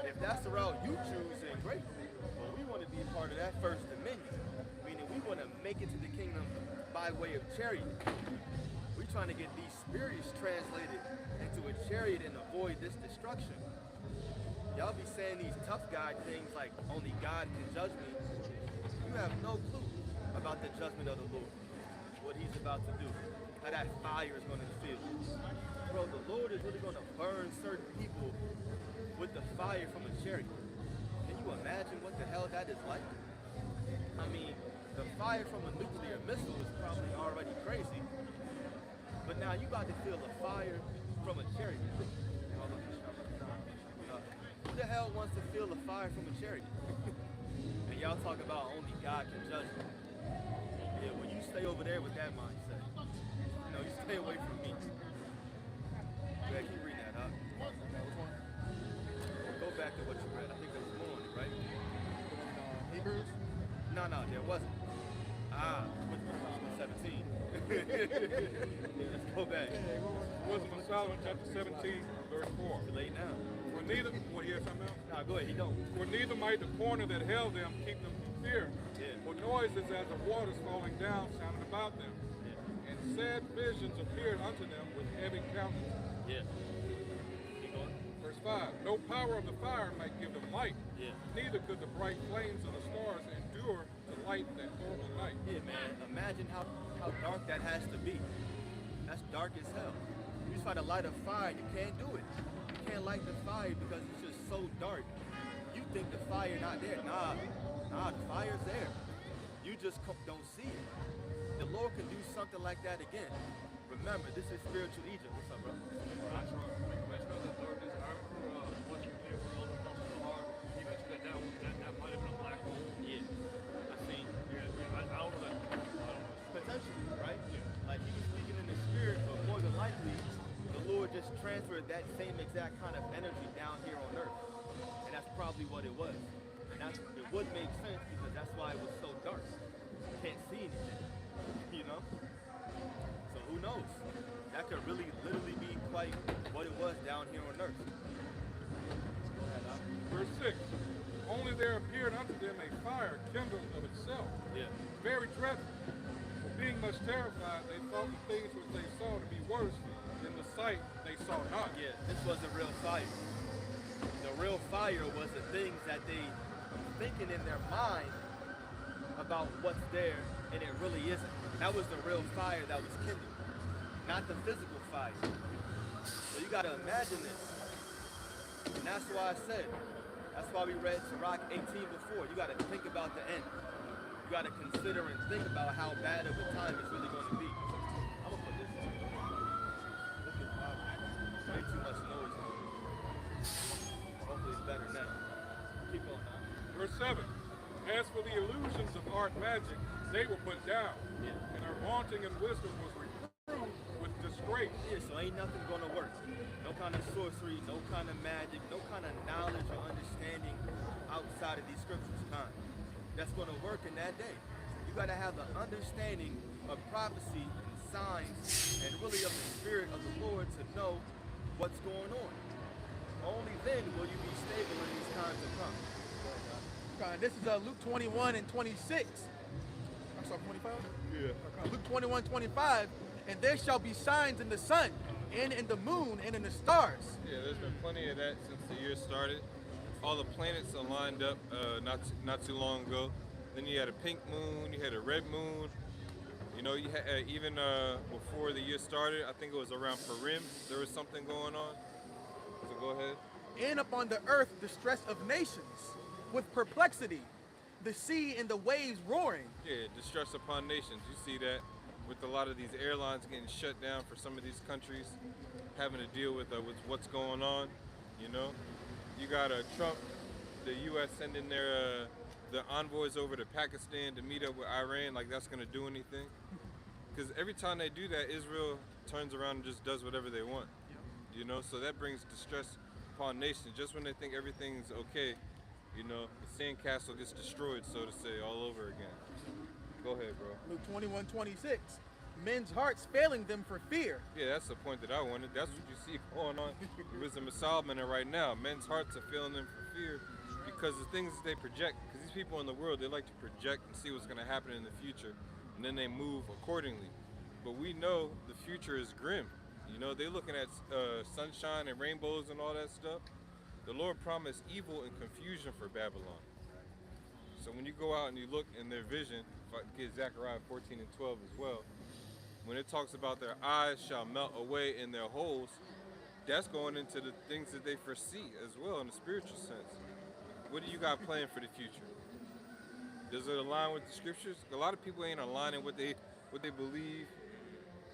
If that's the route you choose, then great. But we want to be a part of that first dominion. Meaning we want to make it to the kingdom by way of chariot. We're trying to get these spirits translated into a chariot and avoid this destruction. Y'all be saying these tough guy things like only God can judge me. You have no clue about the judgment of the Lord. What He's about to do. How that fire is going to feel. Bro, the Lord is really going to burn certain people with the fire from a chariot. Can you imagine what the hell that is like? I mean, the fire from a nuclear missile is probably already crazy. But now you about to feel the fire from a chariot. Who the hell wants to feel the fire from a chariot? And y'all talk about only God can judge you. Yeah, when you stay over there with that mindset, you stay away from me. Yeah, keep reading that up. Go back to what you read. I think there was more on it, right? Hebrews? No, there wasn't. 17. Yeah, let's go back. Wisdom of Solomon, chapter 17, verse 4. You're late now. For neither, want to hear something else? Nah, go ahead, he don't. For neither might the corner that held them keep them from fear. Yeah. For noises as of waters falling down sounded about them. Yeah. And sad visions appeared unto them with heavy countenance. Yeah. Keep going. Verse 5. No power of the fire might give them light. Yeah. Neither could the bright flames of the stars endure the light that horrible night. Yeah, man. Imagine how dark that has to be. That's dark as hell. You try to light a fire, you can't do it. You can't light the fire because it's just so dark. You think the fire not there. Nah, the fire's there. You just don't see it. The Lord can do something like that again. Remember, this is spiritual Egypt. What's up, bro? Potentially, right? Like he was speaking in the spirit, but more than likely, the Lord just transferred that same exact kind of energy down here on earth. And that's probably what it was. And it would make sense because that's why it was so dark. You can't see anything, So who knows? That could really literally be quite what it was down here on earth. Verse 6. Only there appeared unto them a fire kindled of itself. Yeah. Very dreadful. For being much terrified, they thought the things which they saw to be worse than the sight they saw not. Yeah, this wasn't real fire. The real fire was the things that they were thinking in their mind about what's there, and it really isn't. That was the real fire that was kindled, not the physical fire. So you gotta imagine this. And that's why I said, that's why we read Sirach 18 before. You gotta think about the end. You gotta consider and think about how bad of a time it's really gonna be. I'm gonna put this on. Look at way too much noise on it. Hopefully it's better now. Keep going now. Verse 7. As for the illusions of art magic, they were put down, and our vaunting in wisdom was reproved with disgrace. Yeah, so ain't nothing gonna work. No kind of sorcery, no kind of magic, no kind of knowledge or understanding outside of these scriptures, that's gonna work in that day. You gotta have the understanding of prophecy and signs and really of the spirit of the Lord to know what's going on. Only then will you be stable in these times to come. This is Luke 21 and 26. I'm sorry, 25? Yeah. Luke 21, 25. And there shall be signs in the sun, and in the moon, and in the stars. Yeah, there's been plenty of that since the year started. All the planets are lined up not too long ago. Then you had a pink moon, you had a red moon. You had even before the year started, I think it was around Purim, there was something going on. So go ahead. And upon the earth distress of nations, with perplexity, the sea and the waves roaring. Yeah, distress upon nations. You see that with a lot of these airlines getting shut down for some of these countries, having to deal with what's going on. You got Trump, the U.S. sending their the envoys over to Pakistan to meet up with Iran, like that's going to do anything. Because every time they do that, Israel turns around and just does whatever they want. So that brings distress upon nations. Just when they think everything's okay, the sandcastle gets destroyed, so to say, all over again. Go ahead, bro. Luke 21, 26. Men's hearts failing them for fear. Yeah, that's the point that I wanted. That's what you see going on in Wisdom of Solomon right now. Men's hearts are failing them for fear because the things that they project, because these people in the world, they like to project and see what's going to happen in the future, and then they move accordingly. But we know the future is grim. They're looking at sunshine and rainbows and all that stuff. The Lord promised evil and confusion for Babylon. So when you go out and you look in their vision, if I get Zechariah 14 and 12 as well, when it talks about their eyes shall melt away in their holes, that's going into the things that they foresee as well in the spiritual sense. What do you got planned for the future? Does it align with the scriptures? A lot of people ain't aligning what they believe,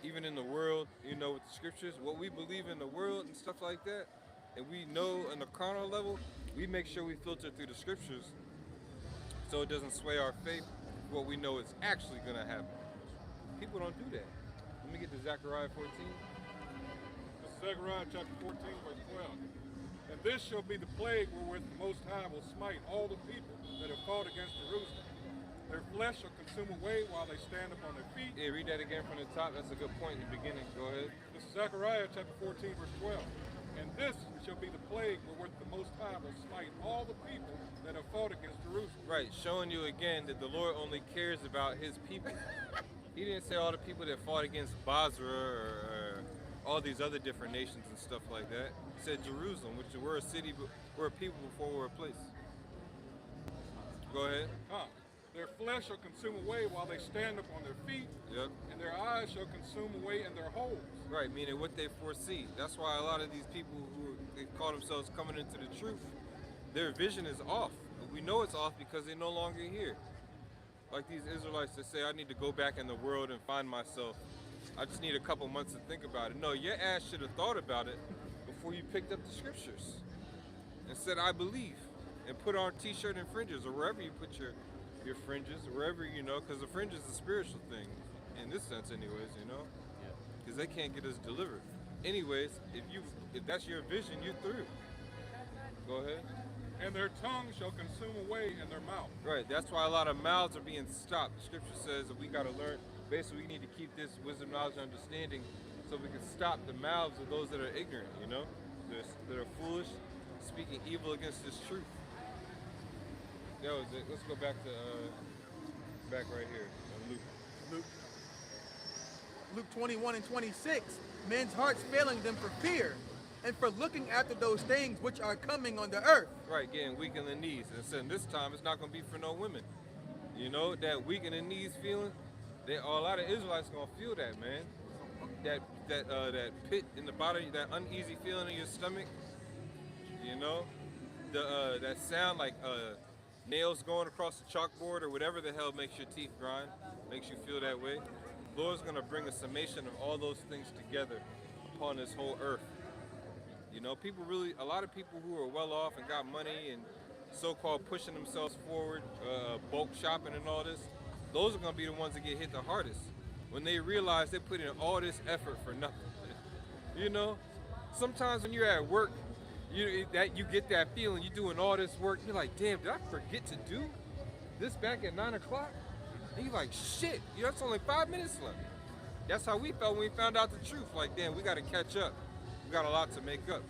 even in the world, with the scriptures. What we believe in the world and stuff like that, and we know on the carnal level, we make sure we filter through the scriptures so it doesn't sway our faith what we know is actually going to happen. People don't do that. Let me get to Zechariah 14. This is Zechariah chapter 14, verse 12. And this shall be the plague wherewith the Most High will smite all the people that have fought against Jerusalem. Their flesh shall consume away while they stand upon their feet. Yeah, read that again from the top. That's a good point in the beginning. Go ahead. This is Zechariah chapter 14, verse 12. And this shall be the plague wherewith the Most High will smite all the people that have fought against Jerusalem. Right, showing you again that the Lord only cares about his people. He didn't say all the people that fought against Basra or all these other different nations and stuff like that. He said Jerusalem, which we're a city, we're a people before we're a place. Go ahead. Their flesh shall consume away while they stand upon their feet, Yep. and their eyes shall consume away in their holes. Right, meaning what they foresee. That's why a lot of these people who they call themselves coming into the truth, their vision is off. We know it's off because they're no longer here. Like these Israelites that say, I need to go back in the world and find myself. I just need a couple months to think about it. No, your ass should have thought about it before you picked up the scriptures and said, I believe, and put on t-shirt and fringes, or wherever you put your fringes, wherever, you know, because the fringe is a spiritual thing, in this sense anyways, you know, because they can't get us delivered. Anyways, if that's your vision, you're through. Go ahead. And their tongue shall consume away in their mouth. Right, that's why a lot of mouths are being stopped. The scripture says that we got to learn, basically we need to keep this wisdom, knowledge, and understanding so we can stop the mouths of those that are ignorant, you know, that are foolish, speaking evil against this truth. That was it. Let's go back to, back right here, Luke 21 and 26, men's hearts failing them for fear, and for looking after those things which are coming on the earth. Right, getting weak in the knees. And so this time it's not going to be for no women. You know, that weak in the knees feeling, a lot of Israelites going to feel that, man. That pit in the bottom, that uneasy feeling in your stomach, you know, that sound like nails going across the chalkboard or whatever the hell makes your teeth grind, makes you feel that way. Lord's going to bring a summation of all those things together upon this whole earth. You know, a lot of people who are well off and got money and so-called pushing themselves forward, bulk shopping and all this, those are going to be the ones that get hit the hardest when they realize they put in all this effort for nothing. You know, sometimes when you're at work, you get that feeling, you're doing all this work, you're like, damn, did I forget to do this back at 9 o'clock? And you're like, shit, that's only 5 minutes left. That's how we felt when we found out the truth. Like, damn, we got to catch up. We got a lot to make up.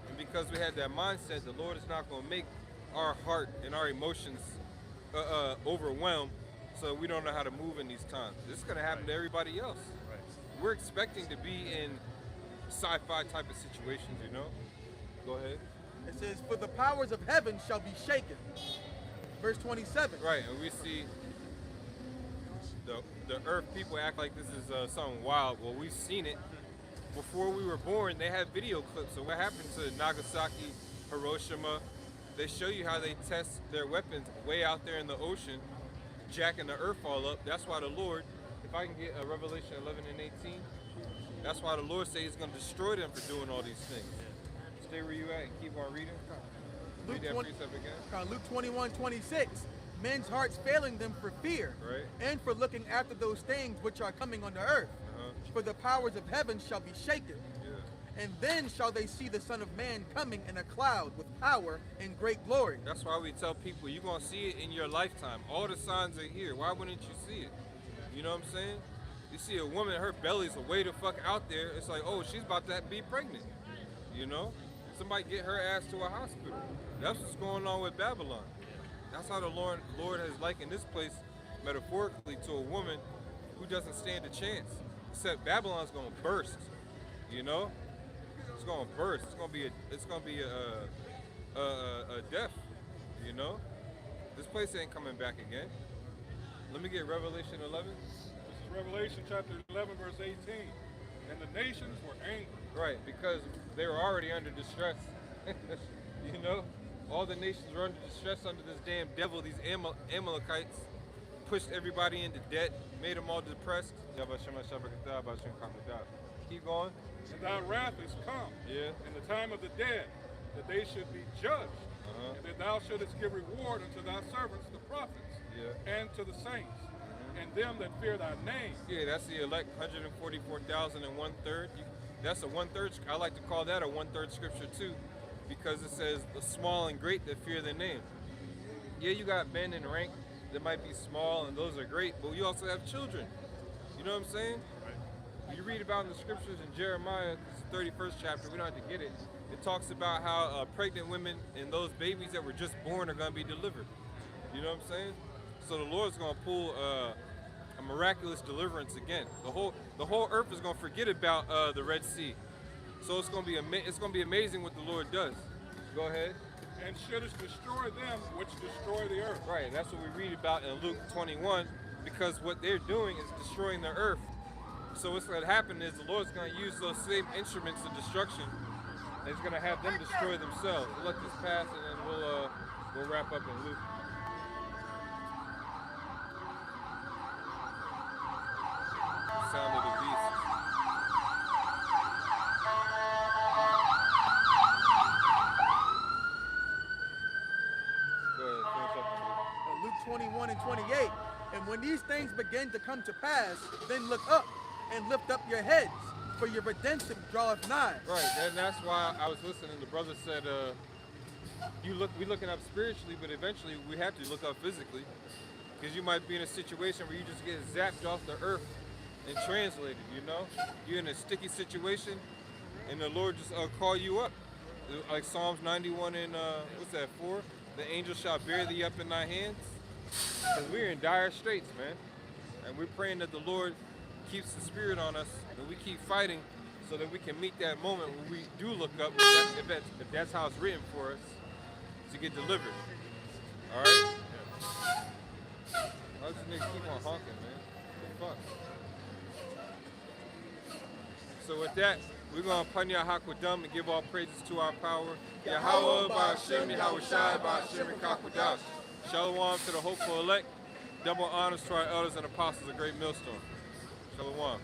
And because we had that mindset, the Lord is not going to make our heart and our emotions overwhelmed so we don't know how to move in these times. This is going to happen to everybody else. Right. We're expecting to be in sci-fi type of situations, you know? Go ahead. It says, for the powers of heaven shall be shaken. Verse 27. Right, and we see the earth people act like this is something wild. Well, we've seen it. Before we were born, they had video clips of what happened to Nagasaki, Hiroshima. They show you how they test their weapons way out there in the ocean, jacking the earth all up. That's why the Lord, if I can get Revelation 11 and 18, that's why the Lord says he's going to destroy them for doing all these things. Stay where you at and keep on reading. Read that precept again. Luke 21, 26. Men's hearts failing them for fear, right, and for looking after those things which are coming on the earth. For the powers of heaven shall be shaken. Yeah. And then shall they see the Son of Man coming in a cloud with power and great glory. That's why we tell people, you're going to see it in your lifetime. All the signs are here. Why wouldn't you see it? You know what I'm saying? You see a woman, her belly's way the fuck out there. It's like, oh, she's about to be pregnant. You know? Somebody get her ass to a hospital. That's what's going on with Babylon. That's how the Lord has likened this place metaphorically to a woman who doesn't stand a chance. Except Babylon's gonna burst, you know. It's gonna burst. It's gonna be a death, you know. This place ain't coming back again. Let me get Revelation 11. This is Revelation chapter 11, verse 18. And the nations were angry. Right, because they were already under distress. You know, all the nations were under distress under this damn devil. These Amalekites pushed everybody into debt, made them all depressed. Keep going. And thy wrath is come, yeah, in the time of the dead, that they should be judged And that thou shouldest give reward unto thy servants, the prophets, and to the saints, and them that fear thy name. Yeah, that's the elect 144,000 and 1/3. That's a 1/3. I like to call that a 1/3 scripture too, because it says the small and great that fear the name. Yeah, you got men in rank that might be small, and those are great, but you also have children. You know what I'm saying? You read about in the scriptures in Jeremiah, it's the 31st chapter, we don't have to get it. It talks about how pregnant women and those babies that were just born are going to be delivered. You know what I'm saying? So the Lord's going to pull a miraculous deliverance again. The whole earth is going to forget about the Red Sea. So it's going to be amazing what the Lord does. Go ahead. And shouldest destroy them which destroy the earth. Right, that's what we read about in Luke 21, because what they're doing is destroying the earth. So what's going to happen is the Lord's going to use those same instruments of destruction, and He's going to have them destroy themselves. We'll let this pass, and then we'll wrap up in Luke. Sound of the beast. Go ahead, finish up. Luke 21 and 28. And when these things begin to come to pass, then look up and lift up your heads, for your redemption draweth nigh. Right, and that's why I was listening. The brother said, we looking up spiritually, but eventually we have to look up physically, because you might be in a situation where you just get zapped off the earth and translated. You know, you're in a sticky situation, and the Lord just call you up, like Psalms 91 and 4. The angel shall bear thee up in thy hands. Because we're in dire straits, man, and we're praying that the Lord keeps the spirit on us, and we keep fighting so that we can meet that moment when we do look up, if that's how it's written for us, to get delivered. All right? Why does this nigga keep on honking, man? What the fuck? So with that, we're going to panya hakwadam and give all praises to our power. Yahweh, Ba'ashem, Yahweh Shai, Ba'ashem, Kakwadash. Shalom to the hopeful elect. Double honors to our elders and apostles, a great millstone. Shalom.